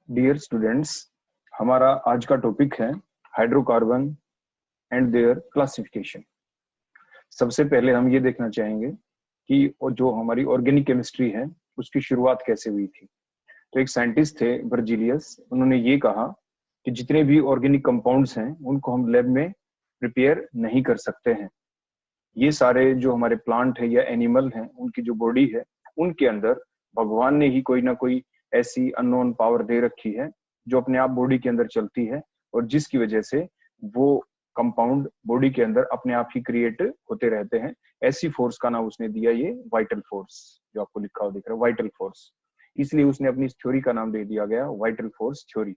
Dear students, हमारा आज का टॉपिक है हाइड्रोकार्बन एंड देयर क्लासिफिकेशन। सबसे पहले हम ये देखना चाहेंगे कि जो हमारी ऑर्गेनिक केमिस्ट्री है उसकी शुरुआत कैसे हुई थी। तो एक साइंटिस्ट थे बर्जीलियस, उन्होंने ये कहा कि जितने भी ऑर्गेनिक कंपाउंड्स हैं उनको हम लैब में प्रिपेयर नहीं कर सकते हैं। ये सारे जो हमारे प्लांट है या एनिमल हैं उनकी जो बॉडी है उनके अंदर भगवान ने ही कोई ना कोई ऐसी अननोन पावर दे रखी है जो अपने आप बॉडी के अंदर चलती है और जिसकी वजह से वो कंपाउंड बॉडी के अंदर अपने आप ही क्रिएट होते रहते हैं। ऐसी फोर्स का नाम उसने दिया ये वाइटल फोर्स, जो आपको लिखा हुआ दिख रहा है वाइटल फोर्स। इसलिए उसने अपनी इस थ्योरी का नाम दे दिया गया वाइटल फोर्स थ्योरी।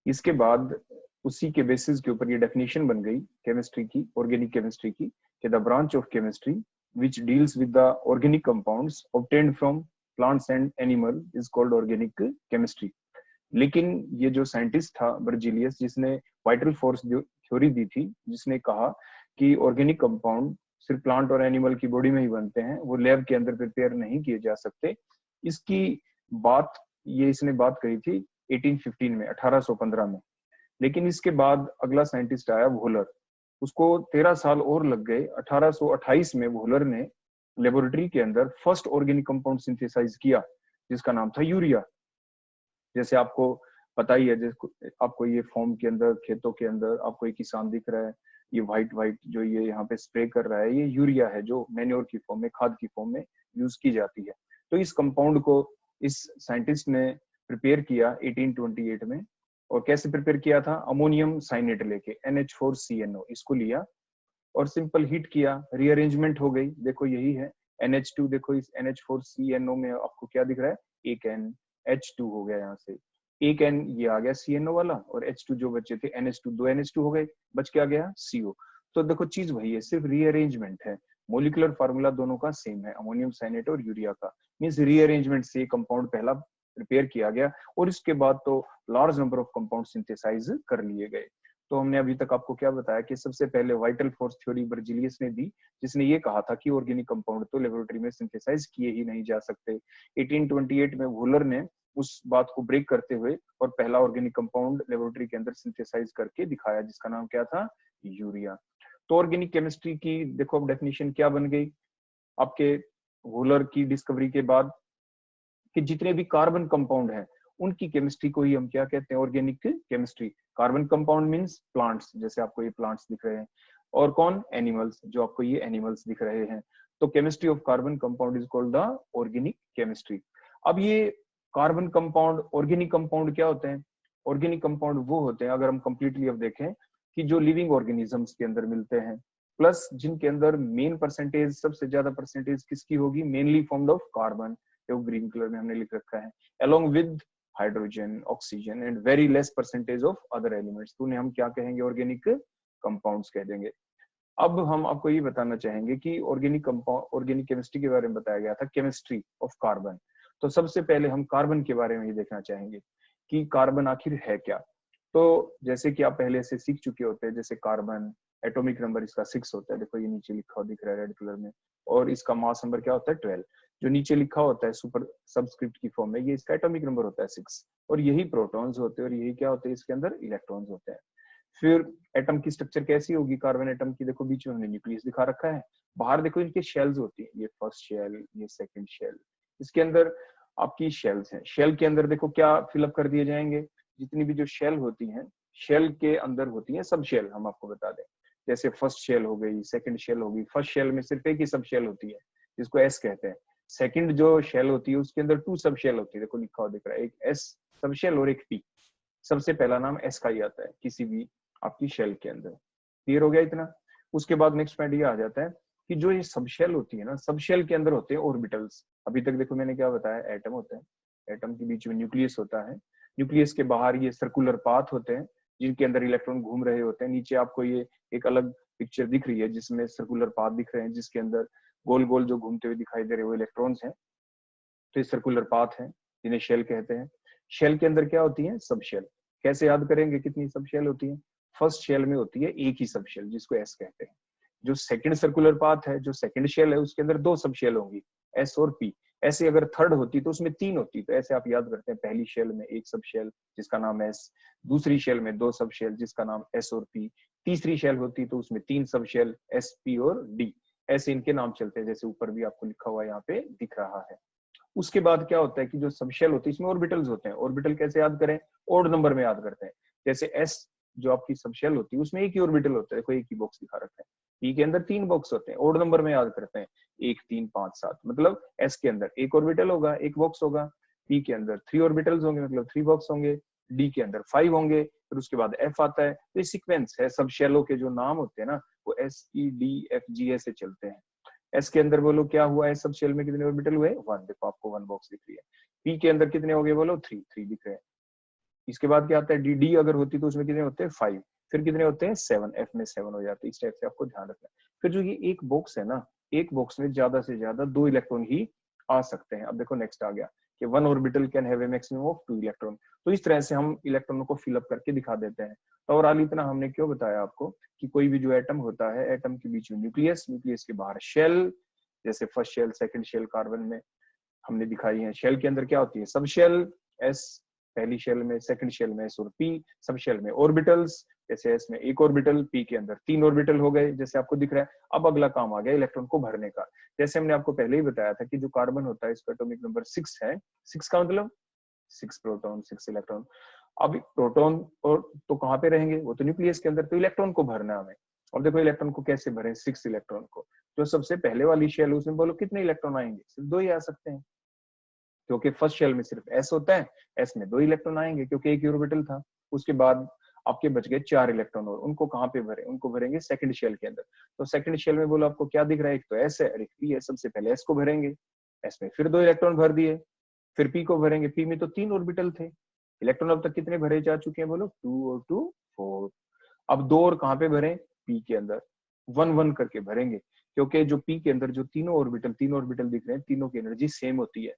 इसके बाद उसी के बेसिस के ऊपर ये डेफिनेशन बन गई केमिस्ट्री की, ऑर्गेनिक केमिस्ट्री की, कि the branch of chemistry which deals with the organic compounds obtained from plants and animal is called organic chemistry। लेकिन ये जो साइंटिस्ट था बर्जीलियस, जिसने वाइटल फोर्स थ्योरी दी थी, जिसने कहा कि ऑर्गेनिक कंपाउंड सिर्फ प्लांट और एनिमल की बॉडी में ही बनते हैं, वो लैब के अंदर प्रिपेयर नहीं किए जा सकते, इसकी बात इसने बात कही थी 1815 में, 1815 में। लेकिन इसके बाद अगला साइंटिस्ट आया वोलर, उसको 13 साल और लग गए। 1828 में वोलर ने लेबोरेटरी के अंदर फर्स्ट ऑर्गेनिक कंपाउंड सिंथेसाइज किया जिसका नाम था यूरिया। जैसे आपको पता ही है, जैसे आपको ये फॉर्म के अंदर, खेतों के अंदर आपको एक किसान दिख रहा है, ये व्हाइट व्हाइट जो ये यहाँ पे स्प्रे कर रहा है, ये यूरिया है जो मैन्योर की फॉर्म में, खाद की फॉर्म में यूज की जाती है। तो इस कंपाउंड को इस साइंटिस्ट ने प्रिपेयर किया 1828 में। और कैसे प्रिपेयर किया था? अमोनियम साइनेट लेके NH4CNO इसको लिया और सिंपल हीट किया, रीअरेंजमेंट हो गई। देखो यही है NH2, देखो इस NH4CNO में आपको क्या दिख रहा है? एक N, H2 हो गया, यहाँ से एक N ये आ गया CNO वाला, और H2 जो बचे थे NH2, दो NH2 हो गए, बच के आ गया CO। तो देखो चीज वही है, सिर्फ रीअरेंजमेंट है। मोलिकुलर फार्मूला दोनों का सेम है, अमोनियम साइनेट और यूरिया का। मींस रीअरेंजमेंट से कंपाउंड पहला प्रिपेयर किया गया और इसके बाद तो large number of compound synthesize कर लिए गए। तो हमने अभी तक आपको क्या बताया कि सबसे पहले वाइटल फोर्स थ्योरी बर्जीलियस ने दी, जिसने ये कहा था कि ऑर्गेनिक कंपाउंड तो लेबोरेटरी में सिंथेसाइज किए ही नहीं जा सकते। 1828 में वोलर ने उस बात को ब्रेक करते हुए और पहला ऑर्गेनिक कंपाउंड लेबोरेटरी के अंदर सिंथेसाइज करके दिखाया, जिसका नाम क्या था? यूरिया। तो ऑर्गेनिक केमिस्ट्री की देखो अब डेफिनेशन क्या बन गई आपके वोलर की डिस्कवरी के बाद, कि जितने भी कार्बन कंपाउंड हैं उनकी केमिस्ट्री को ही हम क्या कहते हैं? Organic chemistry. Carbon compound means plants, जैसे आपको ये प्लांट्स दिख रहे हैं, और कौन? एनिमल्स, जो आपको ये एनिमल्स दिख रहे हैं। तो chemistry of carbon compound is called the organic chemistry. अब ये कार्बन कंपाउंड, ऑर्गेनिक कंपाउंड क्या होते हैं? ऑर्गेनिक कंपाउंड वो होते हैं, अगर हम कंप्लीटली अब देखें, कि जो लिविंग ऑर्गेनिजम्स के अंदर मिलते हैं, प्लस जिनके अंदर मेन परसेंटेज, सबसे ज्यादा परसेंटेज किसकी होगी? मेनली फॉर्म्ड ऑफ कार्बन, जो ग्रीन कलर में हमने लिख रखा है, along with hydrogen, oxygen and very less percentage of other elements. तो उन्हें हम क्या कहेंगे? ऑर्गेनिक कंपाउंड्स कह देंगे। अब हम आपको ये बताना चाहेंगे कि ऑर्गेनिक कंपाउंड, ऑर्गेनिक केमिस्ट्री के बारे में बताया गया था, केमिस्ट्री ऑफ कार्बन। तो सबसे पहले हम कार्बन के बारे में ये देखना चाहेंगे कि कार्बन आखिर है क्या। तो जैसे कि आप पहले से सीख चुके होते हैं, जैसे कार्बन एटॉमिक नंबर इसका 6 होता है, देखो ये नीचे लिखा हुआ दिख रहा है रेड कलर में, और इसका मास नंबर क्या होता है? 12। जो नीचे लिखा होता है सुपर सबस्क्रिप्ट की फॉर्म में, ये इसका एटॉमिक नंबर होता है 6। और यही प्रोटॉन्स होते हैं और यही क्या होते हैं? इसके अंदर इलेक्ट्रॉन्स होते हैं। फिर एटम की स्ट्रक्चर कैसी होगी कार्बन एटम की? देखो बीच में हमने न्यूक्लियस दिखा रखा है, बाहर देखो इनके शेल्स होती है, ये फर्स्ट शेल, ये सेकंड शेल, इसके अंदर आपकी शेल्स हैं। शेल के अंदर देखो क्या फिलअप कर दिए जाएंगे? जितनी भी जो शेल होती हैं, शेल के अंदर होती है सब शेल। हम आपको बता दें, जैसे फर्स्ट शेल हो गई, सेकंड शेल होगी। फर्स्ट शेल में सिर्फ एक ही सब शेल होती है जिसको एस कहते हैं। सेकंड जो शेल होती है उसके अंदर 2 सब शेल होती है, देखो लिखा हुआ दिख रहा है, एक एस सब शेल और एक पी। सबसे पहला नाम एस का ही आता है किसी भी आपकी शेल के अंदर। क्लियर हो गया इतना? उसके बाद नेक्स्ट पॉइंट ये आ जाता है कि जो ये सब शेल होती है ना, सब शेल के अंदर होते हैं ऑर्बिटल्स। अभी तक देखो मैंने क्या बताया? एटम होता है, एटम के बीच में न्यूक्लियस होता है, न्यूक्लियस के बाहर ये सर्कुलर पाथ होते हैं जिनके अंदर इलेक्ट्रॉन घूम रहे होते हैं। नीचे आपको ये एक अलग पिक्चर दिख रही है जिसमें सर्कुलर पाथ दिख रहे हैं, जिसके अंदर गोल गोल जो घूमते हुए दिखाई दे रहे हैं वो इलेक्ट्रॉन्स हैं। तो ये सर्कुलर पाथ है जिन्हें शेल कहते हैं। शेल के अंदर क्या होती है? सब शेल। कैसे याद करेंगे कितनी सब शेल होती है? फर्स्ट शेल में होती है एक ही सब शेल जिसको एस कहते हैं। जो सेकंड सर्कुलर पाथ है, जो सेकंड शेल है, उसके अंदर 2 सब शेल होंगी, एस और पी। ऐसे अगर थर्ड होती तो उसमें 3 होती, तो ऐसे आप याद करते हैं, पहली शेल में एक सब शेल जिसका नाम एस, दूसरी शेल में 2 सब शेल जिसका नाम एस और पी, तीसरी शेल होती तो उसमें 3 सब शेल एस, पी और डी, ऐसे इनके नाम चलते हैं, जैसे ऊपर भी आपको लिखा हुआ यहाँ पे दिख रहा है। उसके बाद क्या होता है कि जो सब शेल होती है इसमें ऑर्बिटल्स होते हैं। ऑर्बिटल कैसे याद करें, ओड नंबर में याद करते हैं। जैसे एस जो आपकी सब शेल होती है उसमें एक ही ऑर्बिटल होता है, देखो एक ही बॉक्स दिखा रखा है। पी के अंदर 3 बॉक्स होते हैं, ओड नंबर में याद करते हैं, 1 3 5 7, मतलब एस के अंदर एक ऑर्बिटल होगा, एक बॉक्स होगा, पी के अंदर 3 ऑर्बिटल्स होंगे, मतलब 3 बॉक्स होंगे, डी के अंदर 5 होंगे, फिर उसके बाद एफ आता है। तो ये सीक्वेंस है, सब शेलों के जो नाम होते हैं ना वो S E D F G ऐसे चलते हैं। एस के अंदर बोलो क्या हुआ है, सब शेल में कितने ऑर्बिटल हुए, 1, देखो आपको 1 बॉक्स दिख रही है। पी के अंदर कितने हो गए बोलो, 3 3 दिख रहे हैं। इसके बाद क्या आता है, डी डी अगर होती तो उसमें कितने होते हैं, 5, फिर कितने होते हैं 7, एफ में 7 हो जाते हैं। इस टाइप से आपको ध्यान रखना है। फिर जो ये एक बॉक्स है ना, एक बॉक्स में ज्यादा से ज्यादा 2 इलेक्ट्रॉन ही आ सकते हैं। अब देखो नेक्स्ट आ गया कि 1 orbital can have a maximum of 2 electron. तो इस तरह से हम इलेक्ट्रॉनों को फिलअप करके दिखा देते हैं। तो ओवरऑल इतना हमने क्यों बताया आपको कि कोई भी जो एटम होता है, एटम के बीच में न्यूक्लियस, न्यूक्लियस के बाहर शेल, जैसे first shell second shell carbon में हमने दिखाई है। शेल के अंदर क्या होती है, सब शेल एस, पहली शेल में, सेकंड शेल में एस और पी, सब शेल में ऑर्बिटल्स, जैसे एस में एक ऑर्बिटल, पी के अंदर 3 ऑर्बिटल हो गए जैसे आपको दिख रहा है। अब अगला काम आ गया इलेक्ट्रॉन को भरने का। जैसे हमने आपको पहले ही बताया था कि जो कार्बन होता है इसका एटॉमिक नंबर 6 है। 6 का मतलब 6 प्रोटॉन 6 इलेक्ट्रॉन। अब प्रोटॉन और तो कहाँ पे रहेंगे, वो तो न्यूक्लियस के अंदर, तो इलेक्ट्रॉन को भरना है हमें। अब देखो इलेक्ट्रॉन को कैसे भरें, 6 इलेक्ट्रॉन को, जो सबसे पहले वाली शेल उसमें बोलो कितने इलेक्ट्रॉन आएंगे, सिर्फ 2 ही आ सकते हैं, क्योंकि फर्स्ट शेल में सिर्फ एस होता है, एस में 2 इलेक्ट्रॉन आएंगे क्योंकि एक ही ऑर्बिटल था। उसके बाद आपके बच गए 4 इलेक्ट्रॉन, और उनको कहाँ पे भरे, उनको भरेंगे सेकंड शेल के अंदर। तो सेकंड शेल में बोलो आपको क्या दिख रहा है, एक तो एस है और एक पी है। सबसे पहले एस को भरेंगे, एस में फिर 2 इलेक्ट्रॉन भर दिए, फिर पी को भरेंगे, पी में तो 3 ऑर्बिटल थे। इलेक्ट्रॉन अब तक कितने भरे जा चुके हैं बोलो, 2 और 2 4। अब 2 और कहाँ पे भरे, पी के अंदर 1 1 करके भरेंगे, क्योंकि जो पी के अंदर जो तीनों ऑर्बिटल दिख रहे हैं, तीनों की एनर्जी सेम होती है।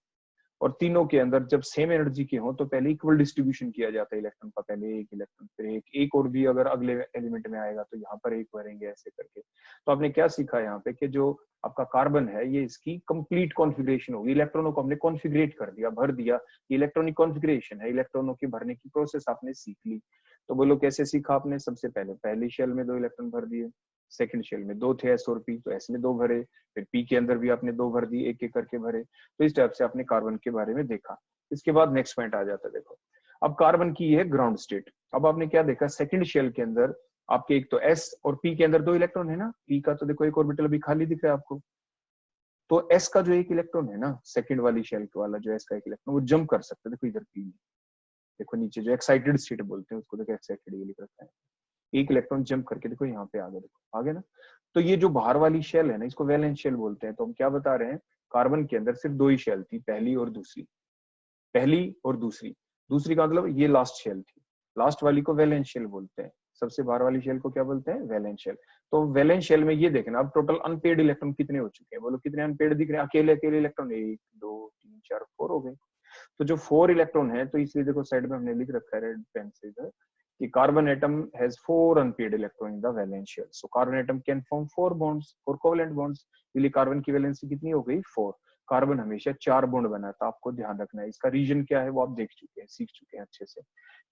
और तीनों के अंदर जब सेम एनर्जी के हो तो पहले इक्वल डिस्ट्रीब्यूशन किया जाता है इलेक्ट्रॉन का, पहले एक इलेक्ट्रॉन फिर एक और भी अगर अगले एलिमेंट में आएगा तो यहाँ पर एक भरेंगे, ऐसे करके। तो आपने क्या सीखा यहाँ पे कि जो आपका कार्बन है ये इसकी कंप्लीट कॉन्फ़िगरेशन होगी, इलेक्ट्रॉनों को हमने कॉन्फ़िगरेट कर दिया, भर दिया। इलेक्ट्रॉनिक कॉन्फ़िगरेशन है, इलेक्ट्रॉनों की भरने की प्रोसेस आपने सीख ली। तो बोलो कैसे सीखा आपने, सबसे पहले पहली शेल में 2 इलेक्ट्रॉन भर दिए, सेकंड शेल में 2 थे एस और पी, तो एस में 2 भरे, फिर पी के अंदर भी आपने 2 भर दिए, एक एक करके भरे। तो इस टाइप से आपने कार्बन के बारे में देखा। इसके बाद नेक्स्ट पॉइंट आ जाता है, देखो अब कार्बन की है ग्राउंड स्टेट। अब आपने क्या देखा, सेकंड शेल के अंदर आपके एक तो एस और पी के अंदर 2 इलेक्ट्रॉन है ना, पी का तो देखो एक ऑर्बिटल अभी खाली दिख रहा है आपको। तो एस का जो एक इलेक्ट्रॉन है ना, सेकंड वाली शेल वाला जो एस का एक इलेक्ट्रॉन, वो जंप कर सकता है। देखो इधर पी में, देखो नीचे जो एक्साइटेड स्टेट बोलते हैं उसको, देखो एक्साइटेड ये लिख रखा है, एक इलेक्ट्रॉन जंप करके देखो यहाँ पे आ गया, देखो आ गया ना। तो ये जो बाहर वाली शेल है ना, इसको वैलेंस शेल बोलते हैं। तो हम क्या बता रहे हैं, कार्बन के अंदर सिर्फ 2 ही शेल थी, पहली और दूसरी, पहली और दूसरी। दूसरी का मतलब ये लास्ट शेल थी, लास्ट वाली को वैलेंस शेल बोलते हैं, सबसे बाहर वाली शेल को क्या बोलते हैं, वैलेंस शेल। तो वैलेंस शेल में ये देखना, अब टोटल अनपेड इलेक्ट्रॉन कितने हो चुके हैं, बोलो कितने अनपेड दिख रहे हैं, अकेले अकेले इलेक्ट्रॉन 1 2 3 4 4 हो गए। तो जो 4 इलेक्ट्रॉन है, तो इसलिए देखो साइड में हमने लिख रखा है रेड पेन से इधर कि carbon atom has 4 unpaired electron in the valence shell. So carbon atom can form 4 bonds, 4 covalent bonds. इसलिए कार्बन की वैलेंसी कितनी हो गई, 4। कार्बन हमेशा 4 बॉन्ड बनाता है, आपको ध्यान रखना है। इसका रीजन क्या है वो आप देख चुके हैं, सीख चुके हैं अच्छे से,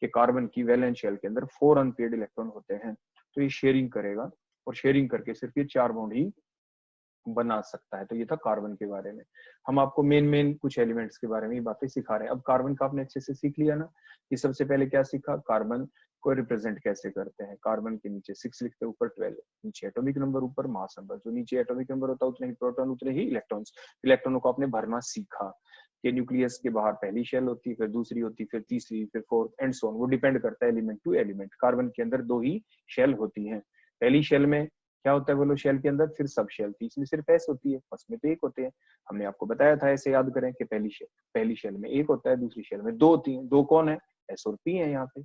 कि कार्बन की वैलेंस शेल के अंदर 4 अनपेड इलेक्ट्रॉन होते हैं। तो ये शेयरिंग करेगा, और शेयरिंग करके सिर्फ ये 4 बॉन्ड ही बना सकता है। तो ये था कार्बन के बारे में। हम आपको मेन कुछ एलिमेंट्स के बारे में ये बातें सिखा रहे हैं। अब कार्बन का आपने अच्छे से सीख लिया ना, कि सबसे पहले क्या सीखा, कार्बन को रिप्रेजेंट कैसे करते हैं। कार्बन के नीचे 6 लिखते हैं, ऊपर 12, नीचे एटॉमिक नंबर, ऊपर मास नंबर। जो नीचे एटॉमिक नंबर होता है उतने ही प्रोटॉन, उतने ही इलेक्ट्रॉन्स। इलेक्ट्रॉनों को आपने भरना सीखा कि न्यूक्लियस के बाहर पहली शेल होती है, फिर दूसरी होती है, फिर तीसरी, फिर फोर्थ एंड सो ऑन। वो डिपेंड करता है एलिमेंट टू एलिमेंट। कार्बन के अंदर 2 ही शेल होती है। पहली शेल में क्या होता है बोलो, शेल के अंदर, फिर सब शेल थी, इसमें सिर्फ एस होती है, फर्स्ट में तो एक होते हैं। हमने आपको बताया था, ऐसे याद करें कि पहली शेल में एक होता है, दूसरी शेल में 2 होती है। 2 कौन है, एस और पी है यहाँ पे,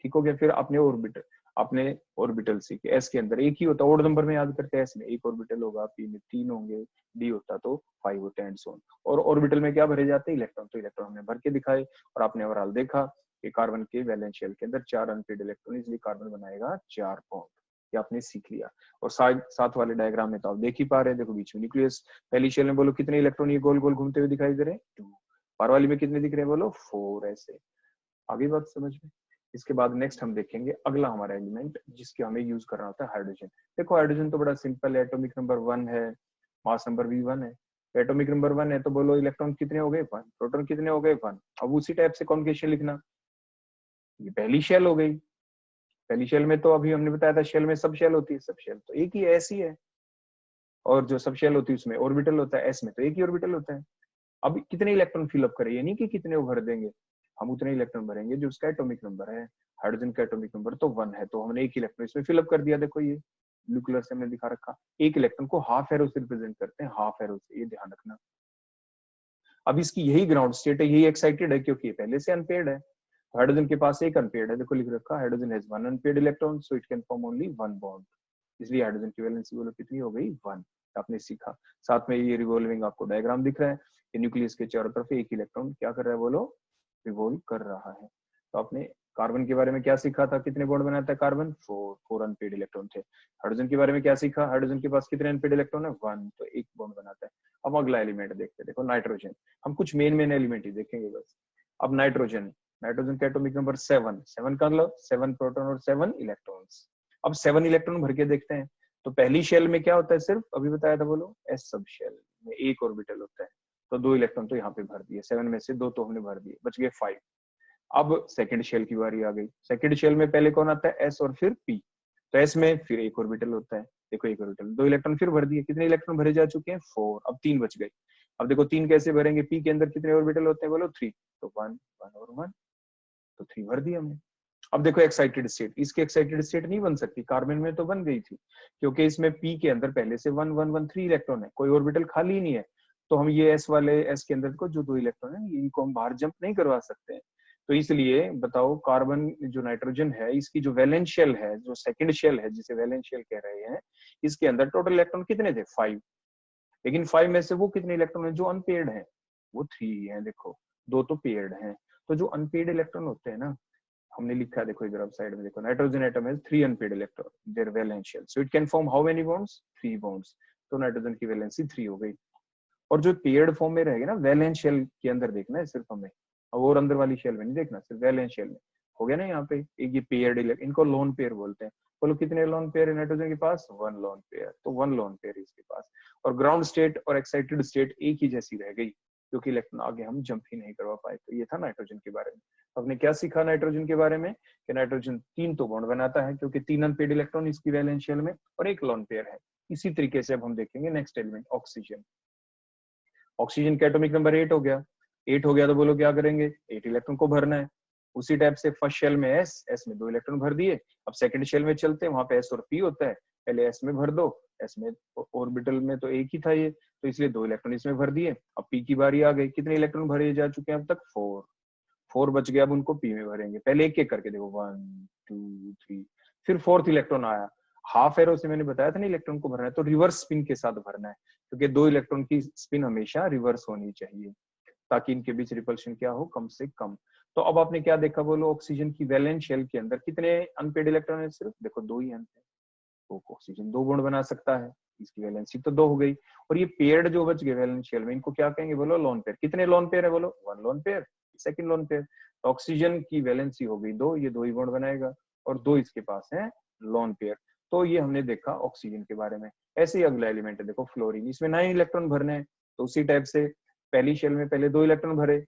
ठीक हो गया। फिर अपने ऑर्बिटल सीखे, एस के अंदर एक ही होता है, ओड नंबर में याद करते हैं, एस में एक ऑर्बिटल होगा, पी में 3 होंगे, डी होता तो 5 होते हैं एंड सो ऑन। और ऑर्बिटल में क्या भरे जाते हैं, इलेक्ट्रॉन। तो इलेक्ट्रॉन हमने भर के दिखाए, और आपने ओवरऑल देखा कि कार्बन के वैलेंस शेल के अंदर 4 अनपेड इलेक्ट्रॉन, इसलिए कार्बन बनाएगा 4 बॉन्ड। ये आपने सीख लिया। और साथ वाले डायग्राम में तो आप देख ही पा रहे हैं, देखो बीच में न्यूक्लियस, पहली शेल में बोलो कितने इलेक्ट्रॉन ये गोल गोल घूमते हुए दिखाई दे रहे हैं, 2। पार वाली में कितने दिख रहे हैं, बोलो 4। ऐसे आगे बात समझ में। इसके बाद नेक्स्ट हम देखेंगे अगला हमारा एलिमेंट जिसके हमें यूज करना होता है हाइड्रोजन। देखो हाइड्रोजन तो बड़ा सिंपल है, एटॉमिक नंबर 1 है, मास नंबर भी 1 है। एटॉमिक नंबर 1 है तो बोलो इलेक्ट्रॉन कितने हो गए, 1। प्रोटॉन कितने हो गए, 1। अब उसी टाइप से कॉन्जुगेशन लिखना, ये पहली शेल हो गई। पहली शेल में तो अभी हमने बताया था शेल में सब शेल होती है, सब शेल तो एक ही ऐसी है, और जो सब शेल होती है उसमें ऑर्बिटल होता है, एस में तो एक ही ऑर्बिटल होता है। अब कितने इलेक्ट्रॉन फिलअप करें, ये नहीं कि कितने वो भर देंगे, हम उतने इलेक्ट्रॉन भरेंगे जो उसका एटॉमिक नंबर है। हाइड्रोजन का एटॉमिक नंबर तो 1 है, तो हमने एक इलेक्ट्रॉन इसमें फिलअप कर दिया। देखो ये ब्लू कलर से हमने दिखा रखा, एक इलेक्ट्रॉन को हाफ एरो से रिप्रेजेंट करते हैं, हाफ एरो से, ये ध्यान रखना। अब इसकी यही ग्राउंड स्टेट है, यही एक्साइटेड है क्योंकि ये पहले से अनपेयर्ड है। तो हाइड्रोजन के पास एक अनपेयर्ड है, देखो लिख रखा, hydrogen has 1 unpaired electron so it can form only 1 bond. इसलिए हाइड्रोजन की वैलेंसी बोलो कितनी हो गई, 1। आपने सीखा। साथ में ये रिवॉल्विंग आपको डायग्राम दिख रहा है, न्यूक्लियस के चारों तरफ एक इलेक्ट्रॉन क्या कर रहा है, बोलो रिवॉल्व कर रहा है। तो आपने कार्बन के बारे में क्या सीखा था, कितने बॉन्ड बनाता है कार्बन, 4 अनपेयर्ड इलेक्ट्रॉन थे। हाइड्रोजन के बारे में क्या सीखा, हाइड्रोजन के पास कितने अनपेयर्ड इलेक्ट्रॉन है, 1, तो एक बॉन्ड बनाता है। अब अगला एलिमेंट देखते हैं, देखो नाइट्रोजन। हम कुछ मेन एलिमेंट ही देखेंगे बस। अब नाइट्रोजन, नाइट्रोजन का एटॉमिक नंबर 7, 7 का मतलब 7 प्रोटॉन और 7 इलेक्ट्रॉन्स। अब 7 इलेक्ट्रॉन भर के देखते हैं, तो पहली शेल में क्या होता है, सिर्फ अभी बताया था, बोलो एस सब शेल में एक ऑर्बिटल होता है, तो 2 इलेक्ट्रॉन तो यहाँ पे भर दिए, 7 में से 2 तो हमने भर दिए, बच गए 5। अब सेकंड शेल की बारी आ गई। सेकंड शेल में पहले कौन आता है, एस और फिर पी, तो एस में फिर एक ऑर्बिटल होता है, देखो एक ऑर्बिटल, 2 इलेक्ट्रॉन फिर भर दिए, कितने इलेक्ट्रॉन भरे जा चुके हैं, 4। अब 3 बच गए। अब देखो 3 कैसे भरेंगे, पी के अंदर कितने ऑर्बिटल होते हैं, बोलो 3, तो 1 1 और 1, तो 3 भर दिए हमने। अब देखो एक्साइटेड स्टेट, इसकी एक्साइटेड स्टेट नहीं बन सकती, कार्बन में तो बन गई थी, क्योंकि इसमें पी के अंदर पहले से 1 1 1 3 इलेक्ट्रॉन है, कोई ऑर्बिटल खाली नहीं है। तो हम ये एस वाले, एस के अंदर को जो 2 इलेक्ट्रॉन है इनको हम बाहर जंप नहीं करवा सकते हैं। तो इसलिए बताओ कार्बन जो नाइट्रोजन है, इसकी जो वैलेंस शेल है, जो सेकंड शेल है जिसे वैलेंस शेल कह रहे हैं, इसके अंदर टोटल इलेक्ट्रॉन कितने थे, 5। लेकिन 5 में से वो कितने इलेक्ट्रॉन है जो अनपेयर्ड है, वो 3 है। देखो 2 तो पेयर्ड है, तो जो अनपेयर्ड इलेक्ट्रॉन होते हैं ना, हमने लिखा है, देखो इधर आप साइड में देखो, nitrogen atom has 3 unpaired electron, their valence shell, so it can form how many bonds, 3 bonds. तो नाइट्रोजन की वैलेंसी 3 हो गई। और जो पेयर्ड फॉर्म में रहेगा ना, वैलेंस शेल के अंदर देखना है सिर्फ हमें, और अंदर वाली शेल में नहीं देखना, सिर्फ वैलेंस शेल में। हो गया ना यहाँ पे एक ये पेयर्ड इलेक्ट्रॉन, इनको लोन पेयर बोलते हैं। बोलो कितने लोन पेयर है नाइट्रोजन के पास, 1 लोन पेयर, तो 1 लोन पेयर इसके पास। और ग्राउंड स्टेट और एक्साइटेड स्टेट एक ही जैसी रह गई, क्योंकि इलेक्ट्रॉन आगे हम जंप ही नहीं करवा पाए। तो ये था नाइट्रोजन के बारे में। आपने क्या सीखा नाइट्रोजन के बारे में, कि नाइट्रोजन 3 तो बॉन्ड बनाता है, क्योंकि 3 अनपेयर्ड इलेक्ट्रॉन इसकी वैलेंस शेल में, और एक लोन पेयर है। इसी तरीके से अब हम देखेंगे नेक्स्ट एलिमेंट ऑक्सीजन। ऑक्सीजन का एटॉमिक नंबर 8 हो गया। 8 हो गया तो बोलो क्या करेंगे, 8 इलेक्ट्रॉन को भरना है। उसी टाइप से फर्स्ट शेल में एस, एस में 2 इलेक्ट्रॉन भर दिए। अब सेकंड शेल में चलते हैं, वहां पे एस और पी होता है, पहले एस में भर दो, एस में ऑर्बिटल में तो एक ही था ये, तो इसलिए 2 इलेक्ट्रॉन इसमें भर दिए। अब पी की बारी आ गई, कितने इलेक्ट्रॉन भरे जा चुके हैं अब तक, 4 बच गए। अब उनको पी में भरेंगे, पहले एक एक करके देखो, 1 2 3, फिर फोर्थ इलेक्ट्रॉन आया। हाफ एरो से मैंने बताया था ना इलेक्ट्रॉन को भरना है, तो रिवर्स स्पिन के साथ भरना है, क्योंकि 2 इलेक्ट्रॉन की स्पिन हमेशा रिवर्स होनी चाहिए, ताकि इनके बीच रिपल्शन क्या हो, कम से कम। तो अब आपने क्या देखा, बोलो ऑक्सीजन की वैलेंस शेल के अंदर कितने अनपेयर्ड इलेक्ट्रॉन है, सिर्फ देखो 2 ही अनपेयर्ड। तो ऑक्सीजन 2 बॉन्ड बना सकता है, इसकी वैलेंसी तो 2 हो गई। और ये पेयर्ड जो बच गए वैलेंस शेल में, इनको क्या कहेंगे, बोलो लोन पेयर। कितने लोन पेयर है, बोलो 1 lone pair, second lone pair. तो ऑक्सीजन की वैलेंसी हो गई 2, ये 2 ही बॉन्ड बनाएगा, और 2 इसके पास है लोन पेयर। तो ये हमने देखा ऑक्सीजन के बारे में। ऐसे ही अगला एलिमेंट है देखो फ्लोरीन, इसमें 9 इलेक्ट्रॉन भरने हैं। तो उसी टाइप से पहली शेल में पहले 2 इलेक्ट्रॉन भरे,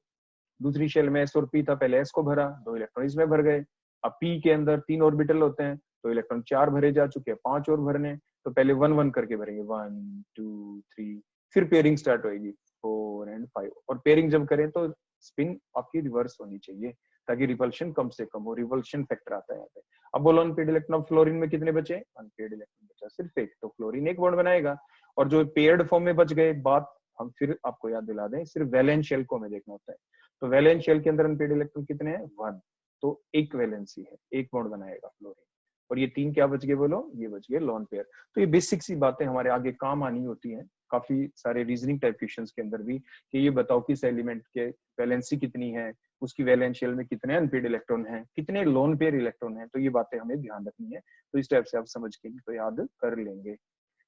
दूसरी शेल में एस और पी था, पहले एस को भरा, 2 इलेक्ट्रॉन इसमें भर गए। अब पी के अंदर 3 ऑर्बिटल होते हैं, तो इलेक्ट्रॉन 4 भरे जा चुके हैं, 5 और भरने। तो पहले 1 1 करके भरेंगे, 1 2 3, फिर पेयरिंग स्टार्ट होगी 4 एंड 5। और पेयरिंग जब करें तो स्पिन आपकी रिवर्स होनी चाहिए, ताकि रिपल्शन कम से कम हो, रिपल्शन फैक्टर आता है यहाँ पे। अब बोलो अनपेयर्ड इलेक्ट्रॉन फ्लोरीन में कितने बचे, अनपेयर्ड इलेक्ट्रॉन बचा सिर्फ एक, तो फ्लोरीन एक बॉन्ड बनाएगा। और जो पेयर्ड फॉर्म में बच गए, बात हम फिर आपको याद दिला दें, सिर्फ वैलेंस शेल को हमें देखना होता है। तो वैलेंस शेल के अंदर अनपेयर्ड इलेक्ट्रॉन कितने हैं, 1, तो एक वैलेंसी है, एक बॉन्ड बनाएगा फ्लोरीन। और ये 3 क्या बच गए बोलो, ये बच गए लोन पेयर। तो ये बेसिक सी बातें हमारे आगे काम आनी होती हैं काफी सारे रीजनिंग टाइप क्वेश्चंस के अंदर भी, कि ये बताओ कि इस एलिमेंट के वैलेंसी कितनी है, उसकी वैलेंशियल में कितने अनपेड इलेक्ट्रॉन हैं, कितने लोन पेयर इलेक्ट्रॉन हैं। तो ये बातें हमें ध्यान रखनी है। तो इस टाइप से आप समझ के तो याद कर लेंगे।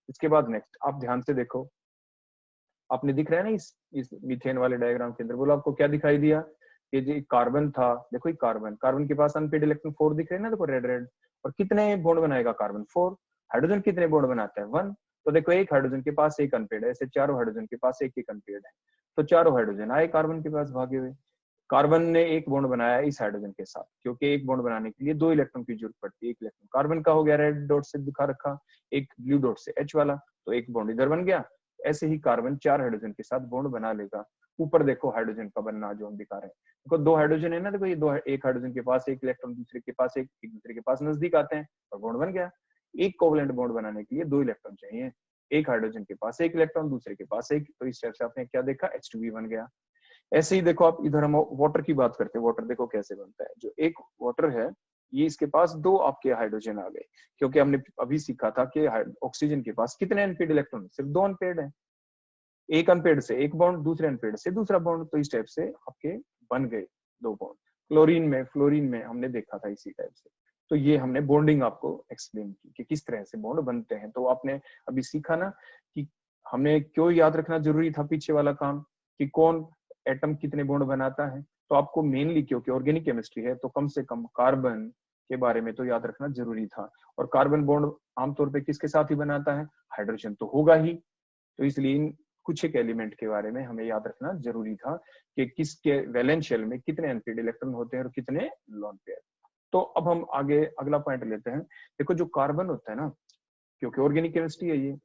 इसके बाद नेक्स्ट आप ध्यान से देखो, आपने दिख रहा है ना इस मीथेन वाले डायग्राम के अंदर, बोलो आपको क्या दिखाई दिया, कि जो कार्बन था, देखो ये कार्बन, कार्बन के पास अनपेड इलेक्ट्रॉन 4 दिख रहे हैं ना, देखो रेड रेड। और कितने बॉन्ड बनाएगा कार्बन, 4। हाइड्रोजन कितने बॉन्ड बनाता है, 1। तो देखो एक हाइड्रोजन के पास एक अनपेड है, ऐसे चारों हाइड्रोजन के पास एक एक अनपेड है। तो चारों हाइड्रोजन आए कार्बन के पास भागे हुए। कार्बन ने एक बॉन्ड बनाया इस हाइड्रोजन के साथ, क्योंकि एक बॉन्ड बनाने के लिए 2 इलेक्ट्रॉन की जरूरत पड़ती है। एक इलेक्ट्रॉन कार्बन का हो गया रेड डॉट से दिखा रखा, एक ब्लू डॉट से H वाला, तो एक बॉन्ड इधर बन गया। ऐसे ही कार्बन 4 हाइड्रोजन के साथ बॉन्ड बना लेगा। ऊपर देखो हाइड्रोजन का बनना जो हम दिखा रहे हैं, देखो 2 हाइड्रोजन है ना, देखो ये दो, एक हाइड्रोजन के पास एक इलेक्ट्रॉन, दूसरे के पास एक, एक दूसरे के पास नजदीक आते हैं और बॉन्ड बन गया। एक कोवलेंट बॉन्ड बनाने के लिए 2 इलेक्ट्रॉन चाहिए, एक हाइड्रोजन के पास एक इलेक्ट्रॉन, दूसरे के पास एक। तो इस टाइप से आपने क्या देखा, H2B बन गया। ऐसे ही देखो आप इधर हम वाटर की बात करते हैं, वाटर देखो कैसे बनता है। जो एक वाटर है, ये इसके पास 2 आपके हाइड्रोजन आ गए, क्योंकि हमने अभी सीखा था कि ऑक्सीजन के पास कितने अनपेड इलेक्ट्रॉन, सिर्फ 2 अनपेड है। एक अनपेड से एक बॉन्ड, दूसरे अनपेड से दूसरा बॉन्ड। तो इस टाइप से आपके बन गए 2 बॉन्ड। क्लोरीन में, फ्लोरीन में हमने देखा था इसी टाइप से। तो ये हमने बॉन्डिंग आपको एक्सप्लेन की कि किस तरह से बॉन्ड बनते हैं। तो आपने अभी सीखा ना कि हमें क्यों याद रखना जरूरी था पीछे वाला काम, कि कौन एटम कितने बॉन्ड बनाता है। तो आपको मेनली क्योंकि ऑर्गेनिक केमिस्ट्री है, तो कम से कम कार्बन के बारे में तो याद रखना जरूरी था। और कार्बन बॉन्ड आमतौर पे किसके साथ ही बनाता है, हाइड्रोजन तो होगा ही। तो इसलिए इन कुछ एक एलिमेंट के बारे में हमें याद रखना जरूरी था कि किसके वैलेंस शेल में कितने अनपेड इलेक्ट्रॉन होते हैं और कितने लोन पेयर। तो अब हम आगे अगला पॉइंट लेते हैं। देखो जो कार्बन होता है ना, क्योंकि ऑर्गेनिक केमिस्ट्री है ये,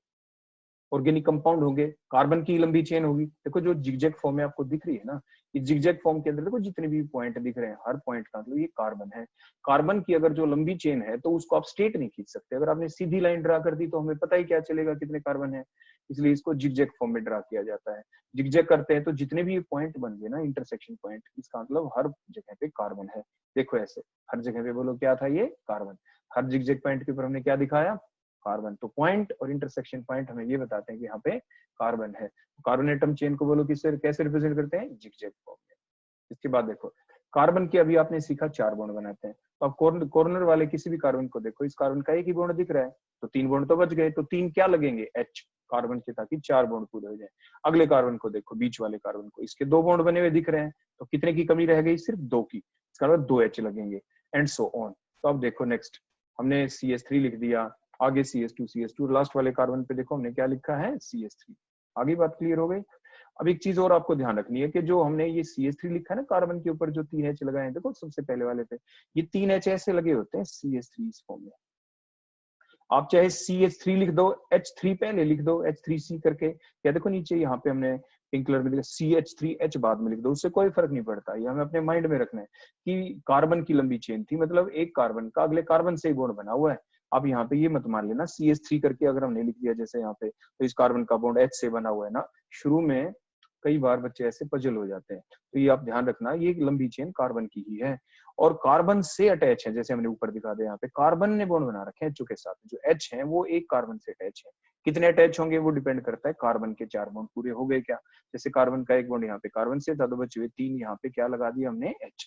ऑर्गेनिक कंपाउंड होंगे, कार्बन की लंबी चेन होगी। देखो जो जिगजैग फॉर्म में आपको दिख रही है ना, इस जिगजैग फॉर्म के अंदर देखो जितने भी पॉइंट दिख रहे हैं, हर पॉइंट का मतलब ये कार्बन है। कार्बन की अगर जो लंबी चेन है तो उसको आप स्ट्रेट नहीं खींच सकते। अगर आपने सीधी लाइन ड्रा कर दी तो हमें पता ही क्या चलेगा कितने कार्बन है। इसलिए इसको जिगजैग फॉर्म में ड्रा किया जाता है। जिगजैग करते हैं तो जितने भी पॉइंट बन गए ना, इंटरसेक्शन पॉइंट, इसका मतलब हर जगह पे कार्बन है। देखो ऐसे हर जगह पे बोलो क्या था, ये कार्बन। हर जिगजैग पॉइंट के ऊपर हमने क्या दिखाया, कार्बन। तो पॉइंट और इंटरसेक्शन पॉइंट हमें ये बताते हैं कि यहाँ पे कार्बन है। कार्बन एटम चेन को बोलो किससे कैसे रिप्रेजेंट करते हैं, जिगजैग फॉर्म में। इसके बाद देखो कार्बन के अभी आपने सीखा 4 बॉन्ड बनाते हैं। तो आप कॉर्नर वाले किसी भी कार्बन को देखो, इस कार्बन का एक ही बॉन्ड दिख रहा है, तो 3 बॉन्ड तो बच गए। तो 3 क्या लगेंगे, H कार्बन के, ताकि 4 बॉन्ड पूरे हो जाए। अगले कार्बन को देखो, बीच वाले कार्बन को, इसके 2 बॉन्ड बने हुए दिख रहे हैं, तो कितने की कमी रह गई, सिर्फ 2 की। इसका मतलब 2 H लगेंगे एंड सो ऑन। तो अब देखो नेक्स्ट हमने CH3 लिख दिया, आगे CH2 लास्ट वाले कार्बन पे देखो हमने क्या लिखा है, CH3। आगे बात क्लियर हो गई। अब एक चीज और आपको ध्यान रखनी है कि जो हमने ये CH3 लिखा है ना कार्बन के ऊपर, जो 3 H लगाए हैं, देखो सबसे पहले वाले पे ये 3 H ऐसे लगे होते हैं CH3 इस फॉर्म में। आप चाहे CH3 लिख दो, H3 पहले लिख दो, H3C करके, या देखो नीचे यहाँ पे हमने पिंक कलर में लिखा CH3H बाद में लिख दो, उससे कोई फर्क नहीं पड़ता। ये हमें अपने माइंड में रखना है कि कार्बन की लंबी चेन थी, मतलब एक कार्बन का अगले कार्बन से ही बॉन्ड बना हुआ है। अब यहाँ पे ये मत मान लेना CH3 करके अगर हमने लिख दिया जैसे यहाँ पे, तो इस कार्बन का बॉन्ड H से बना हुआ है ना। शुरू में कई बार बच्चे ऐसे पजल हो जाते हैं, तो ये आप ध्यान रखना, ये लंबी चेन कार्बन की ही है और कार्बन से अटैच है। जैसे हमने ऊपर दिखा दिया, यहाँ पे कार्बन ने बॉन्ड बना रखे हैं H के साथ, जो H है वो एक कार्बन से अटैच है। कितने अटैच होंगे वो डिपेंड करता है कार्बन के 4 बॉन्ड पूरे हो गए क्या। जैसे कार्बन का एक बॉन्ड यहाँ पे कार्बन से था, तो बचे हुए 3 यहाँ पे क्या लगा दिया हमने, H।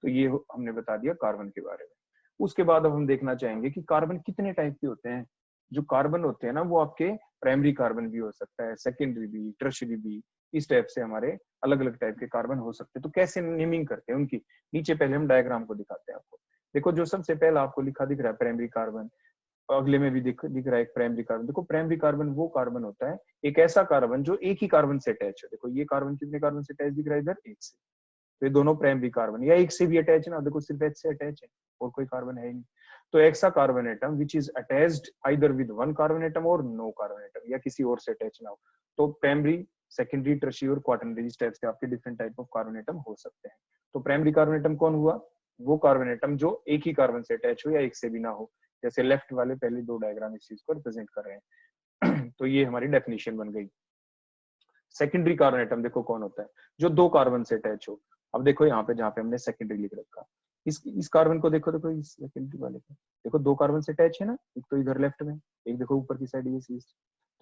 तो ये हमने बता दिया कार्बन के बारे में। उसके बाद अब हम देखना चाहेंगे कि कार्बन कितने टाइप के होते हैं। जो कार्बन होते हैं ना, वो आपके प्राइमरी कार्बन भी हो सकता है, सेकेंडरी भी, टर्शियरी भी। इस टाइप से हमारे अलग अलग टाइप के कार्बन हो सकते हैं। तो कैसे नेमिंग करते हैं उनकी, नीचे पहले हम डायग्राम को दिखाते हैं आपको। देखो जो सबसे पहला आपको लिखा दिख रहा है प्राइमरी कार्बन, अगले में भी दिख रहा है एक प्राइमरी कार्बन। देखो प्राइमरी कार्बन वो कार्बन होता है, एक ऐसा कार्बन जो एक ही कार्बन से अटैच है। देखो ये कार्बन कितने कार्बन से अटैच दिख रहा है इधर, एक से। तो ये दोनों प्राइमरी कार्बन, या एक से भी अटैच है ना, देखो सिर्फ H से अटैच है और कोई कार्बन है ही नहीं। तो ऐसा carbon atom which is attached either with one carbon atom और नो कार्बन एटम, या किसी और से अटैच ना हो। तो प्राइमरी, सेकेंडरी, टर्शियरी और क्वाटरनरी टाइप से आपके different type of carbon atom हो सकते हैं। तो प्राइमरी कार्बन एटम कौन हुआ, वो कार्बन एटम जो एक ही कार्बन से अटैच हो या एक से भी ना हो। जैसे लेफ्ट वाले पहले 2 डायग्राम इस चीज को रिप्रेजेंट कर रहे हैं। तो ये हमारी डेफिनेशन बन गई। सेकेंडरी कार्बन एटम देखो कौन होता है, जो 2 कार्बन से अटैच हो। अब देखो यहाँ पे जहाँ पे हमने सेकेंडरी लिख रखा, इस कार्बन को देखो, देखो इस सेकेंडरी वाले को देखो, 2 कार्बन से अटैच है ना, एक तो इधर लेफ्ट में, एक देखो ऊपर की साइड ये सी।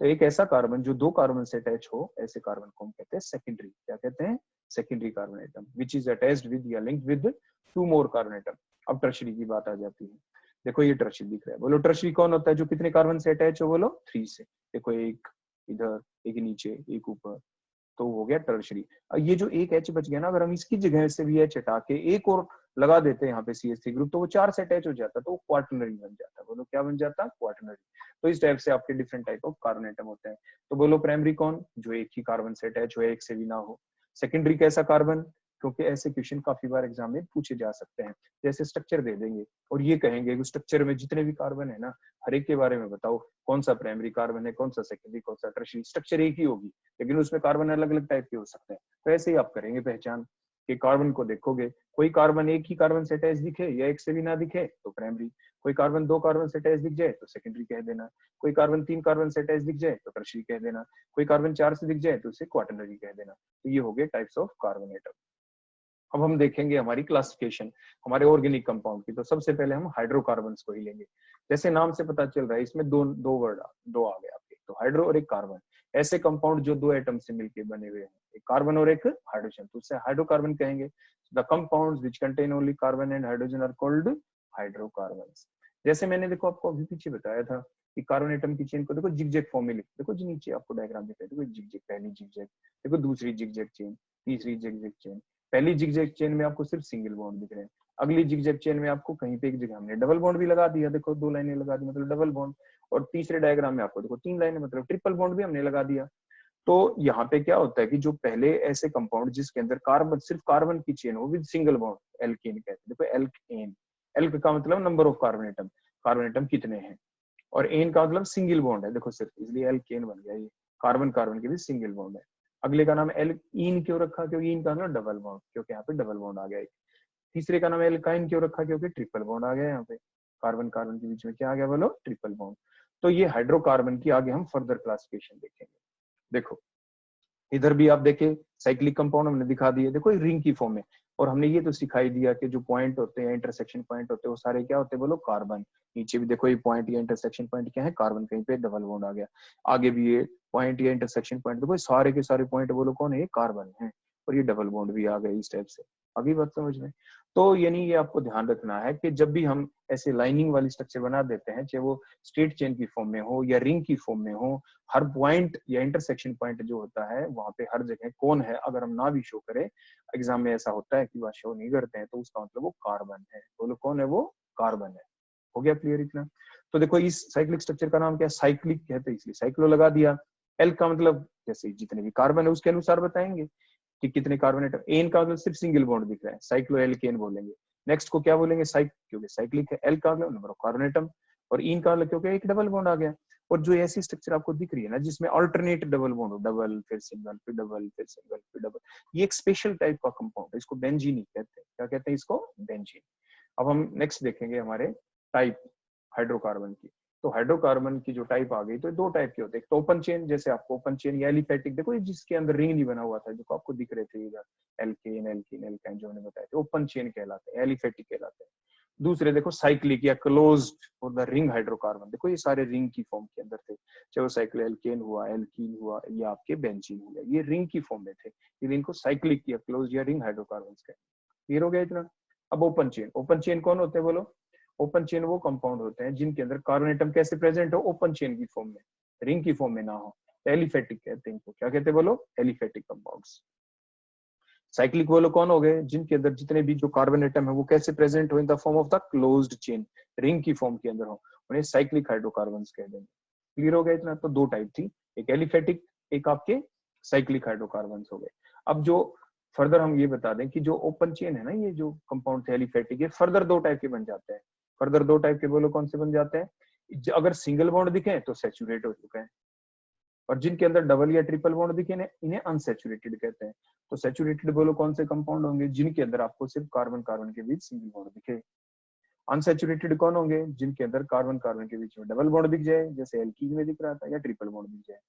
तो एक ऐसा कार्बन जो 2 कार्बन से अटैच हो, ऐसे कार्बन को हम कहते हैं सेकेंडरी। क्या कहते हैं? Secondary carbon atom, which is attached with या linked with 2 more carbon atom. अब टर्शरी की बात आ जाती है। देखो ये टर्शरी दिख रहा है, बोलो टर्शरी कौन होता है? जो कितने कार्बन से अटैच हो? बोलो 3 से। देखो एक इधर, एक नीचे, एक ऊपर, तो हो गया टर्शरी। ये जो एक एच बच गया ना, अगर हम इसकी जगह से भी एच हटा के एक और लगा देते हैं यहाँ पे CH3 ग्रुप, तो वो 4 से अटैच हो जाता, तो वो क्वाटरनरी बन जाता। बोलो क्या बन जाता? क्वाटरनरी। तो इस टाइप से आपके different type of carbon atom होते हैं। तो बोलो प्राइमरी कौन? जो एक ही कार्बन से अटैच हो, एक से भी ना हो। सेकेंडरी कैसा कार्बन? क्योंकि ऐसे क्वेश्चन काफी बार एग्जाम में पूछे जा सकते हैं। जैसे स्ट्रक्चर दे देंगे और ये कहेंगे कि स्ट्रक्चर में जितने भी कार्बन है ना, हर एक के बारे में बताओ, कौन सा प्राइमरी कार्बन है, कौन सा सेकेंडरी, कौन सा टर्शियरी। स्ट्रक्चर एक ही होगी लेकिन उसमें कार्बन अलग अलग टाइप के हो सकते हैं। तो ऐसे ही आप करेंगे पहचान कि कार्बन को देखोगे, कोई कार्बन एक ही कार्बन से अटैच दिखे या एक से भी ना दिखे तो प्राइमरी, कोई कार्बन 2 कार्बन से अटैच दिख जाए तो सेकेंडरी कह देना, कोई कार्बन 3 कार्बन से अटैच दिख जाए तो टर्शियरी कह देना, कोई कार्बन 4 से दिख जाए तो उसे क्वाटरनरी कह देना। तो ये हो गए टाइप्स ऑफ कार्बन एटम। अब हम देखेंगे हमारी क्लासिफिकेशन हमारे ऑर्गेनिक कंपाउंड की। तो सबसे पहले हम हाइड्रोकार्बन्स को ही लेंगे। जैसे नाम से पता चल रहा है, इसमें दो वर्ड दो आ गए आपके, तो हाइड्रो और एक कार्बन। ऐसे कंपाउंड जो 2 एटम से मिलकर बने हुए हैं, एक कार्बन और एक हाइड्रोजन, तो उससे हाइड्रोकार्बन कहेंगे। The compounds which contain only carbon and hydrogen are called hydrocarbons. जैसे मैंने देखो आपको अभी पीछे बताया था कि कार्बन एटम की चेन को देखो जिगजैग फॉर्म में लिख, देखो जी नीचे आपको डायग्राम दिख रहा है, देखो जिगजैग, पहली जिगजैग, देखो दूसरी जिगजैग चेन, तीसरी जिगजैग चेन। पहली जिगजैग चेन में आपको सिर्फ सिंगल बॉन्ड दिख रहे हैं, अगली जिगजैग चेन में आपको कहीं पे एक जगह हमने डबल बॉन्ड भी लगा दिया, देखो 2 लाइनें लगा दी मतलब डबल बॉन्ड। और तीसरे डायग्राम में आपको देखो 3 लाइनें मतलब ट्रिपल बॉन्ड भी हमने लगा दिया। तो यहाँ पे क्या होता है कि जो पहले ऐसे कंपाउंड जिसके अंदर कार्बन, सिर्फ कार्बन की चेन हो विद सिंगल बॉन्ड, एल्केन कहते हैं। देखो एल्केन, एल्क का मतलब नंबर ऑफ कार्बन एटम कितने हैं, और एन का मतलब सिंगल बॉन्ड है, देखो सिर्फ, इसलिए एल्केन बन गया। ये कार्बन कार्बन के भी सिंगल बॉन्ड है। अगले का नाम एल इन क्यों रखा? क्योंकि इन का मतलब डबल बॉन्ड, क्योंकि यहाँ पे डबल बॉन्ड आ गया। तीसरे का नाम एल्काइन क्यों रखा? क्योंकि ट्रिपल बॉन्ड आ गया यहाँ पे, कार्बन कार्बन के बीच में क्या आ गया? बोलो ट्रिपल बॉन्ड। तो ये हाइड्रोकार्बन की आगे हम फर्दर क्लासिफिकेशन देखेंगे। देखो इधर भी आप देखें, साइक्लिक कंपाउंड हमने दिखा दिए, देखो रिंग की फॉर्म में। और हमने ये तो सिखाई दिया कि जो पॉइंट होते हैं, इंटरसेक्शन पॉइंट होते हैं, वो सारे क्या होते हैं? बोलो कार्बन। नीचे भी देखो ये पॉइंट या इंटरसेक्शन पॉइंट क्या है? कार्बन। कहीं पे डबल बॉन्ड आ गया। आगे भी ये पॉइंट या इंटरसेक्शन पॉइंट, देखो सारे के सारे पॉइंट बोलो कौन है? कार्बन है। और ये डबल बॉन्ड भी आ गए इस टाइप से। अभी बात समझ में? तो यानी ये आपको ध्यान रखना है कि जब भी हम ऐसे लाइनिंग वाली स्ट्रक्चर बना देते हैं, चाहे वो स्ट्रेट चेन की फॉर्म में हो या रिंग की फॉर्म में हो, हर पॉइंट या इंटरसेक्शन पॉइंट जो होता है वहां पे हर जगह कौन है अगर हम ना भी शो करें, एग्जाम में ऐसा होता है कि वह शो नहीं करते हैं, तो उसका मतलब वो कार्बन है। बोलो कौन है? वो कार्बन है। हो गया क्लियर इतना? तो देखो इस साइक्लिक स्ट्रक्चर का नाम क्या है? साइक्लिक कहते हैं, इसलिए साइक्लो लगा दिया। एल का मतलब जैसे जितने भी कार्बन है उसके अनुसार बताएंगे कि कितने कार्बन एटम। एन का मतलब सिर्फ सिंगल बॉन्ड दिख रहा है, साइक्लो एल्केन बोलेंगे। नेक्स्ट को क्या बोलेंगे? साइक, क्योंकि साइक्लिक है। एल का मतलब नंबर ऑफ कार्बन एटम, और इन का मतलब क्योंकि एक डबल बॉन्ड आ गया। और जो ऐसी स्ट्रक्चर आपको दिख रही है ना जिसमें अल्टरनेट डबल बॉन्ड हो, डबल फिर सिंगल फिर डबल फिर सिंगल फिर डबल, ये एक स्पेशल टाइप का कंपाउंड है, इसको बेंजीन कहते हैं। क्या कहते हैं इसको? बेंजीन। अब हम नेक्स्ट देखेंगे हमारे टाइप हाइड्रोकार्बन की। तो हाइड्रोकार्बन की जो टाइप आ गई, तो 2 टाइप के होते हैं। तो ओपन चेन, जैसे आपको ओपन चेन या एलिफेटिक, देखो जिसके अंदर रिंग नहीं बना हुआ था, जो आपको दिख रहे थे इधर, एल्केन एल्कीन एल्काइन जो मैंने बताया थे, ओपन चेन कहलाते हैं, एलिफेटिक कहलाते हैं। दूसरे देखो साइक्लिक या क्लोज्ड और द रिंग हाइड्रोकार्बन, देखो ये सारे रिंग की फॉर्म के अंदर थे, चाहे वो साइक्लो एल्केन हुआ, एल्कीन हुआ, या आपके बेंजीन हुआ, ये रिंग की फॉर्म में थे, इसलिए इनको साइक्लिक या क्लोज्ड या रिंग हाइड्रोकार्बन कहते हैं। क्लियर हो गया इतना? अब ओपन चेन, ओपन चेन कौन होते हैं? बोलो ओपन चेन वो कंपाउंड होते हैं जिनके अंदर कार्बन एटम कैसे प्रेजेंट हो? ओपन चेन की फॉर्म में, रिंग की फॉर्म में ना हो। एलिफेटिक कहते हैं इनको। क्या कहते हैं? बोलो एलिफेटिक कंपाउंड्स। साइक्लिक वो लोग कौन हो गए? जिनके अंदर जितने भी जो कार्बन एटम है वो कैसे प्रेजेंट हो? In the form of the closed chain, ring की फॉर्म के अंदर हो, उन्हें साइक्लिक हाइड्रोकार्बन्स कह देंगे। क्लियर हो गया इतना? तो 2 टाइप थी, एक एलिफेटिक, एक आपके साइक्लिक हाइड्रोकार्बन्स हो गए। अब जो फर्दर हम ये बता दें कि जो ओपन चेन है ना, ये जो कंपाउंड थे एलिफेटिक, ये फर्दर 2 टाइप के बन जाते हैं। फर्दर 2 टाइप के बोलो कौन से बन जाते हैं? अगर सिंगल बॉन्ड दिखे तो सैचुरेट हो चुके हैं, और जिनके अंदर डबल या ट्रिपल बॉन्ड दिखे इन्हें अनसैचुरेटेड कहते हैं। तो सैचुरेटेड बोलो कौन से कंपाउंड होंगे? जिनके अंदर आपको सिर्फ कार्बन कार्बन के बीच सिंगल बॉन्ड दिखे। अनसैचुरेटेड कौन होंगे? जिनके अंदर कार्बन कार्बन के बीच में डबल बॉन्ड दिख जाए, जैसे एल्कीन में दिख रहा था, या ट्रिपल बॉन्ड दिख जाए,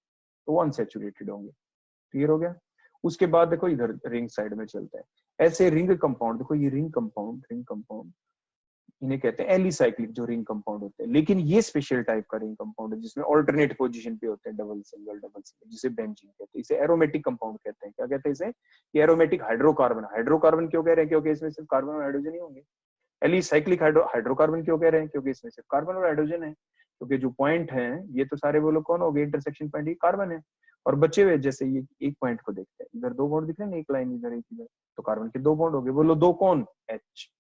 तो वो अनसैचुरेटेड होंगे। क्लियर हो गया? उसके बाद देखो इधर रिंग साइड में चलता है। ऐसे रिंग कंपाउंड, देखो ये रिंग कंपाउंड इन्हें कहते हैं एलिसाइक्लिक जो रिंग कंपाउंड होते हैं। लेकिन ये स्पेशल टाइप का रिंग कंपाउंड है जिसमें ऑल्टरनेट पोजीशन पे होते हैं, डबल सिंगल, जिसे बेंजीन कहते हैं। इसे एरोमेटिक कंपाउंड कहते हैं। क्या कहते हैं इसे? ये एरोमेटिक हाइड्रोकार्बन। हाइड्रोकार्बन क्यों कह रहे हैं? क्योंकि इसमें सिर्फ कार्बन और हाइड्रोजन ही होंगे। एलिसाइक्लिक हाइड्रोकार्बन क्यों कह रहे हैं? क्योंकि इसमें सिर्फ कार्बन और हाइड्रोजन है। क्योंकि जो पॉइंट है ये तो सारे वो लोग कौन हो गए? इंटरसेक्शन पॉइंट, ये कार्बन है। और बचे हुए जैसे ये एक पॉइंट को देखते हैं, इधर दो बॉन्ड दिख रहे हैं, एक लाइन इधर एक इधर, तो कार्बन के दो बॉन्ड हो गए। बोलो दो कौन? H।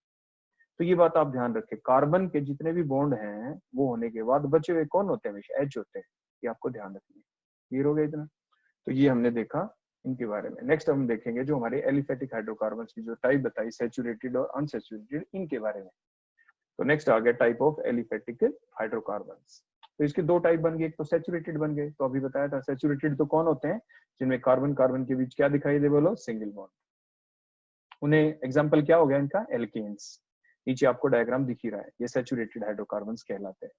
तो ये बात आप ध्यान रखें, कार्बन के जितने भी बॉन्ड हैं वो होने के बाद बचे हुए कौन होते हैं? हमेशा H होते हैं। ये आपको ध्यान रखना है। क्लियर हो गया इतना? तो ये हमने देखा इनके बारे में। नेक्स्ट हम देखेंगे जो हमारे एलिफेटिक हाइड्रोकार्बन की जो टाइप बताई, सैचुरेटेड और अनसैचुरेटेड, इनके बारे में। तो नेक्स्ट आ गया टाइप ऑफ एलिफेटिक हाइड्रोकार्बन्स। तो इसके दो टाइप बन गए, एक तो सैचुरेटेड बन गए, तो अभी बताया था। सैचुरेटेड तो कौन होते हैं? जिनमें कार्बन कार्बन के बीच क्या दिखाई दे? बोलो सिंगल बॉन्ड। उन्हें एग्जांपल क्या हो गया इनका? एल्केन्स। नीचे आपको डायग्राम दिख ही रहा है, ये सैचुरेटेड हाइड्रोकार्बन्स कहलाते हैं।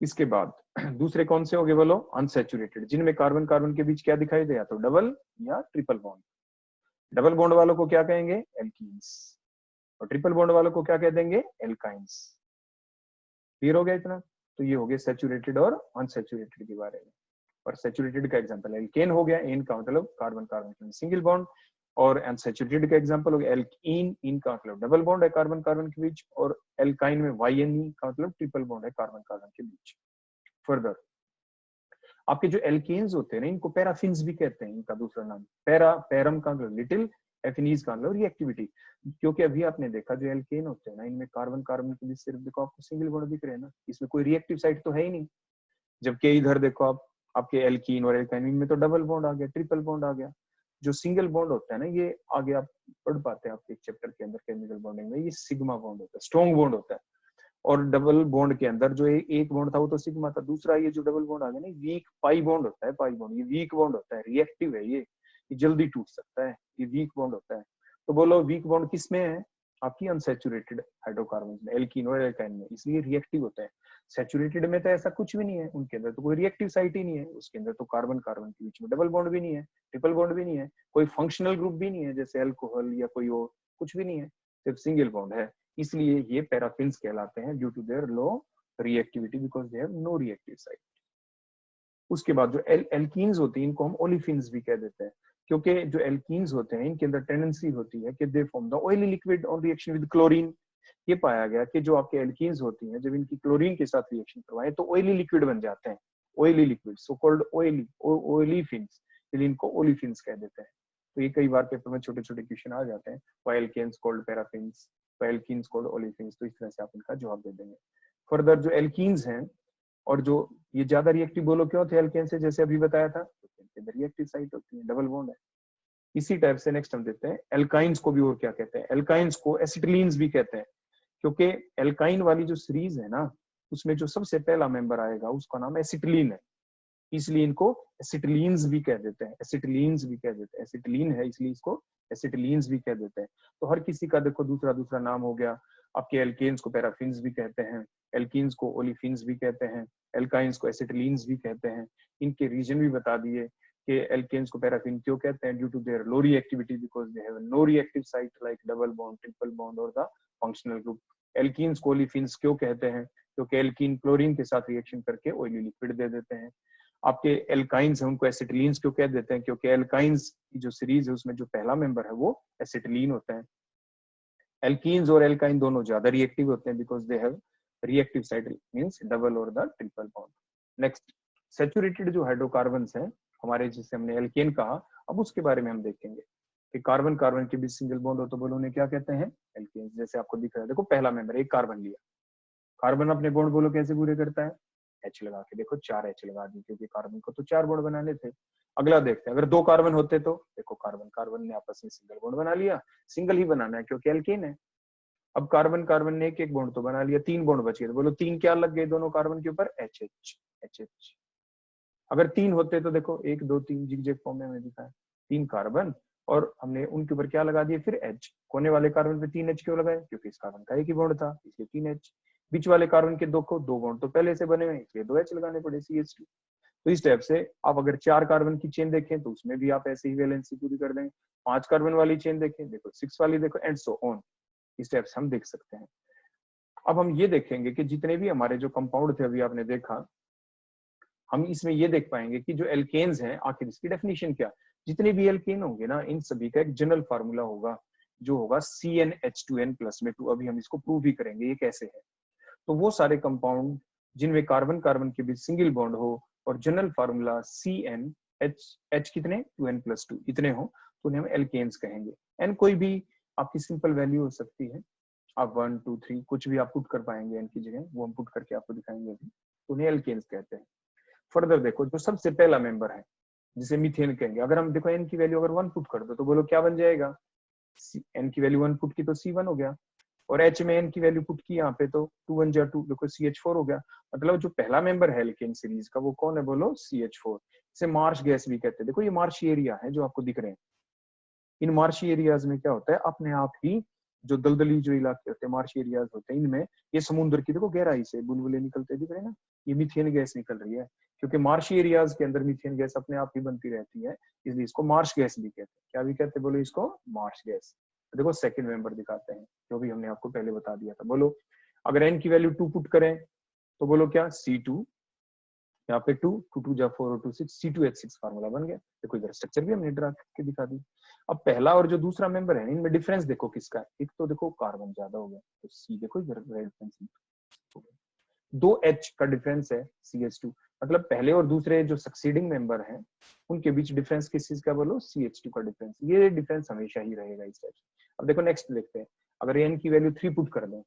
इसके बाद दूसरे कौन से हो गए? बोलो अनसैचुरेटेड, जिनमें कार्बन कार्बन के बीच क्या दिखाई दे? या तो डबल या ट्रिपल बॉन्ड। डबल बॉन्ड वालों को क्या कहेंगे? एल्कीन्स। और ट्रिपल बॉन्ड वालों को क्या कह देंगे? एल्काइंस। क्लियर हो गया इतना? तो ये हो गया सैचुरेटेड और अनसैचुरेटेड के बारे में। और सैचुरेटेड का एग्जांपल एल्केन हो गया, एन का मतलब कार्बन कार्बन के सिंगल बॉन्ड। और अनसैचुरेटेड का एग्जांपल हो गया एल्कीन, इन का मतलब डबल बॉन्ड है कार्बन कार्बन के बीच। और एल्काइन में YNE का मतलब ट्रिपल बॉन्ड है कार्बन कार्बन के बीच। फर्दर आपके जो एल्केन्स होते हैं ना, इनको पैराफिन्स भी कहते हैं। इनका दूसरा नाम पैरम का मतलब लिटिल, एफिनीज का मतलब रिएक्टिविटी। क्योंकि अभी आपने देखा जो एल्केन होते हैं ना, इनमें कार्बन कार्बन के बीच सिर्फ देखो आपको सिंगल बॉन्ड दिख रहे हैं ना, इसमें कोई रिएक्टिव साइड तो है ही नहीं। जबकि इधर देखो आप, आपके एल्कीन और एल्काइन में तो डबल बॉन्ड आ गया, ट्रिपल बॉन्ड आ गया। जो सिंगल बॉन्ड होता है ना, ये आगे आप पढ़ पाते हैं आपके चैप्टर के अंदर केमिकल बॉन्डिंग में, ये सिग्मा बॉन्ड होता है, स्ट्रॉन्ग बॉन्ड होता है। और डबल बॉन्ड के अंदर जो एक बॉन्ड था वो तो सिग्मा था, दूसरा ये जो डबल बॉन्ड आ गया ना, वीक पाई बॉन्ड होता है। पाई बॉन्ड ये वीक बॉन्ड होता है, रिएक्टिव है, ये जल्दी टूट सकता है, ये वीक बॉन्ड होता है। तो बोलो वीक बॉन्ड किस में है? आपकी अनसैचुरेटेड हाइड्रोकार्बन में, एल्कीन और एल्काइन में, इसलिए रिएक्टिव होता है। सैचुरेटेड में तो ऐसा कुछ भी नहीं है, उनके अंदर तो कोई रिएक्टिव साइट ही नहीं है, उसके अंदर तो कार्बन कार्बन के बीच में डबल बॉन्ड भी नहीं है, ट्रिपल बॉन्ड भी नहीं है, कोई फंक्शनल ग्रुप भी नहीं है जैसे अल्कोहल या कोई और, कुछ भी नहीं है, सिर्फ सिंगल बॉन्ड है। इसलिए ये पैराफिन्स कहलाते हैं due to their low reactivity, because they have no reactive site. उसके बाद जो एल्कीन्स होती हैं, इनको हम ओलिफिन्स भी कह देते हैं, क्योंकि जो एल्कीन्स होते हैं इनके अंदर टेंडेंसी होती है कि they form the oily liquid on reaction with chlorine. ये पाया गया कि जो आपके एल्कीन्स होती हैं, जब इनकी क्लोरीन के साथ रिएक्शन करवाएं तो ऑयली लिक्विड बन जाते हैं, oily liquid, so called olefins, इसलिए इनको ओलिफिन्स कह देते हैं। तो ये कई बार पेपर में छोटे छोटे क्वेश्चन आ जाते हैं, why alkanes called paraffins, why alkenes called olefins, तो इस तरह से आप इनका जवाब दे देंगे। फर्दर जो एल्कीन्स हैं और जो ये ज्यादा रिएक्टिव बोलो क्यों थे एल्केन से, जैसे अभी बताया था, तो रिएक्टिव साइट होती है, डबल बॉन्ड है। इसी टाइप से नेक्स्ट हम देते हैं एल्काइंस को भी, और क्या कहते हैं? एल्काइंस को एसिटिलीन्स भी कहते हैं, क्योंकि एल्काइन वाली जो सीरीज है ना, उसमें जो सबसे पहला मेंबर आएगा उसका नाम एसिटिलीन है, इसलिए इनको एसिटिलीन्स भी कह देते हैं, एसिटिलीन्स भी कह देते हैं, एसिटिलीन है इसलिए इसको एसिटिलीन्स भी कह देते हैं। तो हर किसी का देखो दूसरा दूसरा नाम हो गया। आपके एल्केन्स को पैराफिन्स भी कहते हैं, एल्कीन्स को ओलिफिन्स भी कहते हैं, एल्काइंस को एसिटिलीन्स भी कहते हैं। इनके रीजन भी बता दिए कि एल्केन्स को पैराफिन क्यों कहते हैं, due to their low reactivity, because they have no reactive site like double bond, triple bond और द फंक्शनल ग्रुप। एल्कीन्स को ओलिफिन्स क्यों कहते हैं? क्योंकि एल्कीन क्लोरीन के साथ रिएक्शन करके ऑयली लिक्विड दे देते हैं। आपके एल्काइंस हैं उनको एसिटिलीन्स क्यों कह देते हैं? क्योंकि एल्काइंस की जो सीरीज है उसमें जो पहला मेंबर है वो एसिटिलीन होता है। एल्कीन्स और एल्काइन दोनों ज्यादा रिएक्टिव होते हैं because they have reactive site means double और the triple bond. Next saturated जो हाइड्रोकार्बन्स हैं हमारे, जिसे हमने एल्केन कहा, अब उसके बारे में हम देखेंगे कि कार्बन कार्बन के बीच सिंगल बॉन्ड हो तो बोलो उन्हें क्या कहते हैं? एल्केन्स। जैसे आपको दिख रहा है, देखो पहला मेंबर एक कार्बन लिया, कार्बन अपने बॉन्ड बोलो कैसे पूरे करता है? H लगा के, देखो 4 H लगा दी क्योंकि कार्बन को तो 4 बॉन्ड बनाने थे। अगला देखते हैं, अगर 2 कार्बन होते तो देखो कार्बन कार्बन ने आपस में सिंगल बॉन्ड बना लिया, सिंगल ही बनाना है क्योंकि एल्केन है। अब कार्बन कार्बन ने एक एक बॉन्ड तो बना लिया, 3 बॉन्ड बच गए, तो बोलो 3 क्या लग गए दोनों कार्बन के ऊपर? HH। अगर 3 होते तो देखो 1 2 3 जिगजैग फॉर्म में हमें दिखाया, 3 कार्बन और हमने उनके ऊपर क्या लगा दिया फिर H। कोने वाले कार्बन पे 3 H क्यों लगाए? क्योंकि इस कार्बन का एक ही बॉन्ड था इसलिए 3 H। बीच वाले कार्बन के दो बॉन्ड तो पहले से बने हुए इसलिए 2 H लगाने पड़े, CH2। तो इस टाइप से आप अगर 4 कार्बन की चेन देखें तो उसमें भी आप ऐसे ही वैलेंसी पूरी कर देंगे। 5 कार्बन वाली चेन देखें, देखो 6 वाली देखो, एंड सो ऑन। इस टाइप से हम देख सकते हैं। अब हम ये देखेंगे कि जितने भी हमारे जो कंपाउंड थे अभी आपने देखा, हम इसमें ये देख पाएंगे कि जो एल्केन्स हैं आखिर इसकी डेफिनेशन क्या। जितने भी एल्केन होंगे ना, इन सभी का एक जनरल फार्मूला होगा जो होगा CnH2n+ में 2। अभी हम इसको प्रूव भी करेंगे ये कैसे है। तो वो सारे कंपाउंड जिनमें कार्बन कार्बन के बीच सिंगल बॉन्ड हो और जनरल फार्मूला CnH कितने 2n+2 इतने हो, तो उन्हें हम एल्केन्स कहेंगे। एन कोई भी आपकी सिंपल वैल्यू हो सकती है, आप 1 2 3 कुछ भी आप पुट कर पाएंगे एन की जगह, वो हम पुट करके आपको दिखाएंगे अभी। तो उन्हें एल्केन्स कहते हैं। फर्दर देखो, जो सबसे पहला मेंबर है जिसे मीथेन कहेंगे, अगर हम देखो एन की वैल्यू अगर 1 पुट कर दो तो बोलो क्या बन जाएगा, एन की वैल्यू 1 पुट की तो C1 हो गया, और एच में एन की वैल्यू पुट की यहाँ पे तो 2 1 जा 2, देखो CH4 हो गया। मतलब जो पहला मेंबर है एल्केन सीरीज का वो कौन है, बोलो CH4। इसे मार्श गैस भी कहते हैं। देखो ये मार्शी एरिया है जो आपको दिख रहे हैं। इन मार्शी एरियाज में क्या होता है, अपने आप ही जो दलदली जो इलाके होते हैं, मार्शी एरियाज होते हैं, इनमें ये समुद्र की देखो गहराई से बुलबुले निकलते दिख रहे हैं ना, ये मीथेन गैस निकल रही है। क्योंकि मार्शी एरियाज के अंदर मीथेन गैस अपने आप ही बनती रहती है, इसलिए इसको मार्श गैस भी कहते हैं। क्या भी कहते हैं, बोलो इसको मार्श गैस। देखो सेकंड मेंबर दिखाते हैं जो भी हमने आपको पहले बता दिया था। बोलो अगर एन की वैल्यू 2 पुट करें तो बोलो क्या, C2, यहाँ पे 2 2 2 जा 4 और 2 6, C2H6 फार्मूला बन गया। देखो इधर स्ट्रक्चर भी हमने ड्रा करके दिखा दी। अब पहला और जो दूसरा मेंबर है इनमें डिफरेंस देखो किसका है। एक तो देखो कार्बन ज्यादा हो गया तो C, देखो इधर डिफरेंस हो गया। 2 H का डिफरेंस है CH2, मतलब पहले और दूसरे जो सक्सीडिंग मेंबर हैं उनके बीच डिफरेंस किस चीज का, बोलो CH2 का डिफरेंस। ये डिफरेंस हमेशा ही रहेगा इस टाइप से। अब देखो नेक्स्ट देखते हैं, अगर n की वैल्यू 3 पुट कर दें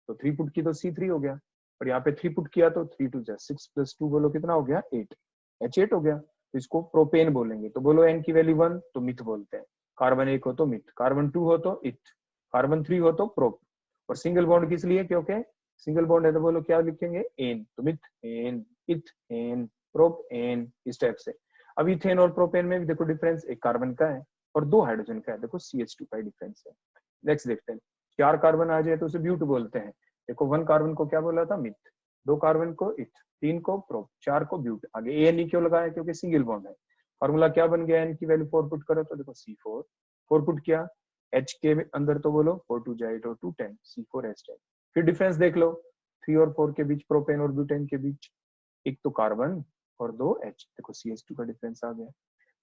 तो 3 पुट की तो C3 हो गया, और यहाँ पे 3 पुट किया तो 3 2 6 + 2 बोलो कितना हो गया 8, H8 हो गया। तो इसको प्रोपेन बोलेंगे। तो बोलो n की वैल्यू 1 तो मिथ बोलते हैं, कार्बन 1 हो तो मिथ, कार्बन 2 हो तो इथ, कार्बन 3 हो तो प्रोप। और सिंगल बॉन्ड किस लिए, क्योंकि सिंगल बॉन्ड है तो बोलो क्या लिखेंगे, एन, तो मिथ एन, इथ एन, प्रोप एन, इस टाइप से। अब इथेन और प्रोपेन में भी देखो डिफरेंस, एक कार्बन का है और 2 हाइड्रोजन का है, देखो CH2 का डिफरेंस है। नेक्स्ट देखते हैं, 4 कार्बन आ जाए तो उसे ब्यूट बोलते हैं। देखो 1 कार्बन को क्या बोला था, मिथ, 2 कार्बन को इथ, 3 को प्रोप, 4 को ब्यूट। आगे एन ही क्यों लगाया, क्योंकि सिंगल बॉन्ड है। फॉर्मूला क्या बन गया, एन की वैल्यू 4 पुट करो तो देखो C4, 4 पुट किया, H के अंदर तो बोलो 4 2 जा 8 और 2 10, C4H10। फिर डिफरेंस देख लो 3 और 4 के बीच, प्रोपेन और ब्यूटेन के बीच, एक तो कार्बन और 2 H, देखो CH2 का डिफरेंस आ गया।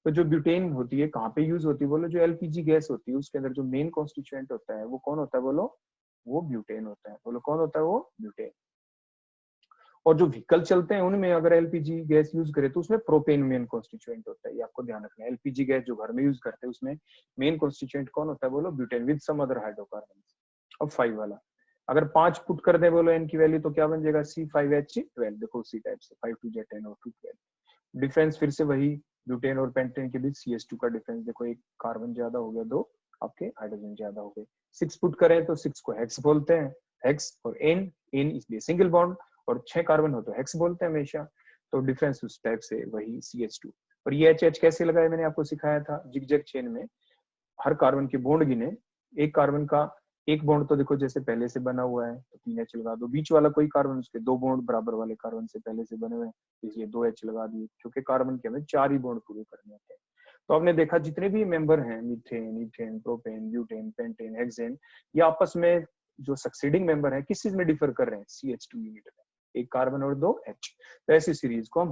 तो जो ब्यूटेन होती है कहाँ पे यूज होती है, बोलो जो LPG गैस होती है उसके अंदर जो मेन कॉन्स्टिट्यूएंट होता है वो कौन होता है, बोलो वो ब्यूटेन होता है। बोलो कौन होता है, वो ब्यूटेन। और जो व्हीकल चलते हैं उनमें अगर एलपीजी गैस यूज करे तो उसमें प्रोपेन मेन कॉन्स्टिट्यूएंट होता है, ये आपको ध्यान रखना है। एलपीजी गैस जो घर में यूज करते हैं उसमें मेन कॉन्स्टिट्यूएंट कौन होता है, बोलो butane with some other hydrocarbon. अब 5 वाला अगर 5 पुट कर दे बोलो एन की वैल्यू तो क्या बन जाएगा, C5H12, देखो उसी टाइप से 5 2 10 और 2 12। डिफरेंस फिर से वही, ब्यूटेन और पेंटेन के बीच CH2 का डिफरेंस, देखो एक कार्बन ज्यादा हो गया, 2 आपके हाइड्रोजन ज्यादा हो गए। 6 पुट करें तो 6 को हेक्स बोलते हैं, हेक्स, और एन, एन इसलिए सिंगल बॉन्ड, और 6 कार्बन हो तो हेक्स बोलते हैं हमेशा। तो डिफरेंस उस टाइप से वही CH2। और ये HH कैसे लगाया मैंने आपको सिखाया था, जिगजैग चेन में हर कार्बन के बॉन्ड गिने, एक कार्बन का एक बॉन्ड तो देखो जैसे पहले से बना हुआ है तो 3H लगा दो, बीच वाला कोई कार्बन उसके 2 बॉन्ड बराबर वाले कार्बन से पहले से बने हुए हैं इसलिए 2H लगा दिए, क्योंकि कार्बन के हमें 4 ही बॉन्ड पूरे करने होते हैं। तो आपने देखा जितने भी मेंबर हैं, methane, ethane, propane, butane, pentane, hexane, ये आपस में जो सक्सीडिंग मेंबर है किस चीज में डिफर कर रहे हैं, CH2 यूनिट में, एक कार्बन और 2 H। तो ऐसी सीरीज को हम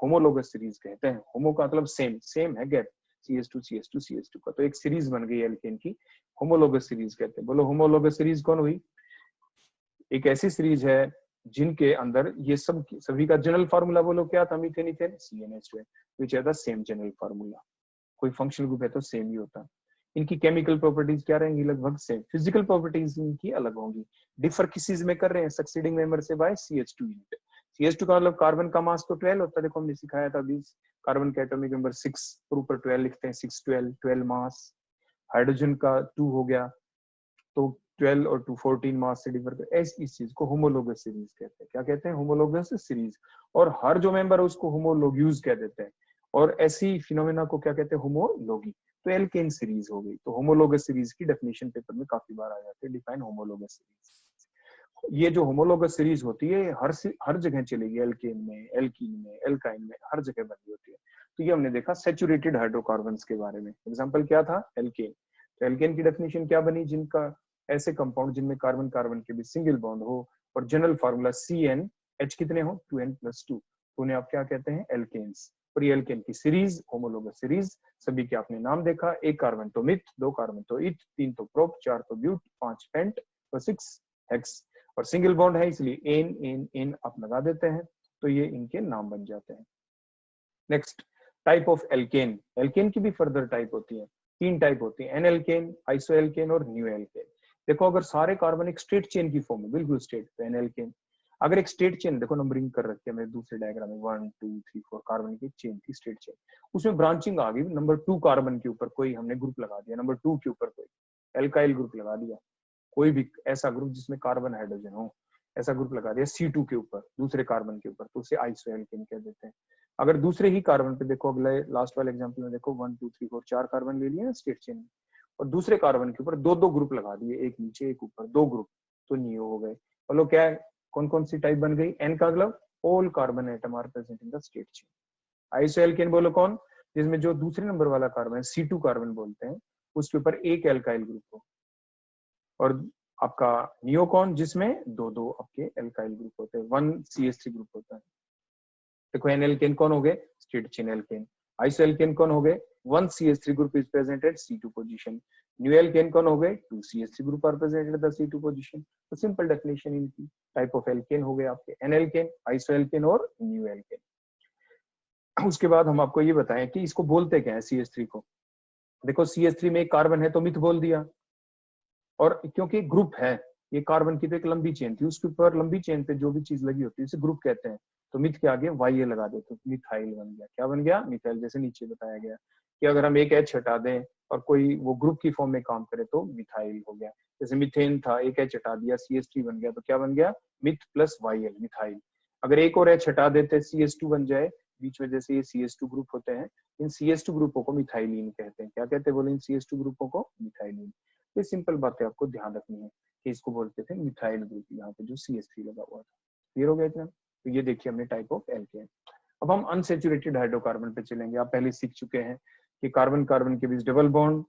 होमोलोगस सीरीज कहते हैं। होमो का मतलब सेम, सेम है गैप, CH2 CH2 CH2 का, तो एक सीरीज बन गई एल्केन की, होमोलोगस सीरीज कहते हैं। बोलो होमोलोगस सीरीज कौन हुई, एक ऐसी सीरीज है जिनके अंदर ये सब सभी का जनरल फार्मूला बोलो क्या था, मीथेन इथेन CnH2 व्हिच है द सेम जनरल फार्मूला। कोई फंक्शनल ग्रुप है तो सेम ही होता है। इनकी केमिकल प्रॉपर्टीज क्या रहेंगी, लगभग सेम। फिजिकल प्रॉपर्टीज इनकी अलग होंगी। डिफर किस चीज में कर रहे हैं, सक्सीडिंग मेंबर से बाय CH2 यूनिट। CH2 का मतलब कार्बन का मास तो 12 होता है, देखो हमने सिखाया था 20, कार्बन का एटॉमिक नंबर 6 पर ऊपर 12 लिखते हैं, 6 12 12 मास। हाइड्रोजन का 2 हो गया तो 12 और 2 14 मास से डिफर कर, इस चीज को होमोलोगस सीरीज कहते हैं। क्या कहते हैं, होमोलोगस सीरीज। और हर जो मेंबर है उसको होमोलोग्यूज कह देते हैं, और ऐसी फिनोमेना को क्या कहते हैं, होमोलोगी। तो एल्केन सीरीज हो गई। तो होमोलोगस सीरीज की डेफिनेशन पेपर में काफी बार आ जाती है, डिफाइन होमोलोगस सीरीज। ये जो होमोलोगस सीरीज होती है हर जगह चलेगी, एल्केन में, एल्कीन में, एल्काइन में, हर जगह बनी होती है। तो ये हमने देखा सैचुरेटेड हाइड्रोकार्बन्स के बारे में। एग्जांपल क्या था? एल्केन। तो एल्केन की डेफिनेशन क्या बनी? जिनका ऐसे कंपाउंड जिनमें कार्बन कार्बन के बीच सिंगल बॉन्ड हो और जनरल फार्मूला CnH कितने हो? 2n+2, तो उन्हें आप क्या कहते हैं? एल्केन्स। और ये एल्केन की सीरीज, होमोलोगस सीरीज, सभी के आपने नाम देखा, 1 कार्बन तो मिथ, 2 कार्बन तो इथ, 3 तो प्रोप, 4 तो ब्यूट, 5 पेंट और 6 हेक्स, और सिंगल बॉन्ड है इसलिए एन एन एन आप लगा देते हैं, तो ये इनके नाम बन जाते हैं। Next, type of alkane. Alkane की भी फर्दर टाइप होती है, 3 टाइप होती है, एन एल्केन, आइसो एल्केन और न्यू एल्केन। देखो अगर सारे कार्बन एक स्ट्रेट चेन की फॉर्म में, बिल्कुल स्ट्रेट, तो एन एल्केन। अगर एक स्ट्रेट चेन, देखो नंबरिंग कर रखी है मेरे दूसरे डायग्राम में, 1 2 3 4 कार्बन की चेन थी, स्ट्रेट चेन, उसमें ब्रांचिंग आ गई, नंबर 2 कार्बन के ऊपर कोई हमने ग्रुप लगा दिया, नंबर 2 के ऊपर कोई एल्काइल ग्रुप लगा दिया, कोई भी ऐसा ग्रुप जिसमें कार्बन हाइड्रोजन हो, ऐसा ग्रुप लगा दिया C2 के ऊपर, दूसरे कार्बन के ऊपर, तो उसे आइसो एल्केन कह देते हैं। अगर दूसरे ही कार्बन पे देखो, अगले लास्ट वाले एग्जांपल में देखो, 1 2 3 4 4 कार्बन ले लिए ना स्ट्रेट चेन में, और दूसरे कार्बन के ऊपर दो दो ग्रुप लगा दिए, एक नीचे एक ऊपर, 2 ग्रुप, तो नियो हो गए। बोलो क्या है, कौन कौन सी टाइप बन गई? एन का मतलब all carbon atom are present in the straight chain. Iso alkane बोलो कौन? जिसमें जो दूसरे नंबर वाला कार्बन है, C2 कार्बन बोलते हैं, उसके ऊपर एक एल्काइल ग्रुप हो। और आपका नियोकॉन जिसमें दो दो आपके एल्काइल ग्रुप होते हैं, 1 CH3 ग्रुप होता है। देखो एन एल्केन कौन हो गए? Straight chain alkene. Iso alkene कौन हो गए? 1 CH3 group is present eight C2 position. New alkene कौन हो गए? 2 CH3 group are present at the C2 position. तो सिंपल डेफिनेशन इनकी टाइप ऑफ एल्केन हो गए आपके एन एल्केन, आइसो एल्केन और न्यू एल्केन। उसके बाद हम आपको ये बताएं कि इसको बोलते क्या है CH3 को। देखो CH3 में एक कार्बन है तो मिथ बोल दिया, और क्योंकि ग्रुप है, ये कार्बन की तो एक लंबी चेन थी, उसके ऊपर लंबी चेन पे जो भी चीज लगी होती है उसे ग्रुप कहते हैं, तो मिथ के आगे YA लगा दे तो मिथाइल बन गया। क्या बन गया? मिथाइल। जैसे नीचे बताया गया कि अगर हम एक H हटा दें और कोई वो ग्रुप की फॉर्म में काम करे तो मिथाइल हो गया। जैसे मिथेन था, एक H हटा दिया, CH3 बन गया, तो क्या बन गया? Myth plus YL, methyl. अगर एक और H हटा देते CH2 बन जाए बीच में, जैसे ये CH2 ग्रुप होते हैं, इन CH2 ग्रुपों को मिथाइलिन कहते हैं। क्या कहते हैं? बोले इन CH2 ग्रुपों को मिथाइलिन। ये सिंपल बातें आपको ध्यान रखनी है कि इसको बोलते थे मिथाइल ग्रुप, यहाँ पे जो CH3 लगा हुआ था। क्लियर हो गया इतना? तो ये देखिए हमने टाइप ऑफ एल्केन। अब हम अनसेचुरेटेड हाइड्रोकार्बन पे चलेंगे। आप पहले सीख चुके हैं कि कार्बन कार्बन के बीच डबल बॉन्ड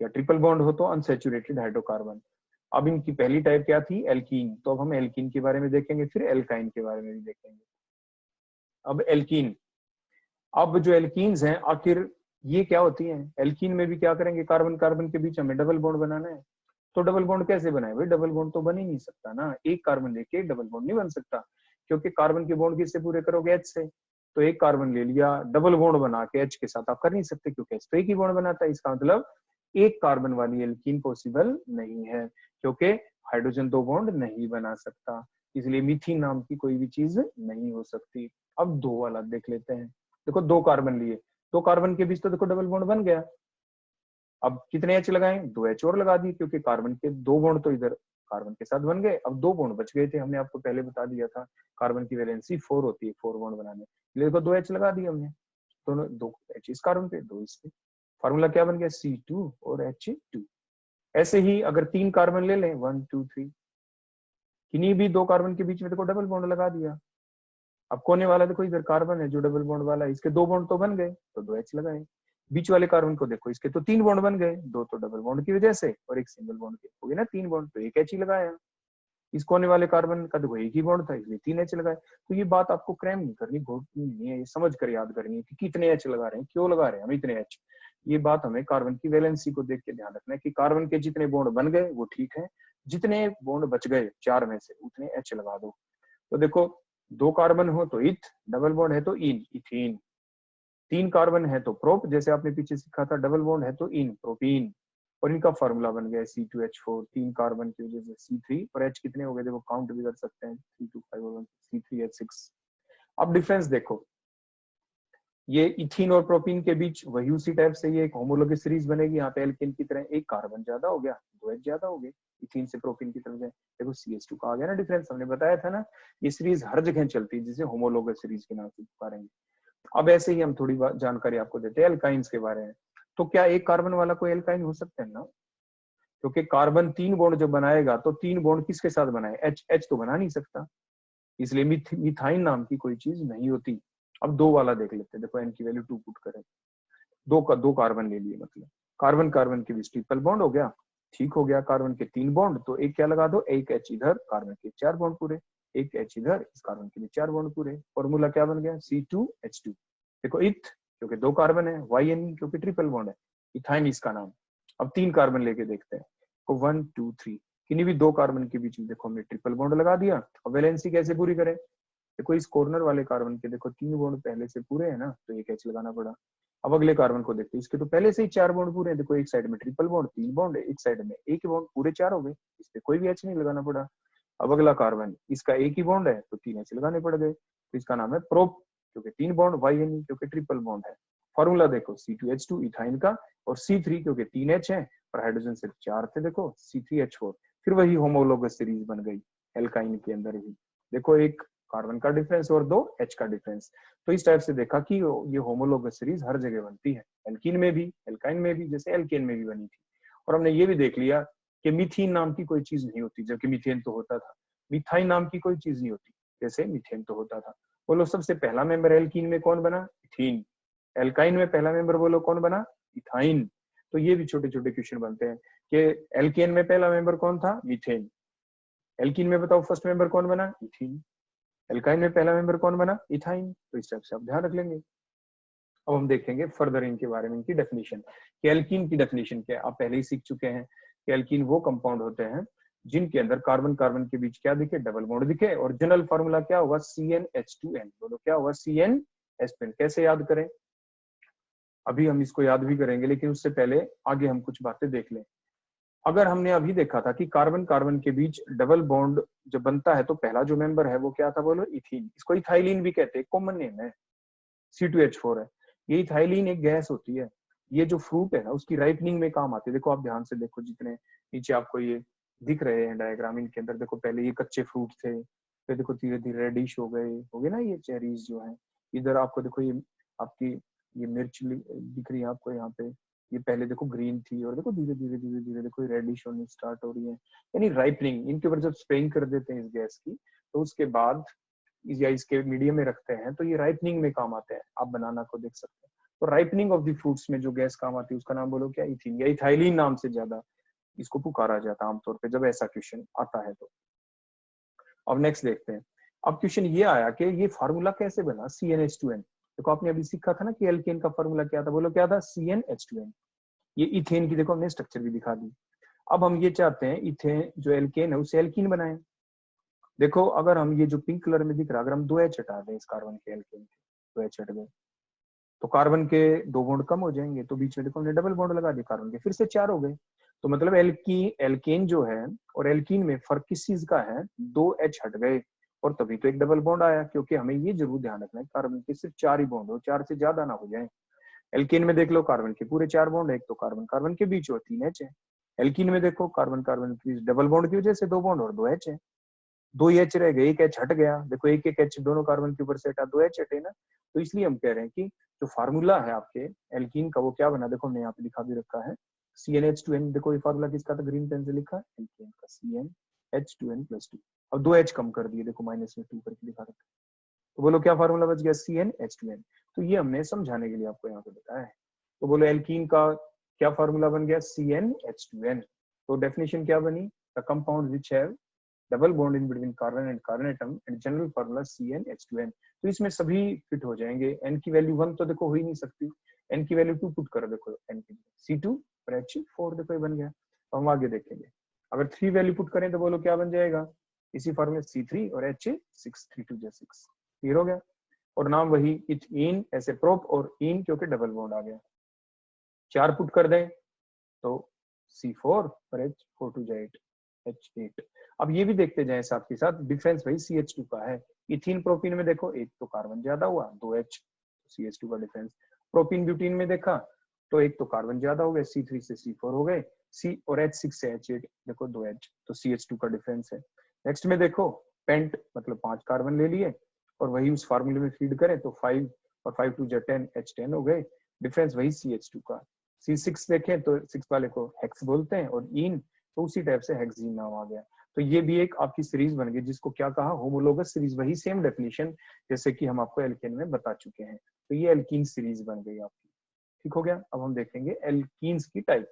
या ट्रिपल बॉन्ड हो तो अनसेचुरेटेड हाइड्रोकार्बन। अब इनकी पहली टाइप क्या थी? एल्कीन। तो अब हम एल्कीन के बारे में देखेंगे, फिर एल्काइन के बारे में भी देखेंगे। अब एल्कीन, अब जो एल्कीन्स हैं आखिर ये क्या होती हैं? एल्कीन में भी क्या करेंगे? कार्बन कार्बन के बीच हमें डबल बॉन्ड बनाना है, तो डबल बॉन्ड कैसे बनाए भाई? डबल बॉन्ड तो बन ही नहीं सकता ना, एक कार्बन लेके डबल बॉन्ड नहीं बन सकता, क्योंकि कार्बन के बॉन्ड किससे पूरे करोगे? H से। तो एक कार्बन ले लिया, डबल बॉन्ड बना के H के साथ आप कर नहीं सकते, क्योंकि H तो एक ही बॉन्ड बनाता है। इसका मतलब एक कार्बन वाली एल्कीन पॉसिबल नहीं है, क्योंकि हाइड्रोजन 2 बॉन्ड नहीं बना सकता, इसलिए मीथीन नाम की कोई भी चीज नहीं हो सकती। अब 2 वाला देख लेते हैं। देखो 2 कार्बन लिए, 2 कार्बन के बीच तो देखो डबल बॉन्ड बन गया। अब कितने H लगाएं? 2 H और लगा दिए, क्योंकि कार्बन के 2 बॉन्ड तो इधर कार्बन के साथ बन गए। अब 2 बॉन्ड बच गए थे, हमने आपको पहले बता दिया था कार्बन की वैलेंसी 4 होती है 4 बॉन्ड बनाने, इसलिए देखो 2 H लगा दिए हमने, दोनों 2 H इस कार्बन पे 2 इस पे। फार्मूला क्या बन गया? C2 और H2। ऐसे ही अगर 3 कार्बन ले लें, 1 2 3, किन्हीं भी 2 कार्बन के बीच में देखो डबल बॉन्ड लगा दिया। अब कोने वाला देखो इधर कार्बन है जो डबल बॉन्ड वाला है, इसके 2 बॉन्ड तो बन गए, तो 2 H लगाए। बीच वाले कार्बन को देखो, इसके तो 3 बॉन्ड बन गए, 2 तो डबल बॉन्ड की वजह से और एक सिंगल बॉन्ड के, हो गए ना 3 बॉन्ड, तो एक H ही लगाया। इस कोने वाले कार्बन का देखो एक ही बॉन्ड था, इसलिए 3 H लगाए। तो ये बात आपको क्रैम नहीं करनी, घोटनी नहीं है, ये समझ कर याद करनी है कि कितने H लगा रहे हैं, क्यों लगा रहे हैं हम इतने H। ये बात हमें कार्बन की वैलेंसी को देख के ध्यान रखना है कि कार्बन के जितने बॉन्ड बन गए वो ठीक है, जितने बॉन्ड बच गए 4 में से उतने H लगा दो। तो देखो 2 कार्बन हो तो इथ, डबल बॉन्ड है तो इन, इथीन। 3 कार्बन है तो प्रोप, जैसे आपने पीछे सीखा था, डबल बॉन्ड है तो इन, प्रोपीन। और इनका फार्मूला बन गया C2H4, 3 कार्बन की वजह से C3, और H कितने हो गए देखो, काउंट भी कर सकते हैं, 3 2 5 और 1 C3H6। अब डिफरेंस देखो, ये इथीन और प्रोपीन के बीच वही उसी टाइप से ये एक होमोलोगस सीरीज बनेगी। यहाँ पे एल्केन की तरह एक कार्बन ज्यादा हो गया, 2 H ज्यादा हो गए, इथीन से प्रोपीन की तरफ जाए, देखो CH2 का आ गया ना डिफरेंस। हमने बताया था ना ये सीरीज हर जगह चलती है, जिसे होमोलोगस सीरीज के नाम से पुकारेंगे। अब ऐसे ही हम थोड़ी जानकारी आपको देते हैं एल्काइंस के बारे में। तो क्या एक कार्बन वाला कोई एल्काइन हो सकता है ना? क्योंकि कार्बन 3 बॉन्ड जब बनाएगा तो 3 बॉन्ड किसके साथ बनाए, एच एच तो बना नहीं सकता, इसलिए मिथाइन नाम की कोई चीज नहीं होती। अब 2 वाला देख लेते हैं, देखो एन की वैल्यू 2 पुट करें, 2 कार्बन ले लिए, मतलब कार्बन कार्बन के बीच ट्रिपल बॉन्ड हो गया, ठीक हो गया। कार्बन के 3 बॉन्ड, तो एक क्या लगा दो, एक एच इधर, कार्बन के 4 बॉन्ड पूरे, एक एच इधर, इस कार्बन के लिए 4 बॉन्ड पूरे। फॉर्मूला क्या बन गया, C2H2। देखो इथ क्योंकि 2 कार्बन है, YN क्योंकि ट्रिपल बॉन्ड है, इथाइन इसका नाम। अब 3 कार्बन लेके देखते हैं, तो 1 2 3 किन्हीं भी 2 कार्बन के बीच में देखो हमने ट्रिपल बॉन्ड लगा दिया। अब वैलेंसी कैसे पूरी करें, देखो इस कॉर्नर वाले कार्बन के देखो 3 बॉन्ड पहले से पूरे है ना, तो एक एच लगाना पड़ा। अब अगले कार्बन को देखते हैं, इसके तो पहले से ही 4 बॉन्ड पूरे हैं, देखो एक साइड में ट्रिपल बॉन्ड 3 बॉन्ड है, एक साइड में एक ही बॉन्ड, पूरे 4 हो गए, इस पे कोई भी एच नहीं लगाना पड़ा। अब अगला कार्बन, इसका एक ही बॉन्ड है तो 3 एच लगाने पड़ गए, तो इसका नाम है प्रोप, क्योंकि 3 बॉन्ड, YN क्योंकि ट्रिपल बॉन्ड है। फॉर्मूला देखो C2H2 इथाइन का, और C3 क्योंकि 3 एच है और हाइड्रोजन सिर्फ 4 थे, देखो C3H4। फिर वही होमोलोगस सीरीज बन गई एल्काइन के अंदर ही, देखो एक कार्बन का डिफरेंस और 2 एच का डिफरेंस। तो इस टाइप से देखा कि ये होमोलोगस सीरीज हर जगह बनती है, एल्कीन में भी, एल्काइन में भी, जैसे एल्केन में भी बनी थी। और हमने ये भी देख लिया कि मीथेन नाम की कोई चीज नहीं होती, जबकि मीथेन तो होता था। मिथाइन नाम की कोई चीज नहीं होती, जैसे मीथेन तो होता था। बोलो सबसे पहला मेंबर एल्कीन में कौन बना, इथीन। एल्काइन में पहला मेंबर बोलो कौन बना, इथाइन। तो ये भी छोटे छोटे क्वेश्चन बनते हैं कि एल्केन में पहला मेंबर कौन था, मीथेन। एल्कीन में बताओ फर्स्ट मेंबर कौन बना, इथीन। एल्काइन में पहला मेंबर कौन बना, इथाइन। तो इस टाइप से आप ध्यान रख लेंगे। अब हम देखेंगे फर्दर इनके बारे में, इनकी डेफिनेशन कि एल्कीन की डेफिनेशन क्या है। आप पहले ही सीख चुके हैं कि एल्कीन वो कंपाउंड होते हैं जिनके अंदर कार्बन कार्बन के बीच क्या दिखे, डबल बॉन्ड दिखे, और जनरल फार्मूला क्या होगा, CnH2n। बोलो क्या होगा, CnH2n। कैसे याद करें, अभी हम इसको याद भी करेंगे, लेकिन उससे पहले आगे हम कुछ बातें देख लें। अगर हमने अभी देखा था कि कार्बन कार्बन के बीच डबल बॉन्ड जब बनता है तो पहला जो मेंबर है वो क्या था, बोलो इथीन। इसको इथाइलिन भी कहते हैं, कॉमन नेम है, C2H4 है। ये इथाइलिन एक गैस होती है, ये जो फ्रूट है ना उसकी राइपनिंग में काम आती है। देखो आप ध्यान से देखो, जितने नीचे आपको ये दिख रहे हैं डायग्राम, इनके अंदर देखो पहले ये कच्चे फ्रूट थे, फिर देखो धीरे धीरे रेडिश हो गए ना ये चेरीज जो है। इधर आपको देखो ये आपकी ये मिर्च दिख रही है आपको यहाँ पे, ये पहले देखो ग्रीन थी और देखो धीरे धीरे धीरे धीरे देखो रेडिश होनी स्टार्ट हो रही है, यानी राइपनिंग। इनके ऊपर जब स्प्रेइंग कर देते हैं इस गैस की, तो उसके बाद या इसके मीडियम में रखते हैं तो ये राइपनिंग में काम आते हैं। आप बनाना को देख सकते हैं, तो राइपनिंग ऑफ द फ्रूट्स में जो गैस काम आती है उसका नाम बोलो क्या, इथीन या इथाइलिन नाम से ज्यादा इसको पुकारा जाता है आमतौर पे जब ऐसा क्वेश्चन आता है तो। अब नेक्स्ट देखते हैं। अब क्वेश्चन ये आया कि ये फार्मूला कैसे बना, CnH2n। देखो आपने अभी सीखा था ना कि एल्केन का फार्मूला क्या था, बोलो क्या था, CnH2n। ये इथेन की देखो हमने स्ट्रक्चर भी दिखा दी। अब हम ये चाहते हैं इथेन जो एल्केन है उसे एल्कीन बनाए। देखो अगर हम ये जो पिंक कलर में दिख रहा है, अगर हम 2 एच हटा दें इस कार्बन के, एल्केन के 2 एच हट गए तो कार्बन के 2 बॉन्ड कम हो जाएंगे, तो बीच में देखो हमने डबल बॉन्ड लगा दिया, कार्बन के फिर से 4 हो गए। तो मतलब एल्केन जो है और एल्कीन में फर्क किस चीज का है, 2 एच हट गए और तभी तो एक डबल बॉन्ड आया। क्योंकि हमें ये जरूर ध्यान रखना है कार्बन के सिर्फ 4 ही बॉन्ड हो, 4 से ज्यादा ना हो जाए। एल्कीन में देख लो कार्बन के पूरे 4 बॉन्ड है, एक तो कार्बन कार्बन के बीच और 3 एच है। एल्कीन में देखो कार्बन कार्बन के बीच डबल बॉन्ड की वजह से 2 बॉन्ड और 2 एच है, 2 एच रह गए, एक एच हट गया। देखो एक एक एच दोनों कार्बन के ऊपर से हटा, 2 एच हटे ना। तो इसलिए हम कह रहे हैं कि जो फार्मूला है आपके एल्कीन का वो क्या बना, देखो हमने यहाँ पे दिखा भी रखा है, CnH2n। देखो ये फार्मूला किसका था, ग्रीन पेन से लिखा है, एल्कीन का CnH2n+2। अब 2 एच कम कर दिए, देखो माइनस में 2 करके दिखा रखा है। तो बोलो क्या फार्मूला बच गया, CnH2n। तो ये हमने समझाने के लिए आपको यहाँ पे बताया है। तो बोलो एल्कीन का क्या फार्मूला बन गया, CnH2n। तो डेफिनेशन क्या बनी, the compound which have double bond in between carbon and carbon atom and general formula CnH2n। तो इसमें सभी फिट हो जाएंगे। n की वैल्यू 1 तो देखो हो ही नहीं सकती, n की वैल्यू 2 पुट करो, देखो n की C2 और H4 देखो ये बन गया। तो हम आगे देखेंगे, अगर 3 वैल्यू पुट करें तो बोलो क्या बन जाएगा, इसी फार्मूले C3 और H6, 3 2 6 क्लियर हो गया। और नाम वही इथीन, ऐसे प्रोप और इन क्योंकि डबल बॉन्ड आ गया। 4 पुट कर दें तो C4 और H4 2 8 H8। अब ये भी देखते जाए साथ के साथ, डिफरेंस भाई CH2 का है। इथीन प्रोपीन में देखो एक तो कार्बन ज्यादा हुआ, 2H, CH2 का डिफरेंस। प्रोपीन ब्यूटीन में देखा तो एक तो कार्बन ज्यादा हो गए, C3 से C4 हो गए, C और H6 से H8 देखो 2H, तो CH2 का डिफरेंस है। नेक्स्ट में देखो पेंट मतलब 5 कार्बन ले लिए और वही उस फार्मूले में फीड करें तो 5 और 5 2 10 H10 हो गए, डिफरेंस वही CH2 का। C6 देखें तो 6 वाले को हेक्स बोलते हैं और इन तो उसी टाइप से हेक्सीन नाम आ गया। तो ये भी एक आपकी सीरीज बन गई जिसको क्या कहा, होमोलोगस सीरीज, वही सेम डेफिनेशन जैसे कि हम आपको एल्केन में बता चुके हैं। तो ये एल्कीन सीरीज बन गई आपकी। ठीक हो गया। अब हम देखेंगे एल्कीन्स की टाइप।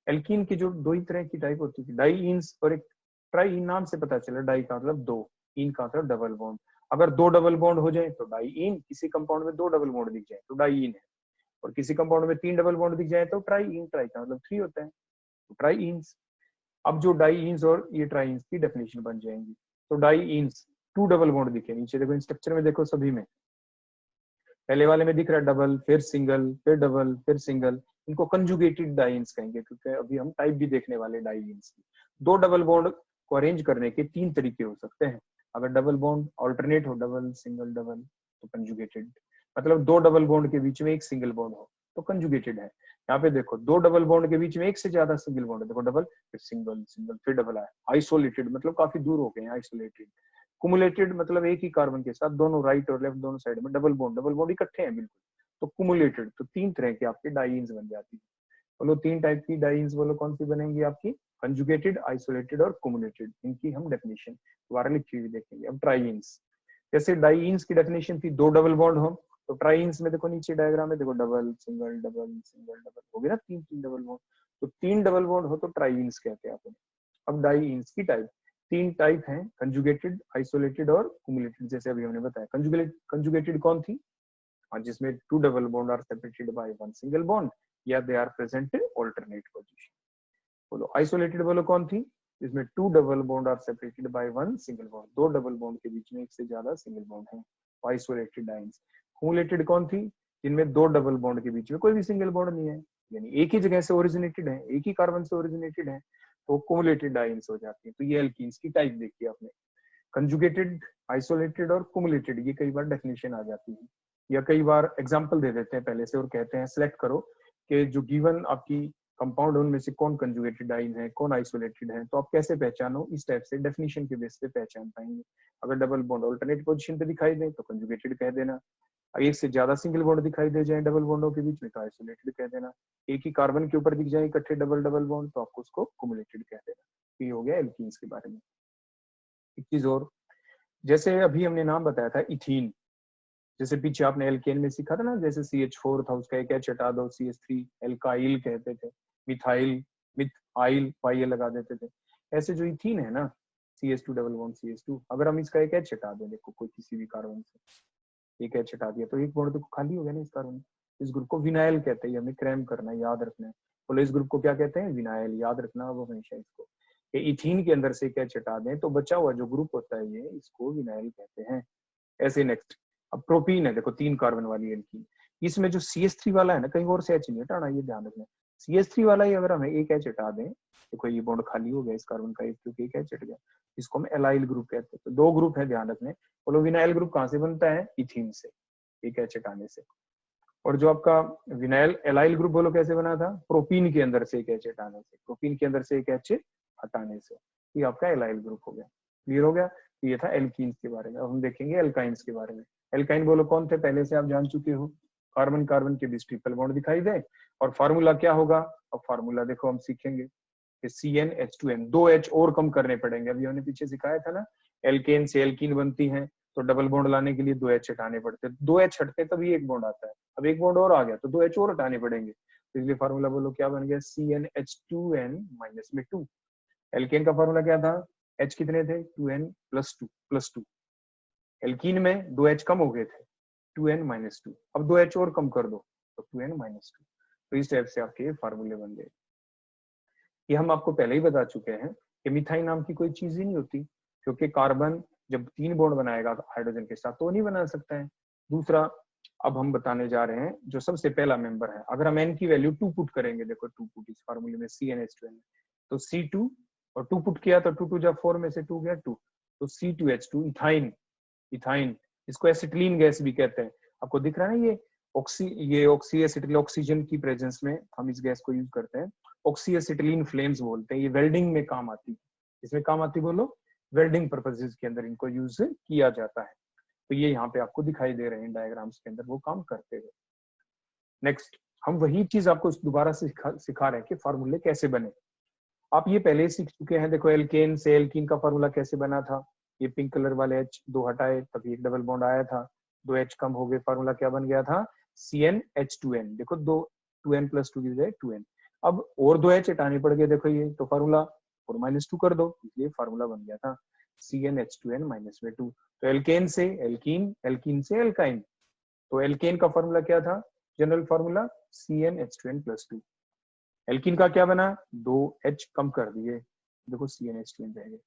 एल्कीन की जो दो ही तरह की टाइप होती है, डाईइन्स और एक ट्राईइन। नाम से पता चला, डाई का मतलब दो, इन का मतलब डबल बॉन्ड। अगर दो डबल बॉन्ड हो जाए तो डाईइन, किसी कंपाउंड में दो डबल बॉन्ड दिख जाए तो डाईइन है, और किसी कंपाउंड में तीन डबल बॉन्ड दिख जाए तो ट्राईइन, ट्राई का मतलब थ्री होता है, तो ट्राईइन्स। अब जो डाईइन्स और ये ट्राईइन्स की डेफिनेशन बन जाएंगी। तो डाईइन्स, टू डबल बॉन्ड दिखे, नीचे देखो स्ट्रक्चर में देखो, सभी में पहले वाले में दिख रहा है डबल, फिर सिंगल, फिर डबल, फिर सिंगल, इनको कंजुगेटेड डाइन्स कहेंगे, क्योंकि अभी हम टाइप भी देखने वाले डाइन्स की। दो डबल बॉन्ड को अरेंज करने के तीन तरीके हो सकते हैं। अगर डबल बॉन्ड ऑल्टरनेट हो, डबल सिंगल डबल, तो कंजुगेटेड, मतलब दो डबल बॉन्ड के बीच में एक सिंगल बॉन्ड हो तो कंजुगेटेड है। यहाँ पे देखो दो डबल बॉन्ड के बीच में एक से ज्यादा सिंगल बॉन्ड है, देखो डबल फिर सिंगल, सिंगल फिर डबल आया। आइसोलेटेड मतलब काफी दूर हो गए, आइसोलेटेड। कुमुलेटेड मतलब एक ही कार्बन के साथ दोनों राइट और लेफ्ट दोनों साइड में डबल बॉन्ड, डबल बॉन्ड इकट्ठे हैं बिल्कुल, तो कुमुलेटेड। तो तीन तरह के आपके डाइन्स बन जाती है। बोलो तीन टाइप की डाइन्स, बोलो कौन सी बनेंगी आपकी, कंजुगेटेड, आइसोलेटेड और कुमुलेटेड। इनकी हम डेफिनेशन दोबारा लिखी हुई देखेंगे। अब ट्राइन्स, जैसे डाइन्स की डेफिनेशन थी दो डबल बॉन्ड हो, तो ट्राइन्स में देखो नीचे डायग्राम में देखो double single double single double हो गया ना, तीन तीन डबल बॉन्ड। तो तीन डबल बॉन्ड हो तो ट्राइन्स कहते हैं अपन। अब डाइन्स की टाइप, तीन टाइप हैं, कंजुगेटेड, आइसोलेटेड और कुमुलेटेड, जैसे अभी हमने बताया। कंजुगेटेड कौन थी, जिसमें two double bond are separated by one single bond, या they are present in alternate position. बोलो आइसोलेटेड, बोलो कौन थी, जिसमें two double bond are separated by one single bond, दो डबल बॉन्ड के बीच में एक से ज्यादा सिंगल बॉन्ड है, आइसोलेटेड डाइन्स। कुमुलेटेड कौन थी, जिनमें दो डबल बॉन्ड के बीच में कोई भी सिंगल बॉन्ड नहीं है, यानी एक ही जगह से ओरिजिनेटेड है, एक ही कार्बन से ओरिजिनेटेड है, तो कुमुलेटेड डाइन्स हो जाती है। तो ये एल्कीन्स की टाइप देखी आपने, कंजुगेटेड, आइसोलेटेड और कुमुलेटेड, ये कई बार डेफिनेशन आ जाती है, या कई बार एग्जांपल दे देते हैं पहले से और कहते हैं सिलेक्ट करो कि जो गिवन आपकी कंपाउंड उनमें से कौन कंजुगेटेड डाइन है, कौन आइसोलेटेड है, तो आप कैसे पहचानो, इस टाइप से डेफिनेशन के बेस पे पहचान पाएंगे। अगर डबल बॉन्ड ऑल्टरनेट पोजीशन पे दिखाई दे तो कंजुगेटेड कह देना, एक से ज्यादा सिंगल बॉन्ड दिखाई दे जाए डबल बॉन्डों के बीच में तो आइसोलेटेड कह देना, एक ही कार्बन के ऊपर दिख जाए इकट्ठे डबल डबल बॉन्ड तो आपको उसको कुमुलेटेड कह देना। ये हो गया एल्कीन्स के बारे में। एक चीज और, जैसे अभी हमने नाम बताया था इथीन, जैसे पीछे आपने एल्केन में सीखा था ना, जैसे CH4 था उसका एक एच हटा दो, CH3 एल्काइल कहते थे, मिथाइल, मिथाइल वाई लगा देते थे। ऐसे जो इथीन है ना, CH2 डबल बॉन्ड CH2, अगर हम इसका एक एच हटा दें, देखो कोई किसी भी कार्बन से एक एच हटा दिया तो एक बॉन्ड तो खाली हो गया ना इस कार्बन। इस ग्रुप को विनाइल कहते हैं, हमें क्रैम करना है, याद रखना है। बोलो इस ग्रुप को क्या कहते हैं, विनाइल, याद रखना वो हमेशा इसको। ये इथीन के अंदर से एक एच हटा दें तो बचा हुआ जो ग्रुप होता है ये, इसको विनाइल कहते हैं। ऐसे नेक्स्ट, अब प्रोपीन है, देखो तीन कार्बन वाली एल्कीन, इसमें जो CH3 वाला है ना, कहीं और से एच नहीं हटाना, ये ध्यान रखना। CH3 वाला ही अगर हमें एक एच हटा दें, देखो ये बॉन्ड खाली हो गया इस कार्बन का एक, क्योंकि एक एच हट गया, इसको हम एलाइल ग्रुप कहते हैं। तो दो ग्रुप है, ध्यान रखने। बोलो विनाइल ग्रुप कहाँ से बनता है, इथीन से, एक एच हटाने से। और जो आपका विनाइल एलाइल ग्रुप बोलो कैसे बना था, प्रोपीन के अंदर से एक एच हटाने से, प्रोपीन के अंदर से एक एच हटाने से, ये आपका एलाइल ग्रुप हो गया। क्लियर हो गया। तो ये था एल्कीन्स के बारे में। अब हम देखेंगे एल्काइंस के बारे में। एल्काइन बोलो कौन थे, पहले से आप जान चुके हो, कार्बन कार्बन के बीच ट्रिपल बॉन्ड दिखाई दे, और फार्मूला क्या होगा, अब फार्मूला देखो हम सीखेंगे कि CnH2n, दो एच और कम करने पड़ेंगे। अभी हमने पीछे सिखाया था ना, एल्केन से एल्कीन बनती है तो डबल बॉन्ड लाने के लिए दो एच हटाने पड़ते हैं, दो एच हटते तभी एक बॉन्ड आता है, अब एक बॉन्ड और आ गया तो दो एच और हटाने पड़ेंगे, तो इसलिए फार्मूला बोलो क्या बन गया, CnH2n माइनस में 2। एल्केन का फार्मूला क्या था, एच कितने थे, 2n प्लस टू। एल्कीन में दो एच कम हो गए थे, 2n माइनस 2, अब दो एच और कम कर दो तो 2n माइनस 2। तो इस टाइप से आपके फार्मूले बन गए। ये हम आपको पहले ही बता चुके हैं कि मिथाइल नाम की कोई चीज ही नहीं होती, क्योंकि कार्बन जब तीन बॉन्ड बनाएगा हाइड्रोजन के साथ तो नहीं बना सकता है। दूसरा, अब हम बताने जा रहे हैं जो सबसे पहला मेंबर है, अगर हम n की वैल्यू 2 पुट करेंगे, देखो 2 पुट इस फार्मूले में CnH2n, तो C2 और 2 पुट किया तो 2 2 जब 4 में से 2 गया 2, तो C2H2 इथाइन, इथाइन, इसको एसिटिलीन गैस भी कहते हैं। आपको दिख रहा है ना, ये ऑक्सी एसिटिल, ऑक्सीजन की प्रेजेंस में हम इस गैस को यूज करते हैं, ऑक्सी एसिटिलीन फ्लेम्स बोलते हैं। ये वेल्डिंग में काम आती है, इसमें काम आती है, बोलो वेल्डिंग पर्पसेस के अंदर इनको यूज किया जाता है। तो ये यहाँ पे आपको दिखाई दे रहे हैं डायग्राम्स के अंदर वो काम करते हुए। नेक्स्ट, हम वही चीज आपको दोबारा से सिखा रहे हैं कि फार्मूले कैसे बने। आप ये पहले ही सीख चुके हैं। देखो एल्केन से एल्कीन का फॉर्मूला कैसे बना था, ये पिंक कलर वाले H दो हटाए तभी एक डबल बॉन्ड आया था, दो H कम हो गए, फॉर्मूला क्या बन गया था, CnH2n। देखो दो 2n + 2 की बजाय 2n। अब और दो H हटाने पड़ गए, देखो ये तो फॉर्मूला 4 - 2 कर दो, इसलिए फॉर्मूला बन गया था CnH2n - 2। तो एल्केन से एल्कीन, एल्कीन से एल्काइन, तो एल्केन का फॉर्मूला क्या था, जनरल फॉर्मूला CnH2n + 2। एल्कीन का क्या बना, दो H कम कर दिए, देखो CnH2n रह गए।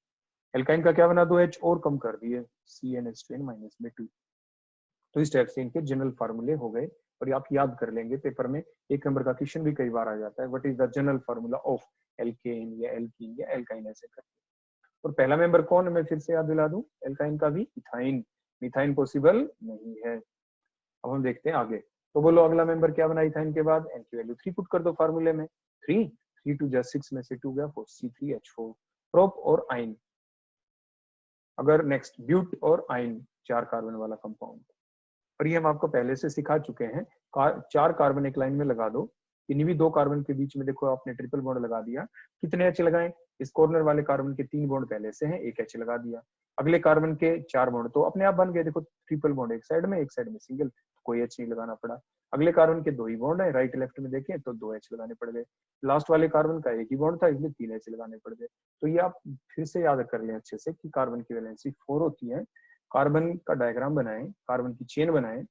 एल्काइन का क्या बना, दो H और कम कर दिए, CnH2n - 2। तो इस टाइप से इनके जनरल फार्मूले हो गए, और आप याद कर लेंगे, पेपर में 1 नंबर का क्वेश्चन भी कई बार आ जाता है, what is the general formula of alkene या एल्कीन या एल्काइन, ऐसे करके। और पहला मेंबर कौन है, मैं फिर से याद दिला दूं, एल्काइन का भी इथाइन, मिथाइन पॉसिबल नहीं है। अब हम देखते हैं आगे, तो बोलो अगला मेंबर क्या बना इथाइन के बाद, एन की वैल्यू 3 पुट कर दो फार्मूले में, 3 3 2 6 में से 2 गया 4, C3H4। प्रोप और आइन, अगर नेक्स्ट ब्यूट और आइन, 4 कार्बन वाला कंपाउंड, और ये हम आपको पहले से सिखा चुके हैं। 4 कार्बन एक लाइन में लगा दो, इन्हीं भी 2 कार्बन के बीच में देखो आपने ट्रिपल बॉन्ड लगा दिया, कितने H लगाएं, इस कॉर्नर वाले कार्बन के 3 बॉन्ड पहले से हैं, एक H लगा दिया, अगले कार्बन के 4 बॉन्ड तो अपने आप बन गए, देखो ट्रिपल बॉन्ड एक साइड में सिंगल, कोई H नहीं लगाना पड़ा। अगले कार्बन के 2 ही बॉन्ड है, राइट लेफ्ट में देखें तो 2 H लगाने पड़ गए, लास्ट वाले कार्बन का एक ही बॉन्ड था, इसलिए 3 H लगाने पड़ गए। तो ये आप फिर से याद कर लें अच्छे से कि कार्बन की वैलेंसी 4 होती है। कार्बन का डायग्राम बनाएं, कार्बन की चेन बनाएं,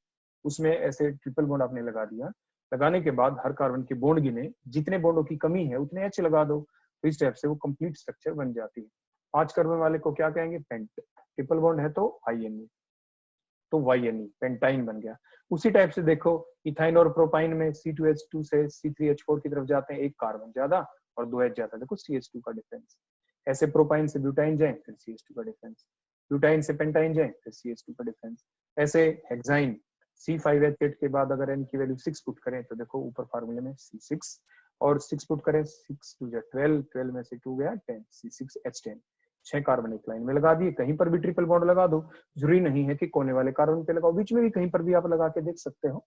उसमें ऐसे ट्रिपल बॉन्ड आपने लगा दिया, लगाने के बाद हर कार्बन के बॉन्ड गिने, जितने बॉन्डों की कमी है उतने H लगा दो, तो इस टाइप से वो कंप्लीट स्ट्रक्चर बन जाती है। 5 कार्बन वाले को क्या कहेंगे, पेंट, ट्रिपल बॉन्ड है तो INE, तो YNE पेंटाइन बन गया। उसी टाइप से देखो इथाइन और प्रोपाइन में C2H2 से C3H4 की तरफ जाते हैं, एक कार्बन ज्यादा और 2 H ज्यादा, देखो CH2 का डिफरेंस। ऐसे प्रोपाइन से ब्यूटाइन जाए फिर CH2 का डिफरेंस, ब्यूटाइन से पेंटाइन जाए फिर CH2 का डिफरेंस। ऐसे हेक्साइन C5H8 के बाद अगर n की वैल्यू 6 पुट करें तो देखो ऊपर फार्मूले में C6, और 6 पुट करें 6 2 12, 12 में से 2 गया 10, C6H10। 6 कार्बन एक लाइन में लगा दिए, कहीं पर भी ट्रिपल बॉन्ड लगा दो, जरूरी नहीं है कि कोने वाले कार्बन पे लगाओ, बीच में भी कहीं पर भी आप लगा के देख सकते हो।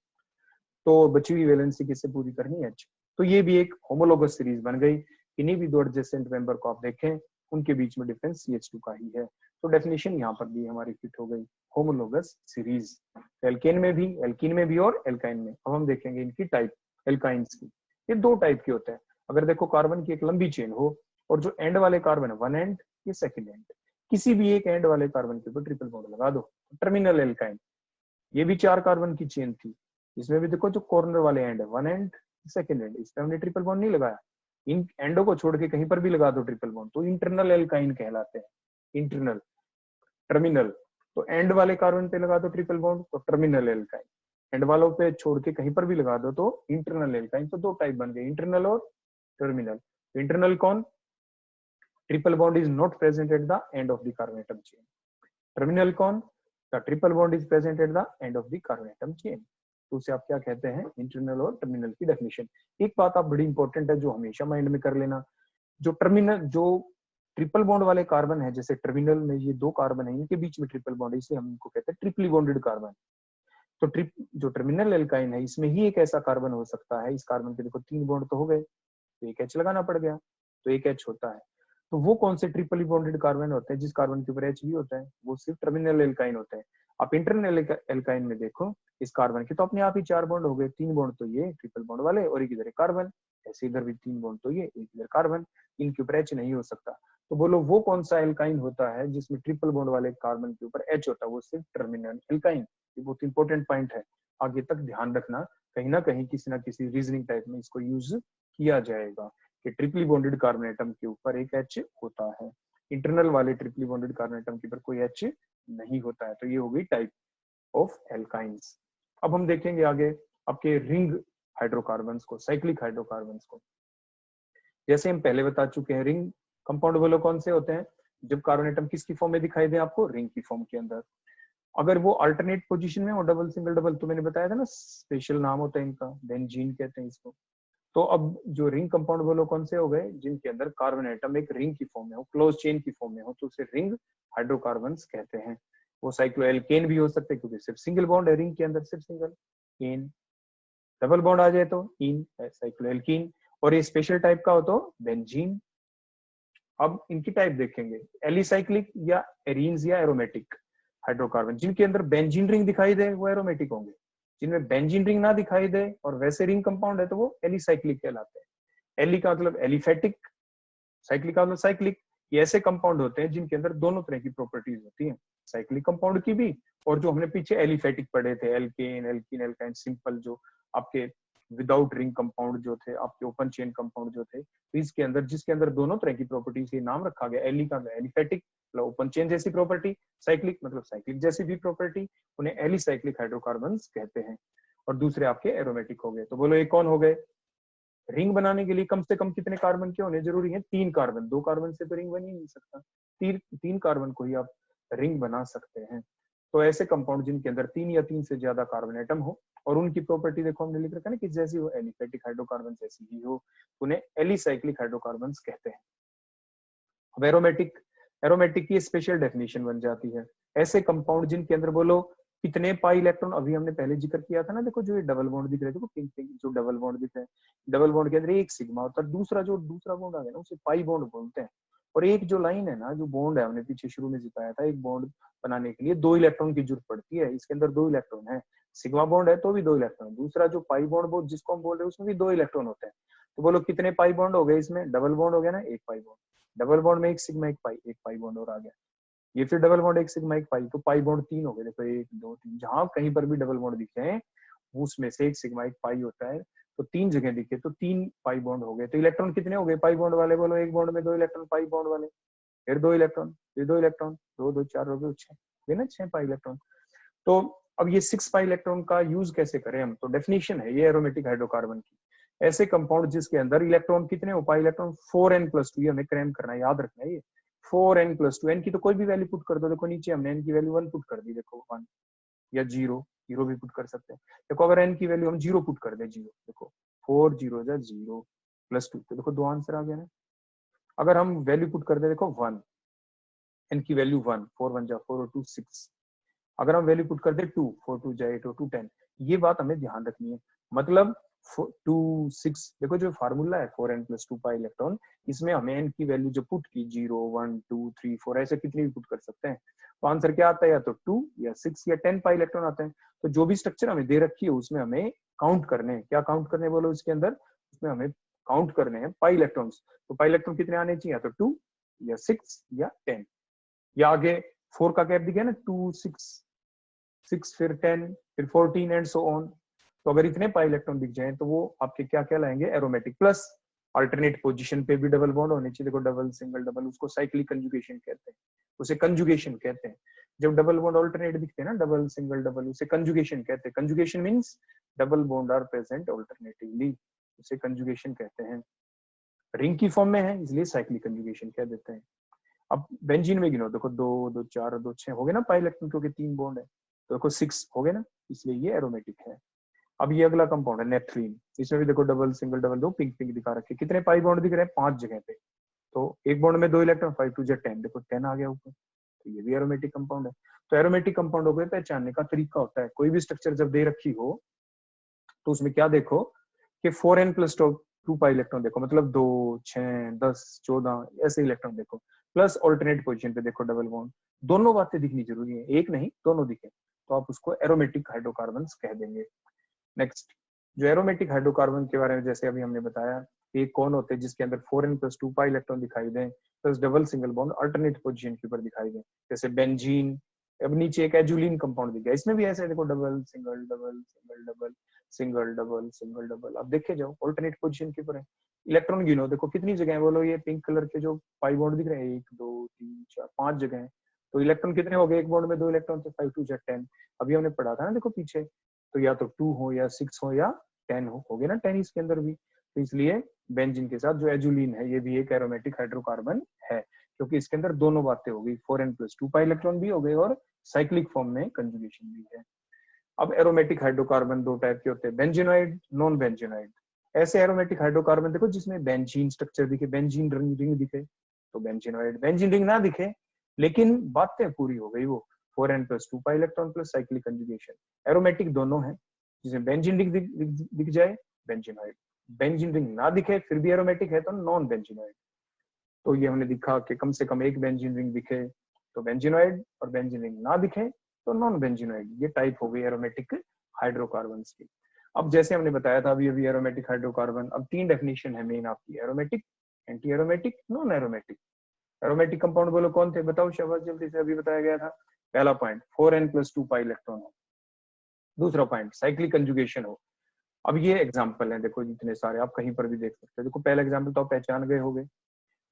तो बची हुई वैलेंसी किससे पूरी करनी है, H। तो ये भी एक होमोलोगस सीरीज बन गई, इन्हीं भी 2 एडजेसेंट मेंबर को आप देखें, उनके बीच में डिफरेंस CH2 का ही है। तो डेफिनेशन यहाँ पर भी हमारी फिट हो गई, होमोलोगस सीरीज, एल्केन में भी, एल्कीन में भी और एल्काइन में। अब हम देखेंगे इनकी टाइप एल्काइंस की। ये 2 टाइप के होते हैं, अगर देखो कार्बन की एक लंबी चेन हो और जो एंड वाले कार्बन है वन एंड, ये सेकंड एंड, किसी भी एक एंड वाले कार्बन के ऊपर ट्रिपल बॉन्ड लगा दो, टर्मिनल एल्काइन। ये भी 4 कार्बन की चेन थी, इसमें भी देखो जो कॉर्नर वाले एंड है वन एंड सेकंड एंड, इस पे हमने ट्रिपल बॉन्ड नहीं लगाया, इन एंडो को छोड़ के कहीं पर भी लगा दो ट्रिपल बॉन्ड तो इंटरनल एल्काइन कहलाते हैं। इंटरनल, टर्मिनल, तो एंड वाले कार्बन पे लगा दो ट्रिपल बॉन्ड तो टर्मिनल एल्काइन, एंड वालों पे छोड़ के कहीं पर भी लगा दो तो इंटरनल एल्काइन। तो 2 टाइप बन गए, इंटरनल और टर्मिनल। इंटरनल कौन, triple bond is not present at the end of the carbon atom chain. Terminal कौन, the triple bond is present at the end of the carbon atom chain. तो उसे आप क्या कहते हैं, इंटरनल और टर्मिनल की डेफिनेशन। एक बात आप बड़ी इंपॉर्टेंट है जो हमेशा माइंड में कर लेना, जो टर्मिनल, जो ट्रिपल बॉन्ड वाले कार्बन है, जैसे टर्मिनल में ये 2 कार्बन है, इनके बीच में ट्रिपल बॉन्ड है, इसलिए हम इनको कहते हैं ट्रिपली बॉन्डेड कार्बन। तो ट्रिप जो टर्मिनल एल्काइन है, इसमें ही एक ऐसा कार्बन हो सकता है, इस कार्बन के देखो 3 बॉन्ड तो हो गए, तो एक H लगाना पड़ गया, तो एक H होता है। तो वो कौन से ट्रिपली बॉन्डेड कार्बन होते हैं जिस कार्बन के ऊपर H भी होता है, वो सिर्फ टर्मिनल एल्काइन होते हैं। आप इंटरनल एल्काइन में देखो इस कार्बन के, तो अपने आप ही 4 बॉन्ड हो गए, 3 बॉन्ड तो ये ट्रिपल बॉन्ड वाले और एक इधर कार्बन, ऐसे इधर भी 3 बॉन्ड तो ये एक इधर कार्बन, इनके ऊपर H नहीं हो सकता। तो बोलो वो कौन सा एल्काइन होता है जिसमें ट्रिपल बॉन्ड वाले कार्बन के ऊपर H होता है, वो सिर्फ टर्मिनल एल्काइन। ये बहुत इंपॉर्टेंट पॉइंट है, आगे तक ध्यान रखना, कहीं ना कहीं किसी ना किसी रीजनिंग टाइप में इसको यूज किया जाएगा कि ट्रिपली बॉन्डेड कार्बन एटम के ऊपर एक H होता है, इंटरनल वाले ट्रिपली बॉन्डेड कार्बन एटम के ऊपर कोई H नहीं होता है। तो ये हो गई टाइप ऑफ एल्काइंस। अब हम देखेंगे आगे आपके रिंग हाइड्रोकार्बन्स को, साइक्लिक हाइड्रोकार्बन्स को। जैसे हम पहले बता चुके हैं, रिंग कंपाउंड बोलो कौन से होते हैं, जब कार्बन एटम किसकी फॉर्म में दिखाई दे आपको, रिंग की फॉर्म के अंदर। अगर वो अल्टरनेट पोजीशन में हो, डबल सिंगल डबल, तो मैंने बताया था ना स्पेशल नाम होता है इनका, बेंजीन कहते हैं इसको। तो अब जो रिंग कंपाउंड बोलो कौन से हो गए, जिनके अंदर कार्बन एटम एक रिंग की फॉर्म में हो, क्लोज चेन की फॉर्म में हो, तो उसे रिंग हाइड्रोकार्बन्स कहते हैं। वो साइक्लोएल्केन भी हो सकते हैं क्योंकि सिर्फ सिंगल बॉन्ड है रिंग के अंदर, सिर्फ सिंगल। एन, डबल बॉन्ड आ जाए तो इन साइक्लोएल्कीन, और ये स्पेशल टाइप का हो तो बेंजीन। अब इनकी टाइप देखेंगे, एलिसाइक्लिक या एरीन्स या एरोमेटिक हाइड्रोकार्बन। जिनके अंदर बेंजीन रिंग दिखाई दे वो एरोमेटिक होंगे, जिनमें बेंजीन रिंग ना दिखाई दे और वैसे रिंग कंपाउंड है तो वो एलिसाइक्लिक कहलाते हैं। एली का मतलब एलिफेटिक, साइक्लिक का मतलब साइक्लिक। ये ऐसे कंपाउंड होते हैं जिनके अंदर दोनों तरह की प्रॉपर्टीज होती हैं, साइक्लिक कंपाउंड की भी, और जो हमने पीछे एलिफेटिक पढ़े थे, एल्केन, एल्कीन, एल्काइन, सिंपल, जो आपके विदाउट रिंग कंपाउंड जो थे, आपके ओपन चेन कंपाउंड जो थे, तो इसके अंदर जिसके अंदर दोनों तरह की प्रॉपर्टीज के नाम रखा गया। एली का एलिफेटिक मतलब ओपन चेन जैसी प्रॉपर्टी, साइक्लिक मतलब साइक्लिक जैसी भी प्रॉपर्टी, उन्हें एलिसाइक्लिक हाइड्रोकार्बन्स कहते हैं। और दूसरे आपके एरोमेटिक हो गए। तो बोलो ये कौन हो गए? रिंग बनाने के लिए कम से कम कितने कार्बन के होने जरूरी है? 3 कार्बन। 2 कार्बन से तो रिंग बन ही नहीं सकता, 3 कार्बन को ही आप रिंग बना सकते हैं। तो ऐसे कंपाउंड जिनके अंदर 3 या 3 से ज्यादा कार्बन एटम हो और उनकी प्रॉपर्टी देखो हमने लिख रखा है ना कि जैसी हो एलिफेटिक हाइड्रोकार्बन जैसी ही हो, उन्हें एलिसाइक्लिक हाइड्रोकार्बन कहते हैं। अब एरोमेटिक, एरोमेटिक की स्पेशल डेफिनेशन बन जाती है। ऐसे कंपाउंड जिनके अंदर बोलो कितने पाई इलेक्ट्रॉन, अभी हमने पहले जिक्र किया था ना, देखो जो ये डबल बॉन्ड दिख रहे थे, पिंक पिंक जो डबल बॉन्ड दिख रहे हैं, डबल बॉन्ड के अंदर एक सिग्मा होता है, दूसरा जो दूसरा बॉन्ड आ गया ना उसे पाई बॉन्ड बोलते हैं। और एक जो लाइन है ना, जो बॉन्ड है, हमने पीछे शुरू में सिखाया था, एक बॉन्ड बनाने के लिए 2 इलेक्ट्रॉन की जरूरत पड़ती है। इसके अंदर 2 इलेक्ट्रॉन है, सिग्मा बॉन्ड है तो भी 2 इलेक्ट्रॉन, दूसरा जो पाई बॉन्ड जिसको हम बोल रहे हैं उसमें भी 2 इलेक्ट्रॉन होते हैं। तो बोलो कितने पाई बॉन्ड हो गए इसमें? डबल बॉन्ड हो गया ना, एक पाई बॉन्ड, डबल बॉन्ड में एक सिग्मा एक पाई बॉन्ड और आ गया। ये फिर डबल बॉन्ड एक सिग्मा एक पाई, तो पाई बॉन्ड 3 हो गए। देखो 1 2 3, जहां कहीं पर भी डबल बॉन्ड दिखे हैं उसमें से एक सिग्मा एक पाई होता है। तो 3 जगह दिखे तो 3 पाई बॉन्ड हो गए। तो इलेक्ट्रॉन कितने हो गए पाई बॉन्ड वाले? बोलो एक बॉन्ड में 2 इलेक्ट्रॉन पाई बॉन्ड वाले, फिर 2 इलेक्ट्रॉन, फिर 2 इलेक्ट्रॉन, 2 2 4 हो गए 6, है ना, 6 पाई इलेक्ट्रॉन। तो अब ये 6 पाई इलेक्ट्रॉन का यूज कैसे करें हम? तो डेफिनेशन है ये एरोमेटिक हाइड्रोकार्बन की, ऐसे कंपाउंड जिसके अंदर इलेक्ट्रॉन कितने हो? पाई इलेक्ट्रॉन 4n+2, ये हमें क्रैम करना है, याद रखना है ये 4n+2। एन की तो कोई भी वैल्यू पुट कर दो, देखो नीचे हमने एन की वैल्यू 1 पुट कर दी, देखो 1, या 0 0 भी पुट कर सकते हैं। देखो अगर एन की वैल्यू हम 0 पुट कर दे, 0, देखो 4 0 जा 0 +2, तो देखो 2 आंसर आ गया ना। अगर हम वैल्यू पुट कर दे, देखो 1, एन की वैल्यू 1, 4 1 जा 4 और 2 6, अगर हम वैल्यू पुट कर दे 2, 4 2 जा 8 और 2 10, ये बात हमें ध्यान रखनी है। मतलब 2 6, देखो जो फार्मूला है 4n+2 पाई इलेक्ट्रॉन, इसमें हमें n की वैल्यू जो पुट की 0 1 2 3 4 ऐसे कितनी भी पुट कर सकते हैं, तो आंसर क्या आता है? या तो 2 या 6 या 10 पाई इलेक्ट्रॉन आते हैं। तो जो भी स्ट्रक्चर हमें दे रखी है उसमें हमें काउंट करने हैं। क्या काउंट करने बोलो इसके अंदर? उसमें हमें काउंट करने हैं पाई इलेक्ट्रॉन्स। तो पाई इलेक्ट्रॉन कितने आने चाहिए? या तो 2 या 6 या 10, या आगे 4 का गैप दिखा ना, 2 6 6 फिर 10 फिर 14 एंड सो ऑन। तो अगर इतने पाई इलेक्ट्रॉन दिख जाए तो वो आपके क्या कहलाएंगे? एरोमेटिक। प्लस अल्टरनेट पोजीशन पे भी डबल बॉन्ड होने चाहिए, देखो डबल सिंगल डबल, उसको साइक्लिक कंजुगेशन कहते हैं, उसे कंजुगेशन कहते हैं। जब डबल बॉन्ड अल्टरनेट दिखते हैं ना, डबल सिंगल डबल, उसे कंजुगेशन कहते हैं। Conjugation means double bond are present alternatively, उसे कंजुगेशन कहते हैं। रिंग की फॉर्म में है इसलिए साइक्लिक कंजुगेशन कह देते हैं। अब बेंजीन में गिनो, देखो 2 2 4 2 6 हो गए ना पाई इलेक्ट्रॉन, क्योंकि 3 बॉन्ड है, तो देखो 6 हो गए ना, इसलिए ये एरोमेटिक है। अब ये अगला कंपाउंड है नेपथलीन, इसमें भी देखो डबल सिंगल डबल, दो पिंक पिंक दिखा रखे, कितने पाई बॉन्ड दिख रहे हैं? 5 जगह पे। तो एक बॉन्ड में 2 इलेक्ट्रॉन, 5 2 10, देखो 10 आ गया ऊपर, तो ये भी एरोमेटिक कंपाउंड है। तो एरोमेटिक कंपाउंड को पहचानने का तरीका होता है, कोई भी स्ट्रक्चर जब दे रखी हो तो उसमें क्या देखो कि 4n+2 पाई इलेक्ट्रॉन देखो, मतलब 2 6 10 14 ऐसे इलेक्ट्रॉन देखो, प्लस ऑल्टरनेट पोजीशन पे देखो डबल बॉन्ड। दोनों बातें दिखनी जरूरी है, एक नहीं दोनों दिखे तो आप उसको एरोमेटिक हाइड्रोकार्बन कह देंगे। नेक्स्ट, जो एरोमेटिक हाइड्रोकार्बन के बारे में जैसे अभी हमने बताया, ये कौन होते हैं जिसके अंदर 4n+2 पाई इलेक्ट्रॉन दिखाई दें, plus double single bond alternate position के ऊपर दिखाई दें, जैसे बेंजीन। अब नीचे एक एजुलिन कंपाउंड दिख गया, इसमें भी ऐसे देखो double single double single double single double single double. अब देखे जाओ ऑल्टरनेट पोजीशन के ऊपर है। इलेक्ट्रॉन गिनो, देखो कितनी जगह है बोलो, ये पिंक कलर के जो पाई बॉन्ड दिख रहे हैं 1 2 3 4 5 जगह है। तो इलेक्ट्रॉन कितने हो गए? एक बॉन्ड में 2 इलेक्ट्रॉन थे, 5 2 10। अभी हमने पढ़ा था ना देखो पीछे, तो या तो 2 हो या 6 हो या 10 हो गए ना 10 इसके अंदर भी। तो इसलिए बेंजीन के साथ जो एजुलिन है ये भी एक एरोमेटिक हाइड्रोकार्बन है, क्योंकि इसके अंदर दोनों बातें हो गई, 4n+2 पाई इलेक्ट्रॉन भी हो गए और साइक्लिक फॉर्म में कंजुगेशन भी है। अब एरोमेटिक हाइड्रोकार्बन 2 टाइप के होते हैं, बेंजीनॉइड, नॉन बेंजीनॉइड। ऐसे एरोमेटिक हाइड्रोकार्बन देखो जिसमें बेंजीन स्ट्रक्चर दिखे, बेंजीन रिंग दिखे तो बेंजीनॉइड। बेंजीन रिंग ना दिखे लेकिन बातें पूरी हो गई, वो 4n+2 pi electron plus cyclic conjugation. Aromatic दोनों है, जिसमें बेंजीन रिंग दिख जाए बेंजीनॉइड, बेंजीन रिंग ना दिखे फिर भी एरोमेटिक है तो नॉन बेंजीनॉइड। तो ये हमने दिखा कि कम से कम एक बेंजीन रिंग दिखे तो बेंजीनोइड, और बेंजीन रिंग ना दिखे तो नॉन बेंजीनोइड। ये टाइप हो गई एरोमेटिक हाइड्रोकार्बन्स की। अब जैसे हमने बताया था अभी एरोमेटिक हाइड्रोकार्बन, अब 3 डेफिनेशन है मेन आपकी, aromatic, anti aromatic, non aromatic. Aromatic compound बोलो कौन थे, बताओ शाबाश, जल्दी से, अभी बताया गया था। पहला पॉइंट 4n+2 इलेक्ट्रॉन हो। दूसरा पॉइंट साइक्लिक कंजुगेशन हो। अब ये एग्जांपल है, देखो जितने सारे आप कहीं पर भी देख सकते हो। देखो पहला एग्जांपल तो आप पहचान गए होंगे,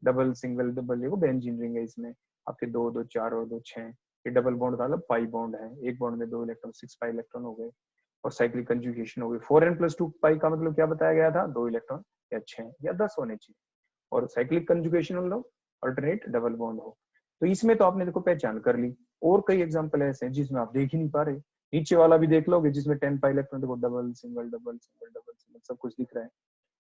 डबल सिंगल डबल, देखो बेंजीन रिंग है, इसमें आपके 2 2 4 और 2 6, ये डबल बॉन्ड का मतलब पाई बॉन्ड है, एक बॉन्ड में 2 इलेक्ट्रॉन, 6 पाई इलेक्ट्रॉन हो गए। और साइक्लिक कंजुगेशन हो गई। 4n+2 का मतलब क्या बताया गया था, 2 इलेक्ट्रॉन या 6 या 10 होने चाहिए। और साइक्लिक कंजुगेशन मतलब अल्टरनेट डबल बॉन्ड हो। तो इसमें तो आपने देखो पहचान कर ली। और कई एग्जांपल ऐसे हैं जिसमें आप देख ही नहीं पा रहे। नीचे वाला भी देख लोगे जिसमें 10 पाई इलेक्ट्रॉन, देखो double single double single double single सब कुछ दिख रहा है।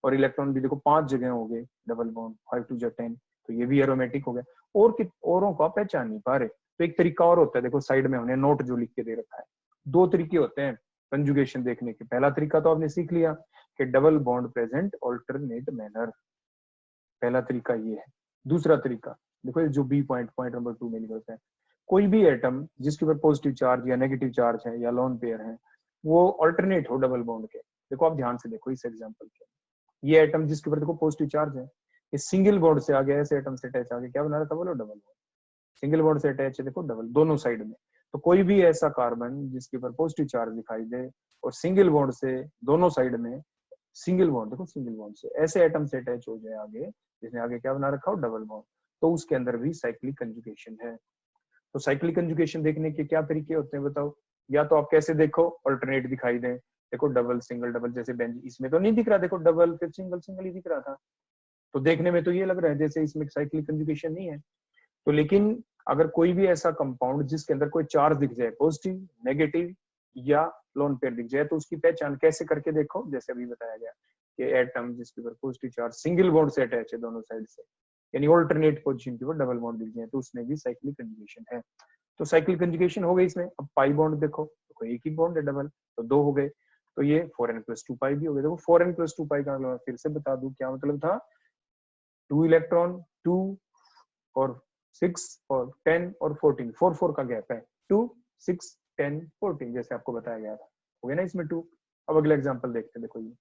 और इलेक्ट्रॉन भी देखो 5 जगह हो गए डबल बॉन्ड, 5 2 10, तो ये भी एरोमेटिक हो गया। और औरों को आप पहचान नहीं पा रहे। तो एक तरीका और होता है, देखो साइड में हमने नोट जो लिख के दे रखा है। 2 तरीके होते हैं कंजुगेशन देखने के। पहला तरीका तो आपने सीख लिया कि double bond present alternate manner, पहला तरीका ये है। दूसरा तरीका देखो, जो बी पॉइंट पॉइंट नंबर 2 में निकलता है, कोई भी एटम जिसके ऊपर पॉजिटिव चार्ज या नेगेटिव चार्ज है या लोन पेयर है, वो अल्टरनेट हो डबल बॉन्ड के। देखो आप ध्यान से देखो इस एग्जांपल के, ये एटम जिसके ऊपर देखो पॉजिटिव चार्ज है, ये सिंगल बॉन्ड से आ गया, ऐसे एटम से अटैच आगे क्या बना रहा था, बोलो डबल बॉन्ड। सिंगल बॉन्ड से अटैच है देखो डबल, दोनों साइड में। तो कोई भी ऐसा कार्बन जिसके ऊपर पॉजिटिव चार्ज दिखाई दे और सिंगल बॉन्ड से दोनों साइड में, सिंगल बॉन्ड देखो, सिंगल बॉन्ड से ऐसे एटम से अटैच हो जाए आगे, जिसने आगे क्या बना रखा हो, डबल बॉन्ड, तो उसके अंदर भी साइक्लिक कंजुगेशन है। तो साइक्लिक कंजुगेशन देखने के क्या तरीके होते हैं बताओ। या तो आप कैसे देखो, अल्टरनेट दिखाई दे, देखो डबल सिंगल डबल, जैसे बेंज इसमें तो नहीं दिख रहा, देखो डबल फिर सिंगल सिंगल ही दिख रहा था, तो देखने में तो ये लग रहा है जैसे इसमें साइक्लिक कंजुगेशन नहीं है। तो लेकिन अगर कोई भी ऐसा कंपाउंड जिसके अंदर कोई चार्ज दिख जाए, पॉजिटिव नेगेटिव या लोन पेयर दिख जाए, तो उसकी पहचान कैसे करके देखो, जैसे अभी बताया गया कि एटम जिसके ऊपर पॉजिटिव चार्ज सिंगल बॉन्ड से अटैच है दोनों साइड से, यानी ऑल्टरनेट पोजीशन के ऊपर डबल बॉन्ड दिख जाए, तो उसमें भी साइक्लिक कंजुगेशन है। तो साइक्लिक कंजुगेशन हो गई इसमें। अब पाई बॉन्ड देखो, तो एक ही बॉन्ड है डबल, तो 2 हो गए, तो ये 4n+2 भी हो गए। देखो 4n+2 का मतलब फिर से बता दूं क्या मतलब था, 2 इलेक्ट्रॉन, 2 और 6 और 10 और 14, 4 4 का गैप है, 2 6 10 14 जैसे आपको बताया गया था, हो गया ना इसमें 2। अब अगला एग्जांपल देखते हैं। देखो ये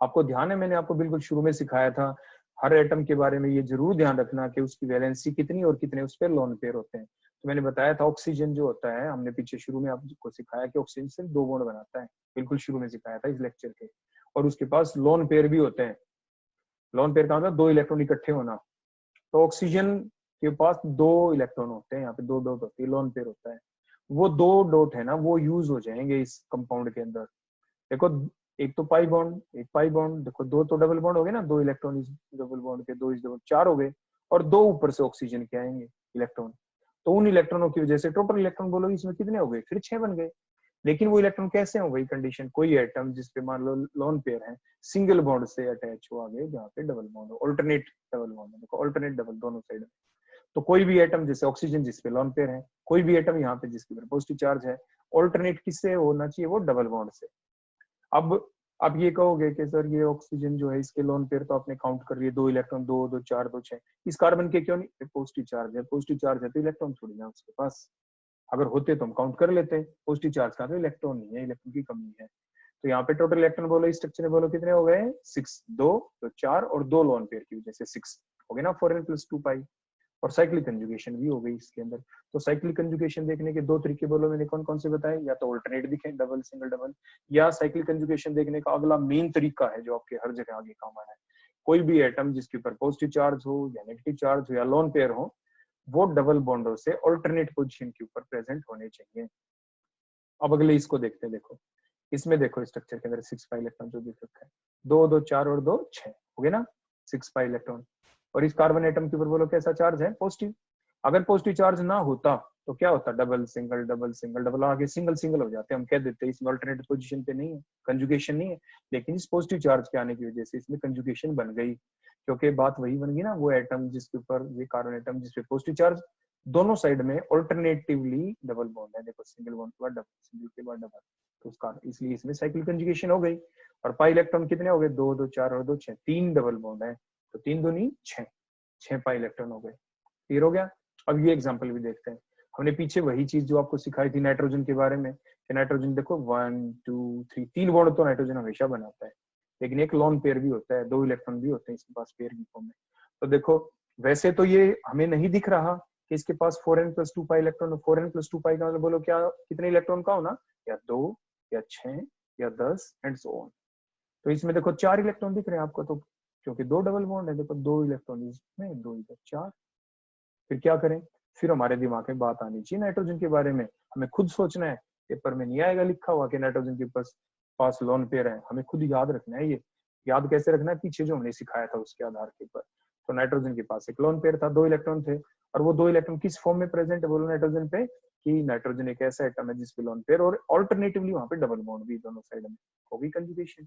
आपको ध्यान है, मैंने आपको बिल्कुल शुरू में सिखाया था, हर एटम के बारे में ये जरूर ध्यान रखना कि उसकी वैलेंसी कितनी और कितने उस पर लोन पेयर होते हैं। तो मैंने बताया था ऑक्सीजन जो होता है, हमने पीछे शुरू में आपको सिखाया कि ऑक्सीजन सिर्फ 2 बॉन्ड बनाता है, बिल्कुल शुरू में सिखाया था इस लेक्चर के। और उसके पास लोन पेयर भी होते हैं। लोन पेयर का मतलब 2 इलेक्ट्रॉन इकट्ठे होना। तो ऑक्सीजन के पास 2 इलेक्ट्रॉन होते हैं, यहाँ पे 2 डॉट होती है, लोन पेयर होता है। वो 2 डॉट है ना, वो यूज हो जाएंगे इस कंपाउंड के अंदर। देखो एक तो पाई बॉन्ड, एक पाई बॉन्ड, देखो 2 तो डबल बॉन्ड हो गए ना, 2 इलेक्ट्रॉन इस डबल बॉन्ड के, 2 इस डबल, 4 हो गए। और 2 ऊपर से ऑक्सीजन के आएंगे इलेक्ट्रॉन। तो उन इलेक्ट्रॉनों की वजह से टोटल इलेक्ट्रॉन बोलो इसमें कितने हो गए, फिर 6 बन गए। लेकिन वो इलेक्ट्रॉन कैसे हो गई कंडीशन, कोई एटम जिसपे मान लो लोन पेयर है, सिंगल बॉन्ड से अटैच हो आगे, जहाँ पे डबल बॉन्ड हो, ऑल्टरनेट डबल बॉन्ड है, देखो ऑल्टरनेट डबल दोनों साइड में। तो कोई भी एटम जैसे ऑक्सीजन जिसपे लोन पेयर है, कोई भी एटम यहाँ पे जिसके ऊपर पॉजिटिव चार्ज है, ऑल्टरनेट किससे होना चाहिए, वो डबल बॉन्ड से। अब आप ये कहोगे कि सर ये ऑक्सीजन जो है इसके लोन पेयर तो आपने काउंट कर लिए, 2 इलेक्ट्रॉन, 2 2 4 2 6, इस कार्बन के क्यों नहीं, पॉजिटिव चार्ज है, पॉजिटिव चार्ज है तो इलेक्ट्रॉन थोड़ी ना उसके पास, अगर होते तो हम काउंट कर लेते। पॉजिटिव चार्ज का तो इलेक्ट्रॉन नहीं है, इलेक्ट्रॉन की कमी है। तो यहाँ पे टोटल इलेक्ट्रॉन बोलो स्ट्रक्चर में बोलो कितने हो गए, 6, 2 तो 4 और 2 लोन पेयर की वजह से 6 हो गए ना, 4n+2 और साइक्लिक कंजुगेशन भी हो गई इसके अंदर। तो साइक्लिक कंजुगेशन देखने के 2 तरीके बोलो मैंने कौन कौन से बताए, या तो ऑल्टरनेट दिखे डबल सिंगल डबल, या साइक्लिक कंजुगेशन देखने का अगला मेन तरीका है जो आपके हर जगह आगे काम आना है, कोई भी एटम जिसके ऊपर पॉजिटिव चार्ज हो या नेगेटिव चार्ज हो या लोन पेयर हो, वो डबल बॉन्डों से ऑल्टरनेट पोजीशन के ऊपर प्रेजेंट होने चाहिए। अब अगले इसको देखते हैं। देखो इसमें देखो स्ट्रक्चर के अंदर 6 पाई इलेक्ट्रॉन जो दिख रखा है, 2 2 4 और 2 6 हो गए ना, 6 पाई इलेक्ट्रॉन। और इस कार्बन एटम के ऊपर बोलो कैसा चार्ज है, पॉजिटिव। अगर पॉजिटिव चार्ज ना होता तो क्या होता, double single double single double, आगे सिंगल सिंगल हो जाते, हम कह देते हैं इसमें अल्टरनेट पोजीशन पे नहीं है, कंजुगेशन नहीं है। लेकिन इस पॉजिटिव चार्ज के आने की वजह से इसमें कंजुगेशन बन गई, क्योंकि बात वही बन गई ना, वो एटम जिसके ऊपर, ये कार्बन एटम जिसपे पॉजिटिव चार्ज, दोनों साइड में ऑल्टरनेटिवली डबल बॉन्ड है, देखो सिंगल बॉन्ड के बाद डबल, सिंगल के बाद डबल, तो उसका इसलिए इसमें साइक्लिक कंजुगेशन हो गई। और पाई इलेक्ट्रॉन कितने हो गए, 2 2 4 और 2 6, 3 डबल बॉन्ड है, तो 3 दूनी 6। 6 पाई इलेक्ट्रॉन हो गए। क्लियर हो गया। अब ये एग्जांपल भी देखते हैं। हमने पीछे वही चीज जो आपको सिखाई थी नाइट्रोजन के बारे में कि नाइट्रोजन देखो 1 2 3 3 बॉन्ड तो नाइट्रोजन हमेशा बनाता है, लेकिन एक लोन पेयर भी होता है, 2 इलेक्ट्रॉन भी होते हैं इसके पास पेयर की फॉर्म में। तो देखो वैसे तो ये हमें नहीं दिख रहा कि इसके पास 4n+2 पाई इलेक्ट्रॉन, 4n+2 पाई का मतलब बोलो क्या कितने इलेक्ट्रॉन का होना, या 2 या 6 या 10 एंड सो ऑन। तो इसमें देखो 4 इलेक्ट्रॉन दिख रहे हैं आपको, तो क्योंकि 2 डबल बॉन्ड है, देखो 2 इलेक्ट्रॉन इसमें 2 इधर 4। फिर क्या करें, फिर हमारे दिमाग में बात आनी चाहिए नाइट्रोजन के बारे में, हमें खुद सोचना है, पेपर में नहीं आएगा लिखा हुआ कि नाइट्रोजन के पास लोन पेयर है, हमें खुद याद रखना है। ये याद कैसे रखना है, पीछे जो हमने सिखाया था उसके आधार के ऊपर। तो नाइट्रोजन के पास एक लोन पेयर था, 2 इलेक्ट्रॉन थे, और वो 2 इलेक्ट्रॉन किस फॉर्म में प्रेजेंट है बोलो नाइट्रोजन पे, कि नाइट्रोजन एक ऐसा एटम है जिसपे लोन पेयर और ऑल्टरनेटिवली वहां पे डबल बॉन्ड भी दोनों साइड में होगी, कंजुगेशन।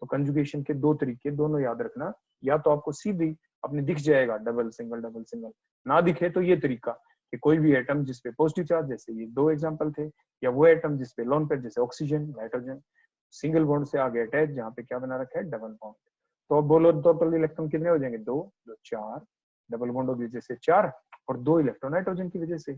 तो कंजुगेशन के 2 तरीके दोनों याद रखना, या तो आपको सीधी अपने दिख जाएगा डबल सिंगल डबल सिंगल, ना दिखे तो ये तरीका कि कोई भी एटम जिसपे पॉजिटिव चार्ज, जैसे ये 2 एग्जांपल थे, या वो एटम जिसपे लोन पेयर जैसे ऑक्सीजन नाइट्रोजन सिंगल बॉन्ड से आगे अटैच, जहाँ पे क्या बना रखा है डबल बॉन्ड। तो अब बोलो टोटल इलेक्ट्रॉन कितने हो जाएंगे, 2 2 4, डबल बॉन्ड की वजह से 4, और 2 इलेक्ट्रॉन नाइट्रोजन की वजह से।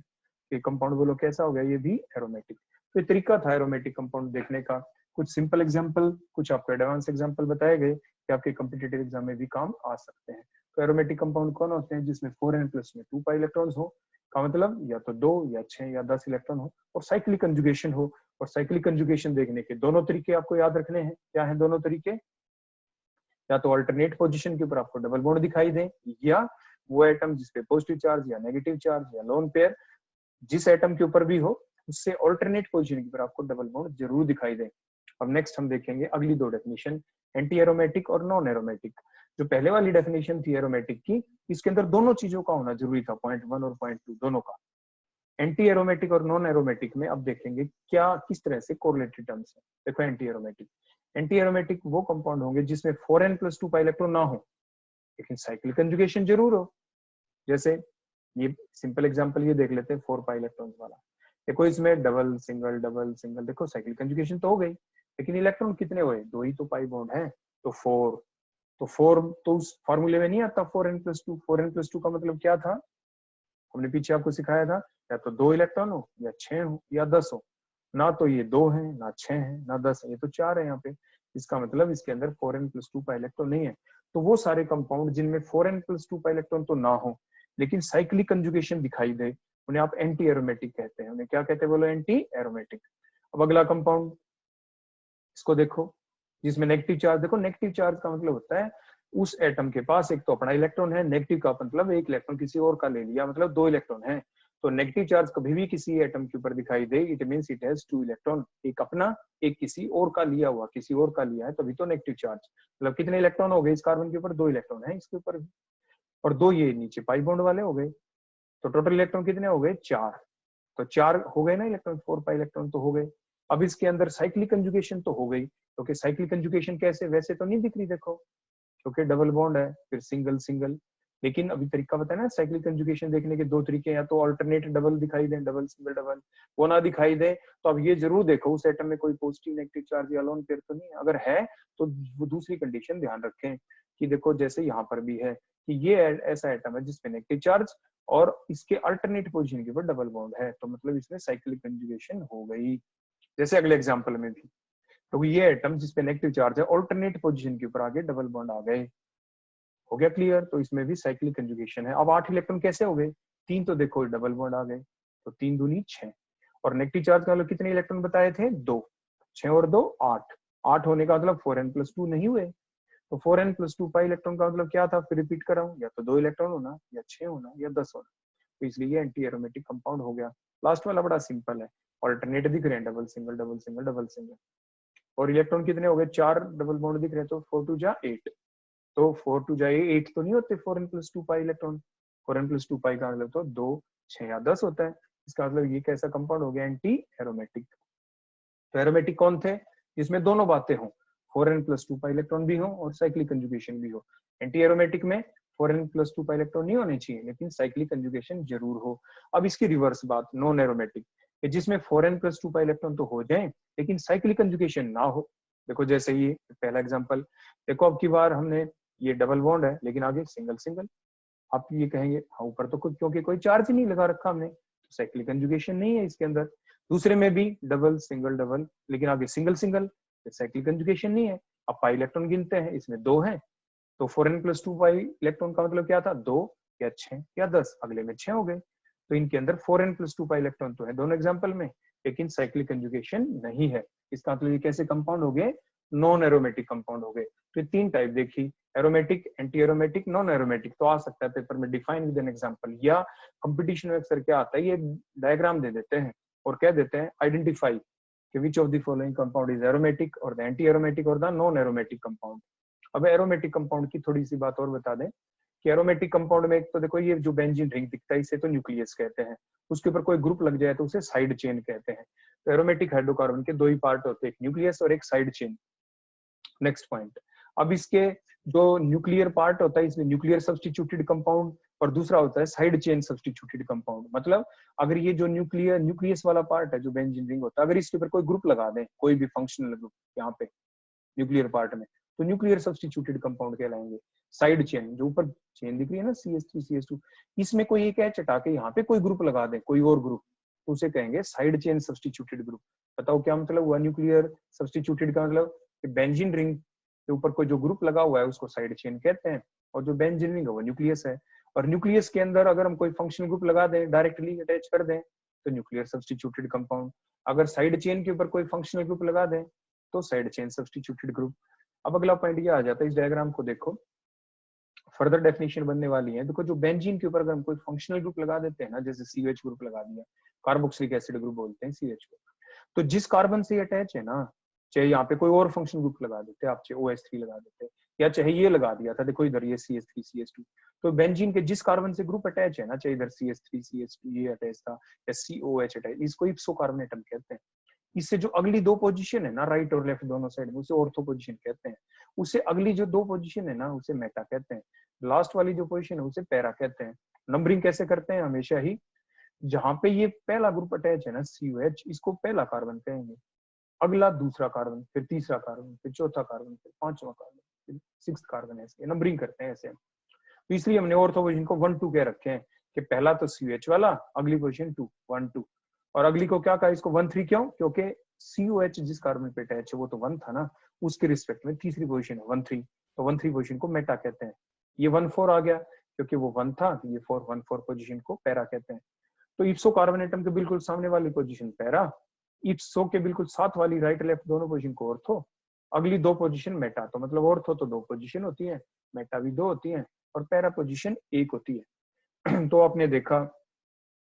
ये कंपाउंड बोलो कैसा हो गया, ये भी एरोमेटिक। तो ये तरीका था एरोमेटिक कंपाउंड देखने का। कुछ सिंपल एग्जांपल, कुछ आपको एडवांस एग्जांपल बताए गए कि आपके कॉम्पिटिटिव एग्जाम में भी काम आ सकते हैं। तो एरोमेटिक कंपाउंड कौन होते हैं, जिसमें 4n+2 पाई इलेक्ट्रॉन्स हो, का मतलब या तो 2 या 6 या 10 इलेक्ट्रॉन हो, और साइक्लिक कंजुगेशन हो। और साइक्लिक कंजुगेशन देखने के दोनों तरीके आपको याद रखने हैं। क्या है दोनों तरीके, या तो अल्टरनेट पोजीशन के ऊपर आपको डबल बॉन्ड दिखाई दे, या वो एटम जिसपे पॉजिटिव चार्ज या नेगेटिव चार्ज या लोन पेयर जिस एटम के ऊपर भी हो, उससे अल्टरनेट पोजीशन के ऊपर आपको डबल बॉन्ड जरूर दिखाई दे। अब नेक्स्ट हम देखेंगे अगली 2 डेफिनेशन, एंटी एरोमेटिक और नॉन एरोमेटिक। जो पहले वाली डेफिनेशन थी एरोमेटिक की, इसके अंदर दोनों चीजों का होना जरूरी था, पॉइंट 1 और पॉइंट 2 दोनों का। एंटी एरोमेटिक और नॉन एरोमेटिक में अब देखेंगे क्या किस तरह से कोरिलेटेड टर्म्स है। देखो एंटी एरोमेटिक वो कंपाउंड होंगे जिसमें 4n+2 पाई इलेक्ट्रॉन ना हो, लेकिन साइक्लिक कंजुगेशन जरूर हो। जैसे ये सिंपल एग्जांपल ये देख लेते हैं 4 पाई इलेक्ट्रॉन वाला। देखो इसमें डबल सिंगल, देखो साइक्लिक कंजुगेशन तो हो गई, लेकिन इलेक्ट्रॉन कितने हुए, 2 ही तो पाई बॉन्ड है, तो 4। तो 4 तो उस फॉर्मूले में नहीं आता 4n+2। 4n+2 का मतलब क्या था, हमने पीछे आपको सिखाया था, या तो 2 इलेक्ट्रॉन हो, या 6 हो, या 10 हो। ना तो ये 2 है, ना 6 है, ना 10 है, ये तो 4 है यहाँ पे। इसका मतलब इसके अंदर 4n+2 का इलेक्ट्रॉन नहीं है। तो वो सारे कंपाउंड जिनमें 4n+2 का इलेक्ट्रॉन तो ना हो, लेकिन साइक्लिक कंजुगेशन दिखाई दे, उन्हें आप एंटी एरोमेटिक कहते हैं। उन्हें क्या कहते हैं बोलो, एंटी एरोमेटिक। अब अगला कंपाउंड इसको देखो, जिसमें नेगेटिव चार्ज, देखो नेगेटिव चार्ज का मतलब होता है उस एटम के पास एक तो अपना इलेक्ट्रॉन है, नेगेटिव का मतलब एक इलेक्ट्रॉन किसी और का ले लिया, मतलब 2 इलेक्ट्रॉन है। तो नेगेटिव चार्ज कभी भी किसी एटम के ऊपर दिखाई दे, it means it has 2 electron, एक अपना एक किसी और का लिया हुआ, किसी और का लिया है, तभी तो नेगेटिव चार्ज। मतलब कितने इलेक्ट्रॉन हो गए इस कार्बन के ऊपर, 2 इलेक्ट्रॉन है इसके ऊपर, और 2 ये नीचे पाई बॉन्ड वाले हो गए। तो टोटल इलेक्ट्रॉन कितने हो गए, 4। तो 4 हो गए ना इलेक्ट्रॉन, 4 पाई इलेक्ट्रॉन तो हो गए। अब इसके अंदर साइक्लिक कंजुगेशन तो हो गई, क्योंकि साइक्लिक कंजुगेशन कैसे, वैसे तो नहीं दिख रही देखो, क्योंकि डबल बॉन्ड है, फिर सिंगल सिंगल। लेकिन अभी तरीका बताया ना साइक्लिक कंजुगेशन देखने के 2 तरीके, या तो अल्टरनेट डबल दिखाई दे, डबल सिंगल डबल, वो ना दिखाई दे, तो अब ये जरूर देखो उस एटम में कोई पॉजिटिव नेगेटिव चार्ज या लोन पेयर तो नहीं है। अगर है तो वो दूसरी कंडीशन ध्यान रखें कि देखो जैसे यहाँ पर भी है कि ये ऐसा एटम है जिसपे नेगेटिव चार्ज और इसके अल्टरनेट पोजीशन के ऊपर डबल बॉन्ड है, तो मतलब इसमें साइक्लिक कंजुगेशन हो गई। जैसे अगले एग्जांपल में भी, तो ये एटम जिसपे नेगेटिव चार्ज है, अल्टरनेट पोजीशन के ऊपर आगे डबल बॉन्ड आ गए। हो गया क्लियर, तो इसमें भी साइक्लिक कंजुगेशन है। अब 8 इलेक्ट्रॉन कैसे हो गए, 3 तो देखो डबल बॉन्ड आ गए, तो 3 दूनी 6, और नेगेटिव चार्ज का मतलब कितने इलेक्ट्रॉन बताए थे, 2, 6 और 2 8, 8 होने का मतलब 4n+2 नहीं हुए। तो 4n+2 पाई इलेक्ट्रॉन का मतलब क्या था, फिर रिपीट कर रहा हूँ, या तो 2 इलेक्ट्रॉन होना, या 6 होना, या 10 होना। तो इसलिए ये एंटी एरोमेटिक कंपाउंड हो गया। लास्ट वाला बड़ा सिंपल है, ऑल्टरनेट दिख रहे हैं, double single double single double single, और इलेक्ट्रॉन कितने हो गए, 4 डबल बॉन्ड दिख रहे हैं, तो 4 2 जा 8, तो 4 2 जा 8 तो नहीं होते 4n+2 पाई इलेक्ट्रॉन, 4n+2 पाई का मतलब तो 2 6 या 10 होता है। इसका मतलब ये कैसा कंपाउंड हो गया, एंटी एरोमेटिक। तो एरोमेटिक कौन थे, जिसमें दोनों बातें हों, 4n+2 पाई इलेक्ट्रॉन भी हो और साइक्लिक कंजुगेशन भी हो। एंटी एरोमेटिक में 4n+2 पाई इलेक्ट्रॉन नहीं होने चाहिए, लेकिन साइक्लिक कंजुगेशन जरूर हो। अब इसकी रिवर्स बात नॉन एरोमेटिक, जिसमें 4n+2 पाई इलेक्ट्रॉन तो हो जाए लेकिन साइक्लिक कंजुगेशन ना हो। देखो जैसे ये पहला एग्जांपल देखो, अब की बार हमने ये डबल बॉन्ड है लेकिन आगे सिंगल सिंगल, आप ये कहेंगे हाँ ऊपर तो क्योंकि कोई चार्ज नहीं लगा रखा हमने, तो साइक्लिक कंजुगेशन नहीं है इसके अंदर। दूसरे में भी डबल सिंगल डबल, लेकिन आगे सिंगल सिंगल, साइक्लिक कंजुगेशन नहीं है। अब पाई इलेक्ट्रॉन गिनते हैं, इसमें 2 हैं, तो 4n+2 पाई इलेक्ट्रॉन का मतलब क्या था, 2 या 6 या 10, अगले में 6 हो गए। तो इनके अंदर 4n+2 पाई इलेक्ट्रॉन तो है दोनों एग्जाम्पल में, लेकिन साइक्लिक कंजुगेशन नहीं है। इसका मतलब ये कैसे कंपाउंड हो गए, नॉन एरोमेटिक कंपाउंड हो गए। तो 3 टाइप देखी, aromatic, anti aromatic, non aromatic. तो आ सकता है पेपर में डिफाइन विद एन एग्जांपल, या कंपटीशन में अक्सर क्या आता है, ये डायग्राम दे देते हैं और कह देते हैं आइडेंटिफाई कि which of the following compound is aromatic और द एंटी एरोमेटिक और द नॉन एरोमेटिक कंपाउंड। अब एरोमेटिक कंपाउंड की थोड़ी सी बात और बता दें कि एरोमेटिक कंपाउंड में एक तो देखो ये जो बेंजीन रिंग दिखता है इसे तो न्यूक्लियस कहते हैं, उसके ऊपर कोई ग्रुप लग जाए तो उसे साइड चेन कहते हैं। तो एरोमेटिक हाइड्रोकार्बन के 2 ही पार्ट होते हैं, एक न्यूक्लियस और एक साइड चेन। नेक्स्ट पॉइंट, अब इसके जो न्यूक्लियर पार्ट होता है इसमें न्यूक्लियर सब्स्टिट्यूटेड कंपाउंड और दूसरा होता है साइड चेन सब्स्टिट्यूटेड कंपाउंड। मतलब अगर ये जो न्यूक्लियस वाला पार्ट है जो बेंजीन रिंग होता है, अगर इसके ऊपर कोई ग्रुप लगा दें, कोई भी फंक्शनल ग्रुप यहाँ पे न्यूक्लियर पार्ट में, तो न्यूक्लियर सब्स्टिट्यूटेड कंपाउंड कहलाएंगे। साइड चेन, जो ऊपर चेन दिख रही है ना CH3 CH2, इसमें कोई एक एच हटा के यहाँ पे कोई ग्रुप लगा दे, कोई और ग्रुप, तो उसे कहेंगे साइड चेन सब्स्टिट्यूटेड ग्रुप। बताओ क्या मतलब हुआ न्यूक्लियर सब्स्टिट्यूटेड का मतलब, बेंजीन रिंग के ऊपर कोई जो ग्रुप लगा हुआ है उसको साइड चेन कहते हैं, और जो बेंजीन रिंग है वो न्यूक्लियस है। और न्यूक्लियस के अंदर अगर हम कोई फंक्शनल ग्रुप लगा दें, डायरेक्टली अटैच कर दें, तो न्यूक्लियर सब्स्टिट्यूटेड कंपाउंड। अगर साइड चेन के ऊपर कोई फंक्शनल ग्रुप लगा दें तो साइड चेन सब्स्टिट्यूटेड ग्रुप। अब अगला पॉइंट ये आ जाता है, इस डायग्राम को देखो, फर्दर डेफिनेशन बनने वाली है। देखो जो बेंजीन के ऊपर अगर हम कोई फंक्शनल ग्रुप लगा देते हैं ना, जैसे CH ग्रुप लगा दिया, कार्बोक्सिलिक एसिड ग्रुप बोलते हैं CH को, तो जिस कार्बन से अटैच है ना, चाहे यहाँ पे कोई और फंक्शनल ग्रुप लगा देते आप, चाहे OH3 लगा देते, या चाहे ये लगा दिया था, देखो इधर ये CH3 CH2, तो बेंजीन के जिस कार्बन से ग्रुप अटैच है ना, चाहे इधर CH3 CH2 ये अटैच था या COH अटैच, इसको इप्सो कार्बन एटम कहते हैं। इससे जो अगली 2 पोजीशन है ना, राइट और लेफ्ट दोनों साइड में, उसे ऑर्थो पोजीशन कहते हैं। उससे अगली जो 2 पोजीशन है ना, उसे मेटा कहते हैं। लास्ट वाली जो पोजीशन है उसे पैरा कहते हैं। नंबरिंग कैसे करते हैं, हमेशा ही जहां पे ये पहला ग्रुप अटैच है ना COH, इसको पहला कार्बन कहेंगे, अगला दूसरा कार्बन, फिर तीसरा कार्बन, फिर चौथा कार्बन, फिर पांचवा कार्बन, फिर 6th कार्बन, ऐसे नंबरिंग करते हैं ऐसे। तो इसलिए हमने ऑर्थो पोजीशन को 1 2 कह रखे हैं कि पहला तो COH वाला, अगली पोजीशन 2 1 2, और अगली को क्या कहा, इसको 1 3 क्यों, क्योंकि COH जिस कार्बन पे अटैच है वो तो 1 था ना, उसके रिस्पेक्ट में तीसरी पोजीशन है 1 3, तो 1 3 पोजीशन को मेटा कहते हैं। ये 1 4 आ गया क्योंकि वो 1 था, तो ये 4 1 4 पोजीशन को पैरा कहते हैं। तो इप्सो कार्बन एटम के बिल्कुल सामने वाली पोजीशन पैरा, इप्सो के बिल्कुल साथ वाली राइट लेफ्ट दोनों पोजीशन को ऑर्थो, अगली 2 पोजीशन मेटा। तो मतलब ऑर्थो तो 2 पोजीशन होती है, मेटा भी 2 होती है, और पैरा पोजीशन 1 होती है। तो आपने देखा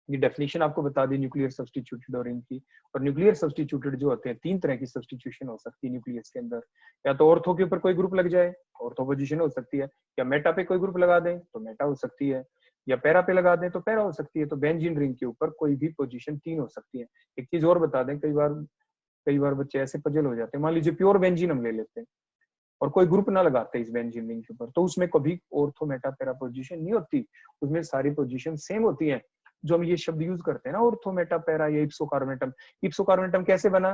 ये डेफिनेशन आपको बता दी न्यूक्लियर सब्स्टिट्यूटेड और इनकी। और न्यूक्लियर सब्स्टिट्यूटेड जो होते हैं, 3 तरह की सब्स्टिट्यूशन हो सकती है न्यूक्लियस के अंदर, या तो ऑर्थो के ऊपर कोई ग्रुप लग जाए, ऑर्थो पोजीशन हो सकती है, या मेटा पे कोई ग्रुप लगा दें तो मेटा हो सकती है, या पैरा पे लगा दें तो पैरा हो सकती है। तो बेंजीन रिंग के ऊपर कोई भी पोजीशन 3 हो सकती है। एक चीज और बता दें, कई बार बच्चे ऐसे पजल हो जाते हैं, मान लीजिए प्योर बेंजीन हम ले लेते हैं और कोई ग्रुप ना लगाते इस बेंजीन रिंग के ऊपर, तो उसमें कभी ऑर्थो मेटा पैरा पोजीशन नहीं होती, उसमें सारी पोजीशन सेम होती है। जो हम ये शब्द यूज करते हैं ना, ऑर्थो मेटा पैरा या इप्सो कार्बोनेटम, इप्सो कार्बोनेटम कैसे बना,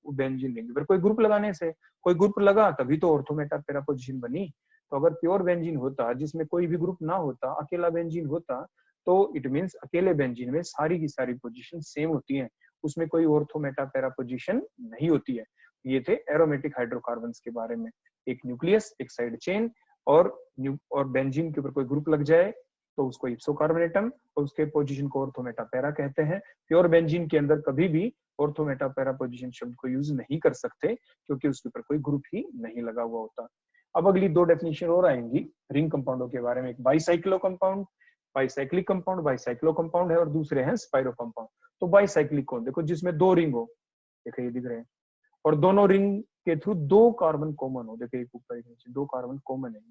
वो बेंजीन रिंग पर कोई ग्रुप लगाने से, कोई ग्रुप लगा तभी तो ऑर्थो मेटा पैरा पोजीशन बनी। तो अगर प्योर बेंजीन होता जिसमें कोई भी ग्रुप ना होता, अकेला बेंजीन होता, तो इट मींस अकेले बेंजीन में सारी की सारी पोजीशन सेम होती है, उसमें कोई ऑर्थो मेटा पैरा पोजीशन नहीं होती है। ये थे एरोमेटिक हाइड्रोकार्बन्स के बारे में, एक न्यूक्लियस, एक साइड चेन, और बेंजीन के ऊपर कोई ग्रुप लग जाए तो उसको इप्सो कार्बोनेटम, और उसके पोजीशन को ऑर्थो मेटा पैरा कहते हैं। प्योर बेंजीन के अंदर कभी भी ऑर्थो मेटा पैरा पोजीशन शब्द को यूज नहीं कर सकते क्योंकि उसके ऊपर कोई ग्रुप ही नहीं लगा हुआ होता। अब अगली 2 डेफिनेशन और आएंगी रिंग कंपाउंडों के बारे में, एक bicyclo compound, bicyclic compound, bicyclo compound है, और दूसरे हैं स्पाइरो कंपाउंड। तो बाईसाइक्लिक कौन, देखो जिसमें 2 रिंग हो, देखो ये दिख रहे हैं, और दोनों रिंग के थ्रू 2 कार्बन कॉमन हो, देखो एक ऊपर एक नीचे 2 कार्बन कॉमन है,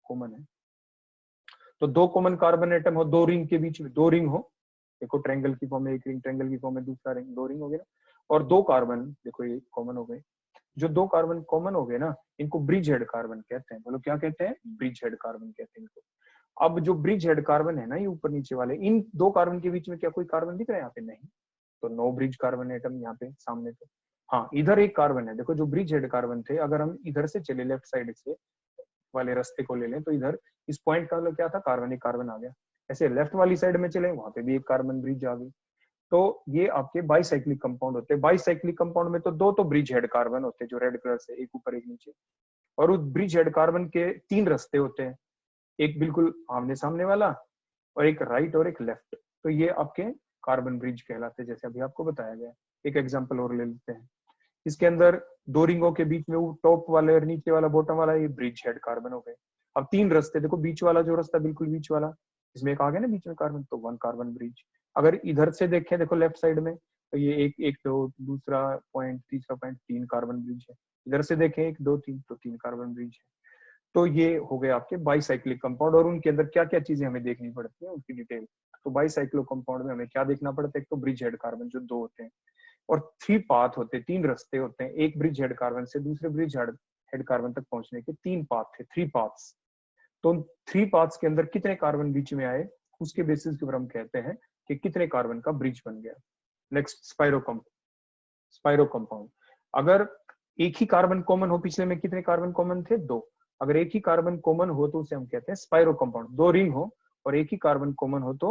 कॉमन है। तो 2 कॉमन कार्बन एटम हो, 2 रिंग के बीच में 2 रिंग हो, देखो ट्रायंगल की फॉर्म में एक रिंग, ट्रायंगल की फॉर्म में दूसरा रिंग, 2 रिंग हो गया। और 2 कार्बन देखो ये कॉमन हो गए, जो 2 कार्बन कॉमन हो गए ना, इनको ब्रिज हेड कार्बन कहते हैं। बोलो क्या कहते हैं, ब्रिज हेड कार्बन कहते हैं इनको। अब जो ब्रिज हेड कार्बन है ना, ये ऊपर नीचे वाले, इन 2 कार्बन के बीच में क्या कोई कार्बन दिख रहा है यहाँ पे, नहीं, तो नो ब्रिज कार्बन एटम यहाँ पे सामने। तो हाँ, इधर एक कार्बन है, देखो जो ब्रिज हेड कार्बन थे, अगर हम इधर से चले लेफ्ट साइड से, वाले रास्ते को ले लें तो इधर इस पॉइंट का मतलब क्या था, कार्बन, एक कार्बन आ गया। ऐसे लेफ्ट वाली साइड में चले, वहां पे भी एक कार्बन ब्रिज आ गई। तो ये आपके बाईसाइक्लिक कंपाउंड होते हैं। बाईसाइक्लिक कंपाउंड में तो दो तो ब्रिज हेड कार्बन होते हैं जो रेड कलर से, एक ऊपर एक नीचे। और उस ब्रिज हेड कार्बन के 3 रास्ते होते हैं, एक बिल्कुल आमने सामने वाला, और एक राइट और एक लेफ्ट। तो ये आपके कार्बन ब्रिज कहलाते हैं, जैसे अभी आपको बताया गया। एक एग्जांपल और ले लेते हैं। इसके अंदर 2 रिंगों के बीच में वो टॉप वाले और नीचे वाला, बॉटम वाला, ये ब्रिज हेड कार्बन हो गए। अब 3 रास्ते देखो, बीच वाला जो रास्ता बिल्कुल बीच वाला, इसमें एक आ गया ना बीच में कार्बन, तो 1 कार्बन ब्रिज। अगर इधर से देखें, देखो लेफ्ट साइड में, तो ये एक एक दो, दूसरा पॉइंट, तीसरा पॉइंट, 3 कार्बन ब्रिज है। इधर से देखें 1 2 3, तो 3 कार्बन ब्रिज है। तो ये हो गए आपके बाईसाइक्लिक कंपाउंड। और उनके अंदर क्या क्या चीजें हमें देखनी पड़ती है उनकी डिटेल। तो बाईसाइक्लो कंपाउंड में हमें क्या देखना पड़ता है, एक तो ब्रिज हेड कार्बन जो 2 होते हैं, और 3 पाथ होते हैं, 3 रास्ते होते हैं। एक ब्रिज हेड कार्बन से दूसरे ब्रिज हेड कार्बन तक पहुंचने के 3 पाथ थे, 3 पाथ्स। तो उन 3 पाथ्स के अंदर कितने कार्बन बीच में आए, उसके बेसिस के ऊपर हम कहते हैं कि कितने कार्बन का ब्रिज बन गया। Next, spiro compound. अगर एक ही कार्बन कॉमन हो, पिछले में कितने कार्बन कॉमन थे, 2। अगर एक ही कार्बन कॉमन हो तो उसे हम कहते हैं स्पाइरो कंपाउंड। 2 रिंग हो और एक ही कार्बन कॉमन हो तो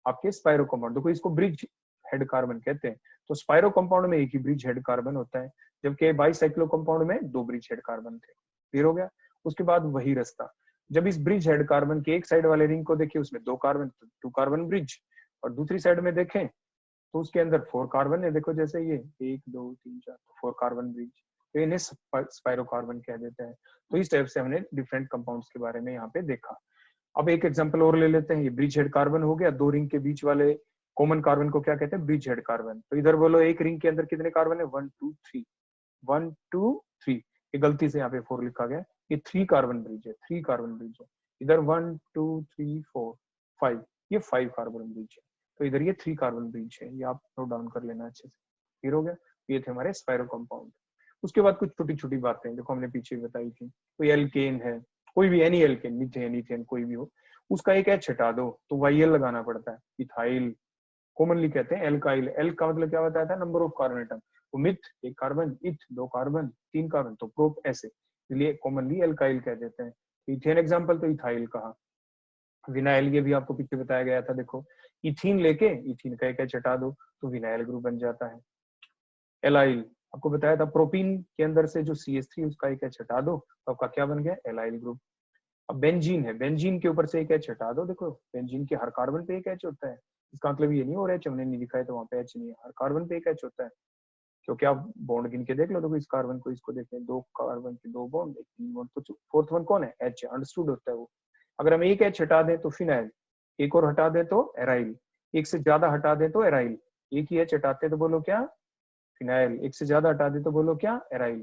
आपके स्पाइरो कंपाउंड। देखो इसको ब्रिज हेड कार्बन कहते हैं। तो स्पाइरो कंपाउंड में एक ही ब्रिज हेड कार्बन होता है, जबकि बाईसाइक्लो कंपाउंड में 2 ब्रिज हेड कार्बन थे। क्लियर हो गया। उसके बाद वही रास्ता, जब इस ब्रिज हेड कार्बन के एक साइड वाले रिंग को देखिए, उसमें 2 कार्बन, 2 कार्बन ब्रिज, और दूसरी साइड में देखें तो उसके अंदर 4 कार्बन है। देखो जैसे ये 1 2 3 4, 4 कार्बन ब्रिज, तो इन्हें स्पाइरो कार्बन कह देते हैं। तो इस टाइप से हमने डिफरेंट कंपाउंड्स के बारे में यहाँ पे देखा। अब एक एग्जांपल और ले लेते हैं। ये ब्रिज हेड कार्बन हो गया, 2 रिंग के बीच वाले कॉमन कार्बन को क्या कहते हैं, ब्रिज हेड कार्बन। तो इधर बोलो एक रिंग के अंदर कितने कार्बन है, 1 2 3, 1 2 3। ये गलती से यहाँ पे 4 लिखा गया, ये 3 कार्बन ब्रिज है, 3 कार्बन ब्रिज है। इधर 1 2 3 4 5, ये 5 कार्बन ब्रिज है। तो इधर ये 3 कार्बन ब्रिज है, ये आप नोट डाउन कर लेना अच्छे से। क्लियर हो गया। ये थे हमारे स्पाइरो कंपाउंड। उसके बाद कुछ छोटी छोटी बातें देखो हमने पीछे बताई थी। कोई एल्केन है, कोई भी एनी एल्केन, मीथेन ईथेन कोई भी हो, उसका एक एच हटा दो तो वाईएल लगाना पड़ता है। इथाइल कॉमनली कहते हैं एल्काइल। एल का मतलब क्या बताया था, नंबर ऑफ कार्बन एटम। तो मिथ 1 कार्बन, इथ 2 कार्बन, 3 कार्बन, तो प्रोप ऐसे, इसलिए कॉमनली एल्काइल कह देते हैं। इथेन एग्जांपल तो इथाइल कहा। विनाइल, ये भी आपको पीछे बताया गया था। देखो इथीन लेके इथीन का एक एच हटा दो तो विनाइल ग्रुप बन जाता है। एलाइल, आपको बताया था प्रोपीन के अंदर से जो CH3 उसका एक एच हटा दो तो आपका क्या बन गया, एलाइल ग्रुप। अब बेंजीन है, बेंजीन के ऊपर से एक एच हटा दो। देखो बेंजीन के हर कार्बन पे एक एच होता है। इसका मतलब ये नहीं और एच हमने नहीं लिखा है तो वहां पे एच नहीं है, हर कार्बन पे एक एच होता है। क्योंकि आप बॉन्ड गिन के देख लो, देखो इस कार्बन को इसको देखें, 2 कार्बन के 2 बॉन्ड, एक 3 बॉन्ड, तो फोर्थ वन कौन है, एच है, अंडरस्टूड होता है वो। अगर हम एक एच हटा दें तो फिनाइल, एक और हटा दें तो एराइल, एक से ज्यादा हटा दें तो एराइल। एक ही एच हटाते तो बोलो क्या, फिनाइल, एक से ज्यादा हटा दे तो बोलो क्या, एराइल।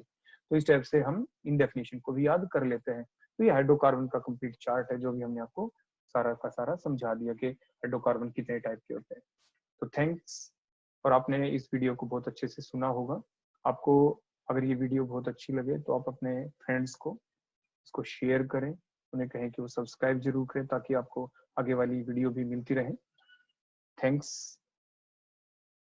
तो इस टाइप से हम इन डेफिनेशन को भी याद कर लेते हैं। तो ये हाइड्रोकार्बन का कंप्लीट चार्ट है जो भी हमने आपको सारा का सारा समझा दिया कि हाइड्रोकार्बन कितने टाइप के होते हैं। तो थैंक्स। और आपने इस वीडियो को बहुत अच्छे से सुना होगा। आपको अगर ये वीडियो बहुत अच्छी लगे तो आप अपने फ्रेंड्स को इसको शेयर करें, उन्हें कहें कि वो सब्सक्राइब जरूर करें ताकि आपको आगे वाली वीडियो भी मिलती रहे। थैंक्स।